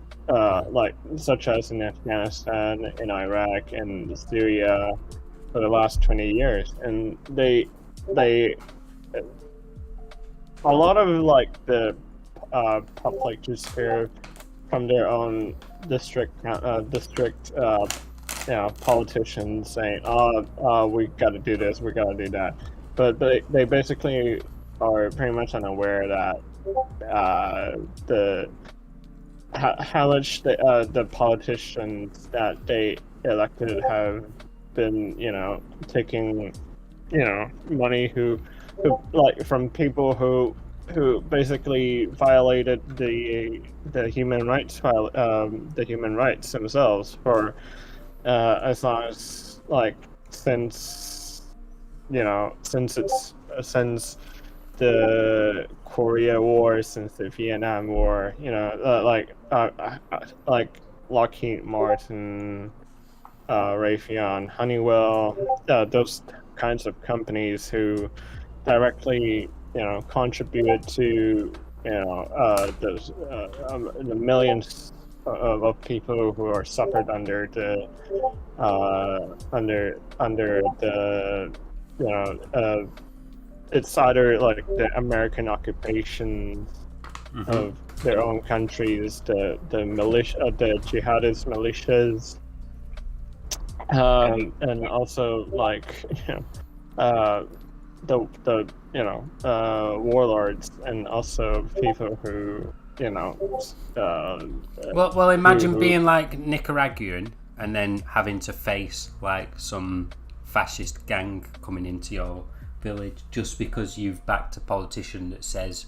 such as in Afghanistan, in Iraq, and Syria for the last 20 years, and they a lot of the public just hear from their own district politicians saying, we got to do this, we got to do that, but they basically are pretty much unaware that how much the politicians that they elected have been taking money who from people who basically violated the human rights themselves for as long as since the Korea War, since the Vietnam War, Lockheed Martin, Raytheon, Honeywell, those kinds of companies who directly contributed to the millions of people who are suffered under the it's either the American occupation of their own countries, the militia, the jihadist militias, and also the warlords, and also people who well imagine being Nicaraguan and then having to face some fascist gang coming into your village just because you've backed a politician that says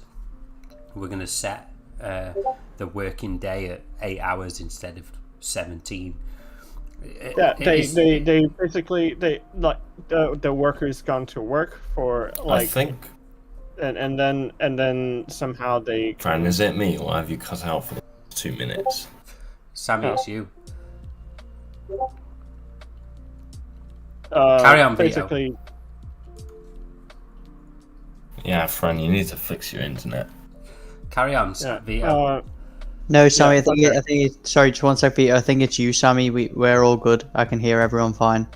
we're going to set the working day at 8 hours instead of 17. They basically the workers gone to work for I think. And then somehow they. Fran, is it me or have you cut out for 2 minutes? Sammy, it's you. Carry on, Vito. basically, Yeah, Fran, you need to fix your internet. Carry on, yeah. Vito. No, Sammy, Yeah, okay. I think. Sorry, just one sec, Peter. I think it's you, Sammy. We're all good. I can hear everyone fine.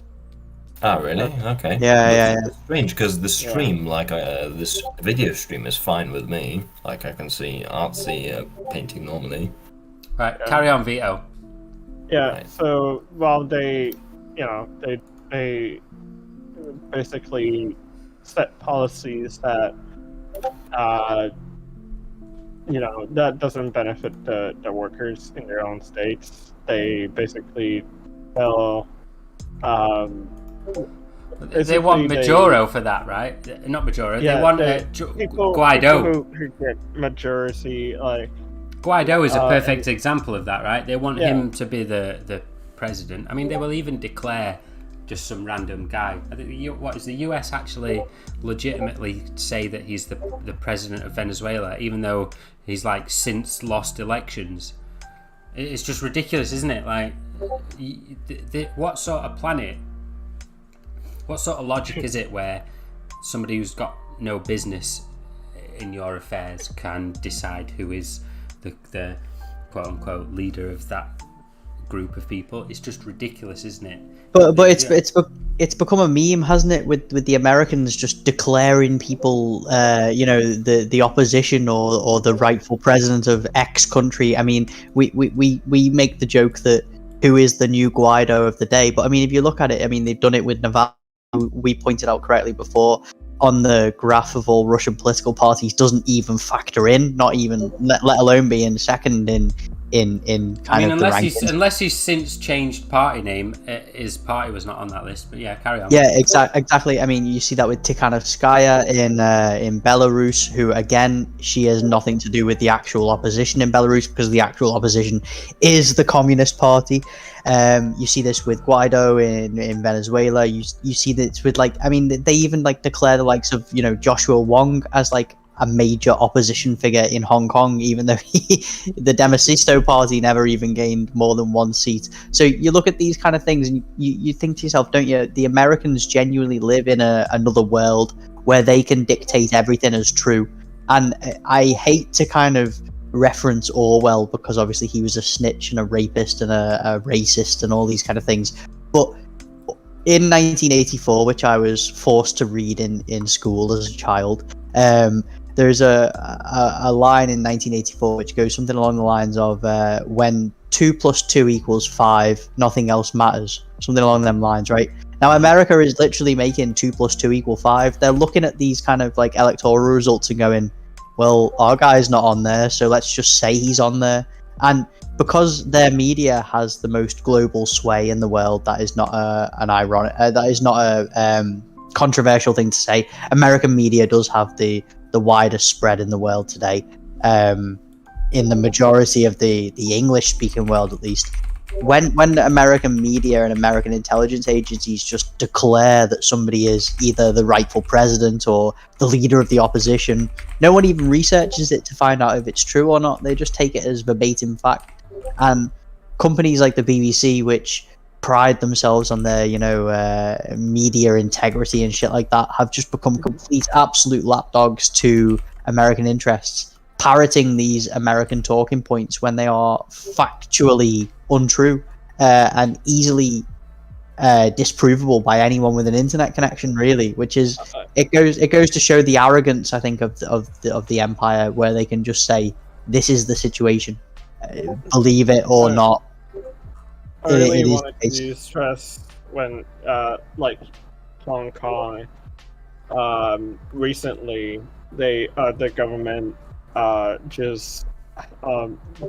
Oh, really? Okay. Yeah. It's strange because the stream, this video stream, is fine with me. Like I can see Artsy painting normally. Right, carry on, Vito. Yeah. Right. So while they basically set policies that that doesn't benefit the workers in their own states. They basically tell They want Majoro for that, right? Not Majoro. Yeah, they want Guaido. People who get majority, like Guaido is a perfect example of that, right? They want Yeah. him to be the president. I mean, they will even declare just some random guy. I think the US actually legitimately say that he's the president of Venezuela, even though he's like since lost elections. It's just ridiculous, isn't it? Like, what sort of planet? What sort of logic is it where somebody who's got no business in your affairs can decide who is the quote unquote leader of that group of people? It's just ridiculous, isn't it? But it's become a meme, hasn't it? With the Americans just declaring people, the opposition or the rightful president of X country. I mean, we make the joke that who is the new Guaido of the day. But I mean, if you look at it, I mean, they've done it with Navalny. We pointed out correctly before on the graph of all Russian political parties doesn't even factor in, not even let alone being second in kind of the rankings. Unless he's since changed party name, his party was not on that list. But yeah, carry on. Yeah, exactly. I mean, you see that with Tikhanovskaya in Belarus, who again, she has nothing to do with the actual opposition in Belarus because the actual opposition is the Communist Party. You see this with Guaido in Venezuela. You see this with they even declare the likes of Joshua Wong as like a major opposition figure in Hong Kong, even though the Demosisto party never even gained more than one seat. So you look at these kind of things and you think to yourself, don't you, the Americans genuinely live in another world where they can dictate everything as true. And I hate to kind of reference Orwell because obviously he was a snitch and a rapist and a racist and all these kind of things. But in 1984, which I was forced to read in school as a child, there's a line in 1984 which goes something along the lines of when 2 + 2 = 5, nothing else matters. Something along them lines, right? Now America is literally making 2 + 2 = 5. They're looking at these kind of like electoral results and going, well, our guy's not on there, so let's just say he's on there. And because their media has the most global sway in the world, that is not a controversial thing to say. American media does have the widest spread in the world today, in the majority of the English speaking world at least. When American media and American intelligence agencies just declare that somebody is either the rightful president or the leader of the opposition, no one even researches it to find out if it's true or not. They just take it as verbatim fact. And companies like the BBC, which pride themselves on their media integrity and shit like that, have just become complete absolute lapdogs to American interests, parroting these American talking points when they are factually untrue and easily disprovable by anyone with an internet connection, really. Which is it goes to show the arrogance, I think, of the empire, where they can just say this is the situation, believe it or not. I really wanted to stress when, Hong Kong, recently, the government just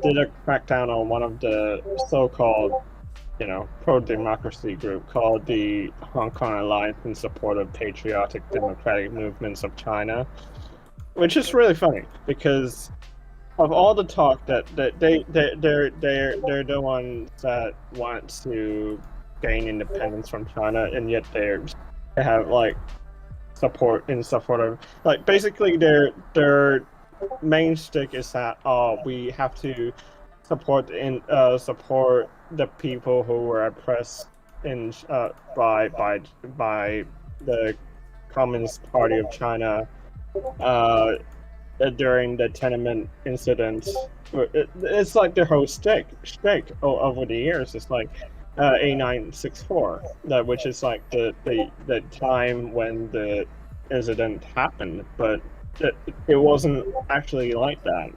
did a crackdown on one of the so-called, pro-democracy group called the Hong Kong Alliance in Support of Patriotic Democratic Movements of China, which is really funny because of all the talk that they're the ones that want to gain independence from China, and yet they have support of basically their main stick is that we have to support the people who were oppressed by the Communist Party of China during the Tiananmen incident. It's like the whole stick over the years. It's like A964, which is like the time when the incident happened, but it wasn't actually like that.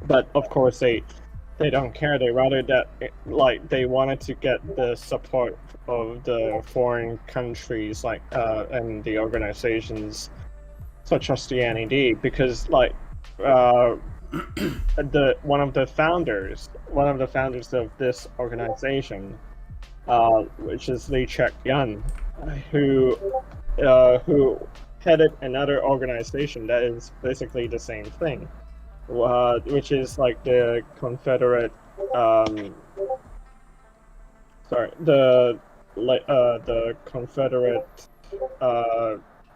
But of course they don't care. They rather that they wanted to get the support of the foreign countries and the organizations such as the NED, because one of the founders of this organization, which is Lee Cheuk-yun, who headed another organization that is basically the same thing, which is like the Confederate,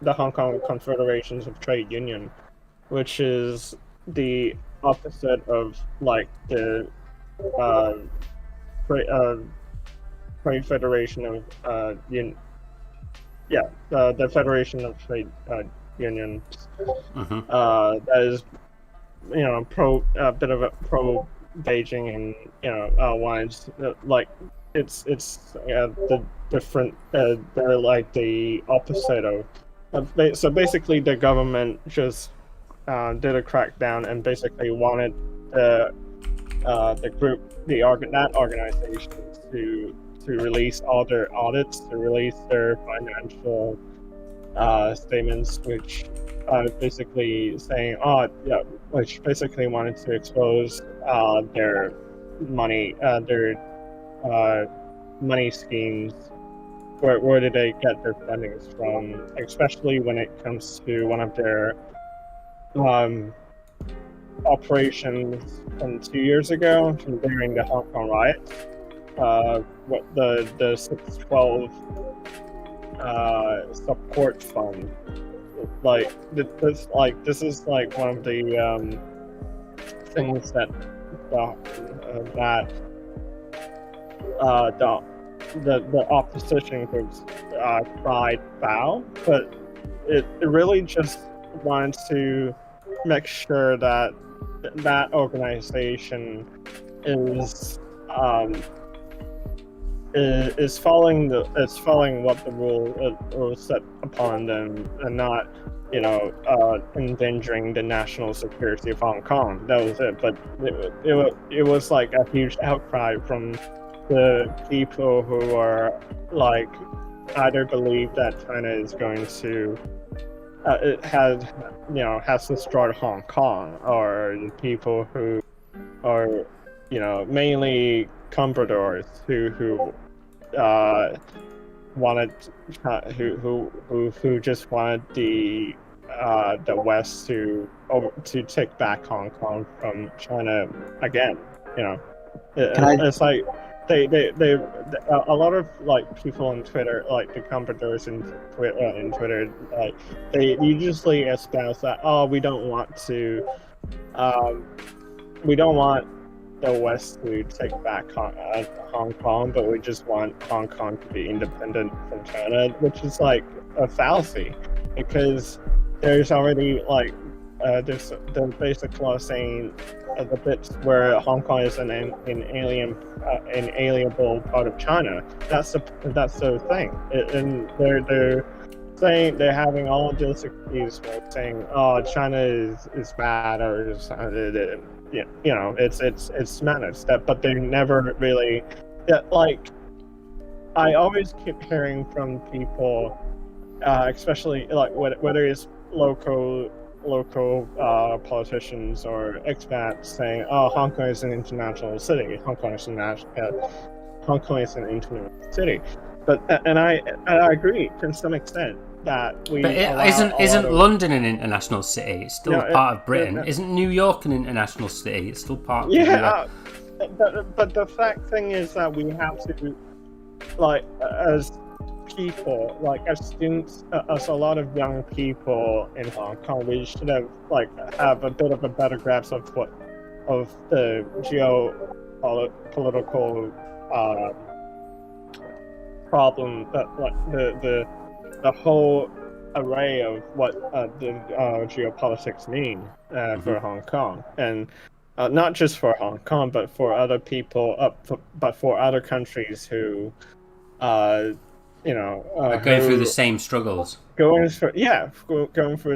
the Hong Kong Confederations of Trade Union, which is the opposite of the Trade Federation of the Federation of Trade Unions. That is a bit of a pro Beijing, and wines it's the different. They're like the opposite of. So basically, the government just did a crackdown and basically wanted the group, that organization, to release all their audits, to release their financial statements, which basically saying, which basically wanted to expose their money schemes. Where did they get their fundings from? Especially when it comes to one of their operations from 2 years ago, during the Hong Kong riots. The 612 support fund. This is one of the things that the opposition groups tried foul, but it really just wants to make sure that that organization is following what the rule set upon them, and not endangering the national security of Hong Kong. That was it. But it was like a huge outcry from the people who are either believe that China is going to has destroyed Hong Kong, or people who are mainly compradors who just wanted the West to take back Hong Kong from China again. It's like they a lot of people on Twitter, the compradors in Twitter, they usually espouse that, we don't want the West to take back Hong Kong, but we just want Hong Kong to be independent from China, which is a fallacy, because there's already there's the basic law saying the bits where Hong Kong is an inalienable part of China. That's the thing, and they're saying, they're having all of those excuses saying, China is bad, or it's madness, but they never really. I always keep hearing from people, especially whether it's local politicians or expats, saying, Hong Kong is an international city. Hong Kong is an international city. But and I agree to some extent that we. But isn't London an international city? It's still part of Britain. Isn't New York an international city? It's still part of but the fact thing is that we have to, as people, as students, as a lot of young people in Hong Kong, we should have a bit of a better grasp of the geopolitical problem, like the whole array of what the geopolitics mean for Hong Kong, and not just for Hong Kong, but for other people, but for other countries who, Are going through the same struggles. going through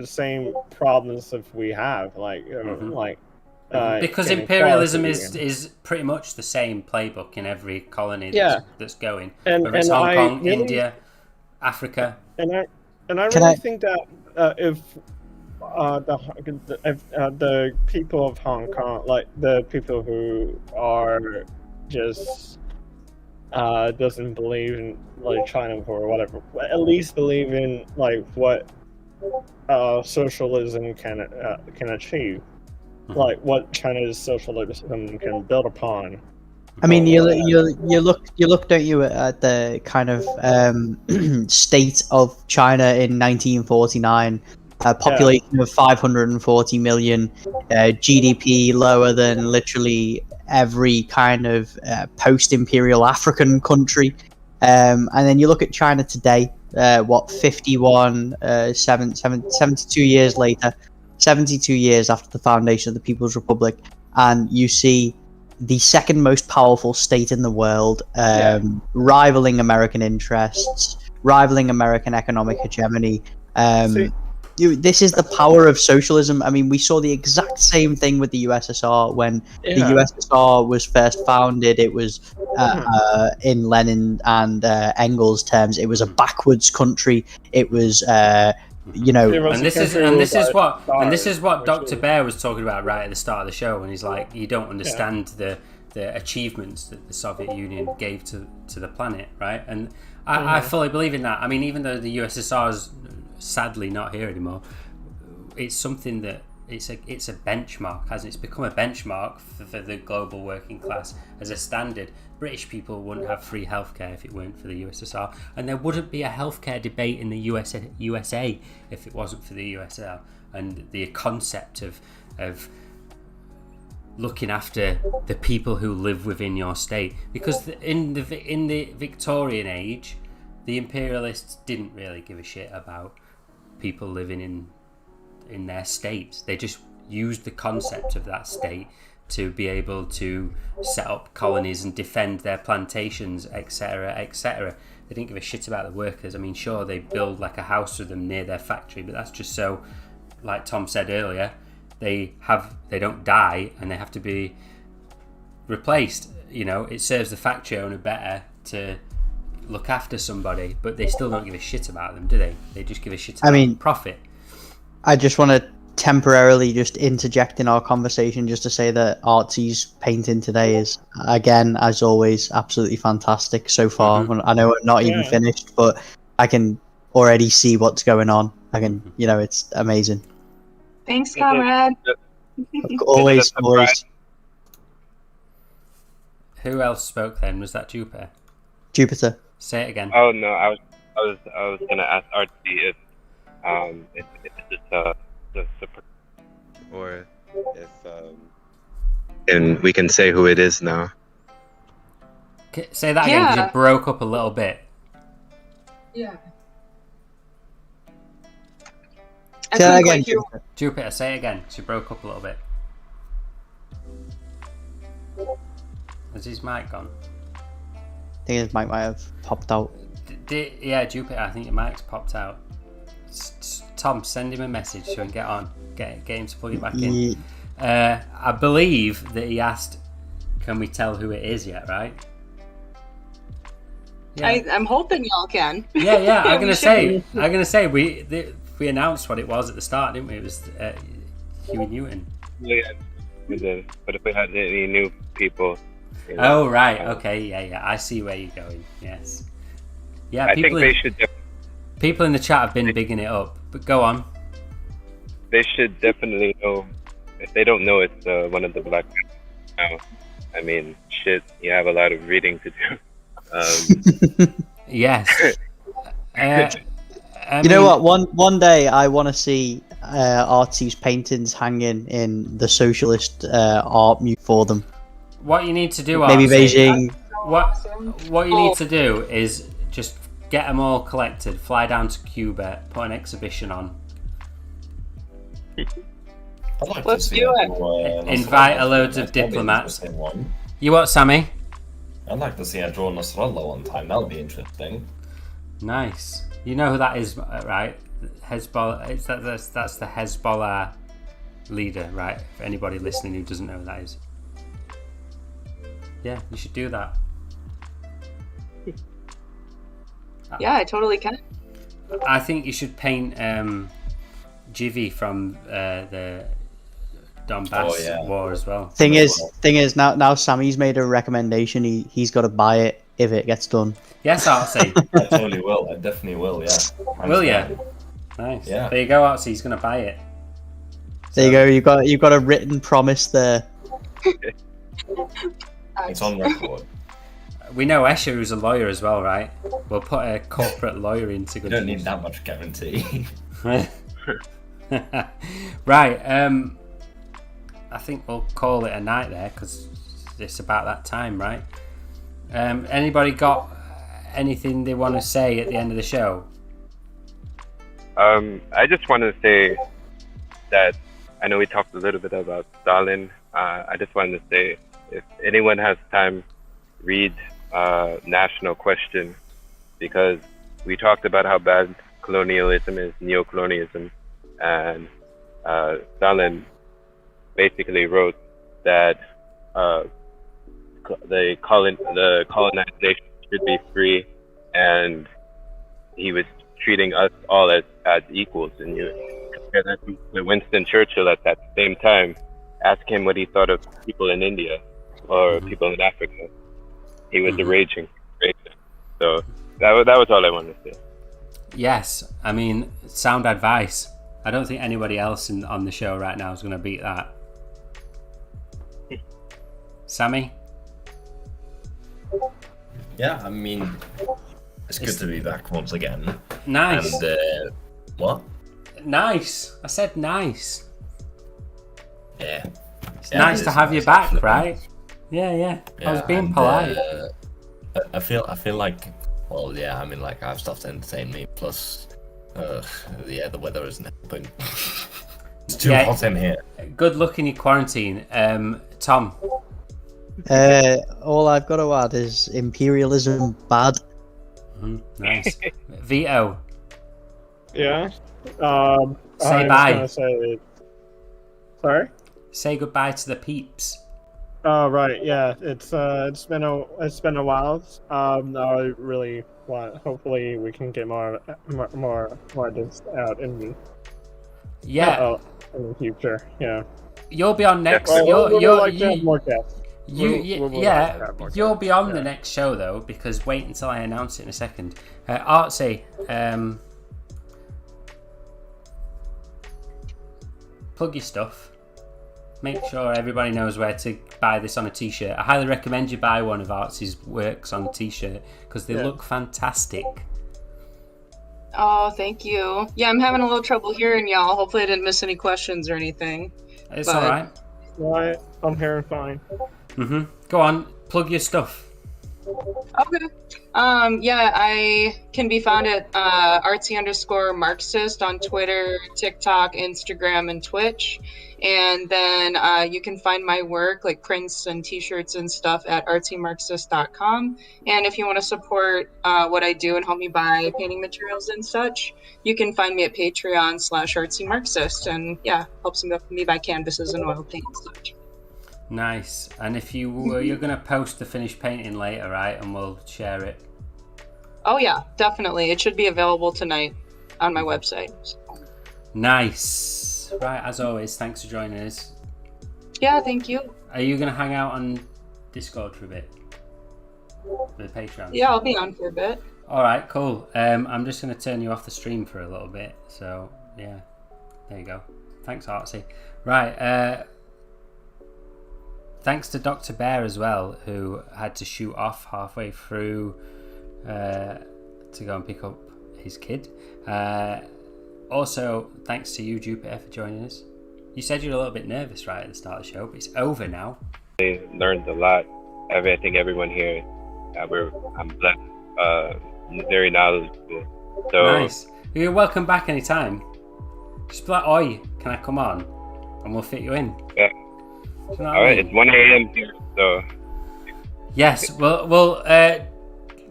the same problems that we have, because imperialism is pretty much the same playbook in every colony that's going, whether it's Hong Kong, India, Africa. And I really think that if the people of Hong Kong, like the people who are just doesn't believe in like China or whatever, at least believe in like what socialism can achieve, like what China's socialism can build upon. I mean, you look, don't you, at the kind of state of China in 1949? A population of 540 million, GDP lower than literally every kind of post-imperial African country, and then you look at China today. 72 years later, 72 years after the foundation of the People's Republic, and you see the second most powerful state in the world, rivaling American interests, rivaling American economic hegemony. This is the power of socialism. I mean, we saw the exact same thing with the USSR when the USSR was first founded. It was, in Lenin and Engels' terms, it was a backwards country. It was, and this is what Dr. Bair was talking about right at the start of the show, when he's like, you don't understand the achievements that the Soviet Union gave to the planet, right? And I fully believe in that. I mean, even though the USSR is sadly not here anymore, it's something that it's a benchmark, hasn't it? It's become a benchmark for the global working class as a standard. British people wouldn't have free healthcare if it weren't for the USSR, and there wouldn't be a healthcare debate in the USA if it wasn't for the USSR and the concept of looking after the people who live within your state. Because in the Victorian age, the imperialists didn't really give a shit about people living in their states. They just used the concept of that state to be able to set up colonies and defend their plantations, etc., etc. They didn't give a shit about the workers. I mean, sure, they build like a house with them near their factory, but that's just so, like Tom said earlier, they don't die and they have to be replaced. It serves the factory owner better to look after somebody, but they still don't give a shit about them, do they? They just give a shit about profit. I just want to temporarily just interject in our conversation just to say that Artsy's painting today is, again, as always, absolutely fantastic so far. I know we're not even finished, but I can already see what's going on. It's amazing. Thanks, comrade. Always. Who else spoke then? Was that Jupiter? Jupiter. Say it again. Oh no, I was gonna ask Artsy if it's or if and we can say who it is now. Say that again, because it broke up a little bit. Yeah. Say that again, Jupiter, say it again. She broke up a little bit. Has his mic gone? I think his mic might have popped out. Jupiter, I think your mic's popped out. Tom, send him a message so he can get on. Get him to plug it back in. I believe that he asked, can we tell who it is yet, right? Yeah. I'm hoping y'all can. Yeah. I'm gonna say we announced what it was at the start, didn't we? It was Huey Newton. Yeah, we did. But if we had any new people. Oh right, okay, yeah. I see where you're going. Yes. Yeah, I think they should. People in the chat have been bigging it up, but go on. They should definitely know. If they don't know, it's one of the black men. Now, I mean, shit, you have a lot of reading to do. Yes. You know what? One day I want to see Artsy's paintings hanging in the socialist art museum for them. What you need to do, maybe Beijing. What you need to do is Just get them all collected, fly down to Cuba, put an exhibition on. I'd like Let's to see do a it. draw, Invite a Nasrallah. load of That'd be an diplomats. interesting one. You what, Sammy? I'd like to see a draw Nasrallah one time. That would be interesting. Nice. You know who that is, right? Hezbollah. That's the Hezbollah leader, right? For anybody listening who doesn't know who that is. Yeah, you should do that. Yeah, I totally can. I think you should paint Jivy from the Donbass war as well. Thing is, now Sammy's made a recommendation. He's got to buy it if it gets done. Yes, Artsy. I totally will. I definitely will. Yeah. Will you? Nice. Yeah. There you go, Artsy. He's gonna buy it. There you go. You've got a written promise there. It's on record. We know Escher, who's a lawyer as well, right? We'll put a corporate lawyer into You good don't need use. that much guarantee. Right. I think we'll call it a night there because it's about that time, right? Anybody got anything they want to say at the end of the show? I just want to say that I know we talked a little bit about Stalin. I just wanted to say, if anyone has time, read National Question, because we talked about how bad colonialism is, neocolonialism, and Stalin basically wrote that the colonization should be free, and he was treating us all as equals. And you compare that to Winston Churchill at that same time. Ask him what he thought of people in India or people in Africa. He was a raging racist. So that was all I wanted to say. Yes, I mean, sound advice. I don't think anybody else on the show right now is going to beat that. Sammy? Yeah, I mean, it's good to be back once again. Nice. And what? Nice. I said nice. Yeah. It's nice to have you back, right? Yeah. I was being polite. I feel like, well, yeah. I mean, like, I have stuff to entertain me. Plus, the weather isn't helping. It's too hot in here. Good luck in your quarantine, Tom. All I've got to add is imperialism bad. Nice. Vito. Yeah. Say bye. Sorry. Say goodbye to the peeps. Oh right, yeah. It's been a while. I really want. Hopefully, we can get more of this out in the in the future. Yeah. You'll be on next. We'll like to have more guests. You'll be on the next show though, because wait until I announce it in a second. Artsy, plug your stuff. Make sure everybody knows where to buy this on a t-shirt. I highly recommend you buy one of Artsy's works on a t-shirt because they look fantastic. Oh, thank you. Yeah, I'm having a little trouble hearing y'all. Hopefully I didn't miss any questions or anything. It's alright. Right, I'm hearing fine. Go on, plug your stuff. Okay. Yeah, I can be found at artsy_Marxist on Twitter, TikTok, Instagram, and Twitch. And then you can find my work, like prints and t-shirts and stuff, at artsymarxist.com. And if you want to support what I do and help me buy painting materials and such, you can find me at Patreon/artsymarxist. And yeah, helps me buy canvases and oil paint and such. Nice. And if you're gonna post the finished painting later, right? And we'll share it. Oh yeah, definitely. It should be available tonight on my website. Nice. Right, as always, thanks for joining us. Yeah, thank you. Are you gonna hang out on Discord for a bit? The Patreon? Yeah, I'll be on for a bit. Alright, cool. I'm just gonna turn you off the stream for a little bit. So yeah. There you go. Thanks, Artsy. Right, thanks to Dr. Bair as well, who had to shoot off halfway through to go and pick up his kid. Also, thanks to you, Jupiter, for joining us. You said you were a little bit nervous right at the start of the show, but it's over now. I learned a lot. I think everyone here, I'm blessed very knowledgeable. So Nice. You're welcome back anytime. Just be like, oi, can I come on? And we'll fit you in. yeah. Do you know what All I right, mean? it's 1 a.m. here, so Yes,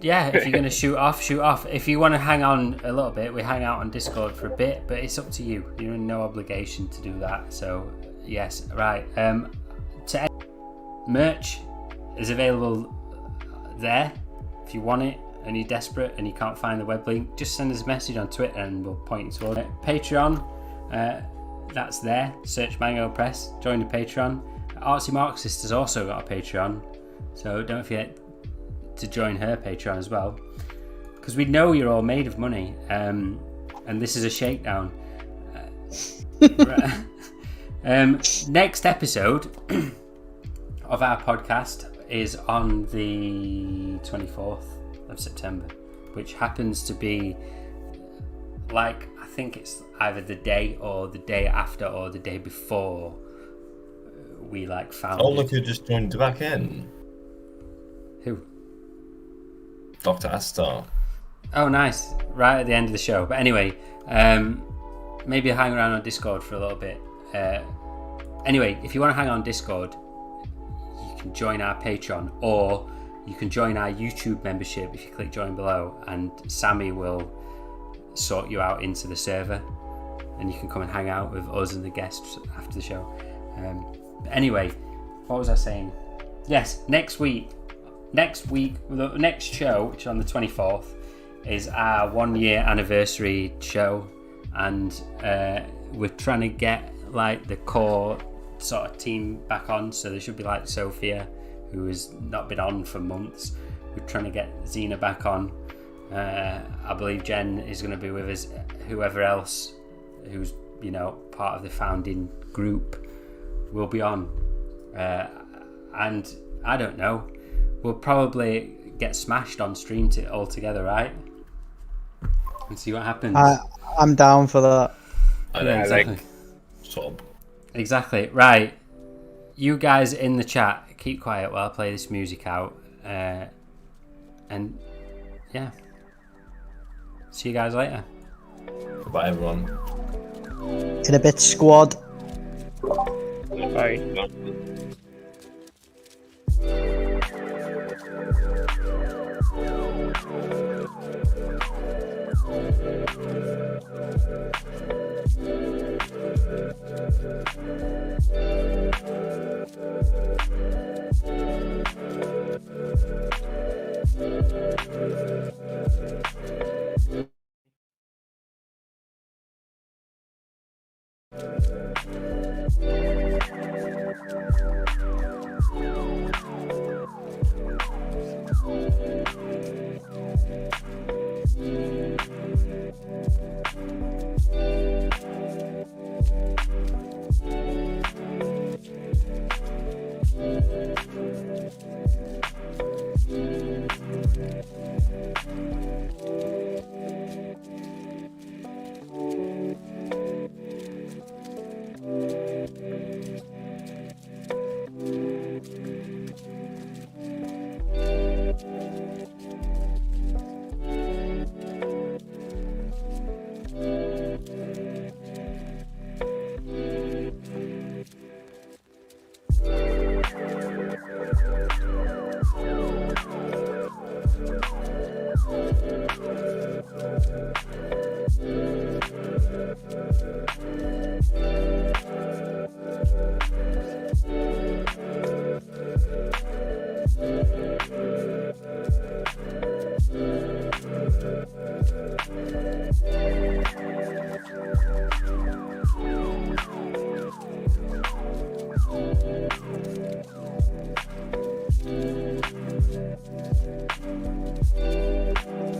yeah, if you're going to shoot off. If you want to hang on a little bit, we hang out on Discord for a bit, but it's up to you. You're in no obligation to do that. So, yes, right. Merch is available there if you want it and you're desperate and you can't find the web link. Just send us a message on Twitter and we'll point you toward it. Patreon, that's there. Search Mango Press, join the Patreon. Artsy Marxist has also got a Patreon, so don't forget to join her Patreon as well, because we know you're all made of money, and this is a shakedown. Next episode of our podcast is on the 24th of September, which happens to be like, I think it's either the day or the day after or the day before we like found Oh, look who just joined back in. Who? Dr. Astar. Oh, nice. Right at the end of the show. But anyway, maybe hang around on Discord for a little bit. Anyway, if you want to hang on Discord, you can join our Patreon, or you can join our YouTube membership if you click join below, and Sammy will sort you out into the server, and you can come and hang out with us and the guests after the show. But anyway, what was I saying? Yes, next week, the next show, which is on the 24th, is our 1 year anniversary show, and we're trying to get like the core sort of team back on. So there should be like Sophia, who has not been on for months. We're trying to get Xena back on. I believe Jen is going to be with us. Whoever else who's part of the founding group will be on, and I don't know. We'll probably get smashed on stream all together, right? And see what happens. I'm down for that. Yeah, exactly. Sort of. Exactly. Right. You guys in the chat, keep quiet while I play this music out. And yeah. See you guys later. Goodbye, everyone. In a bit, squad. Bye. No.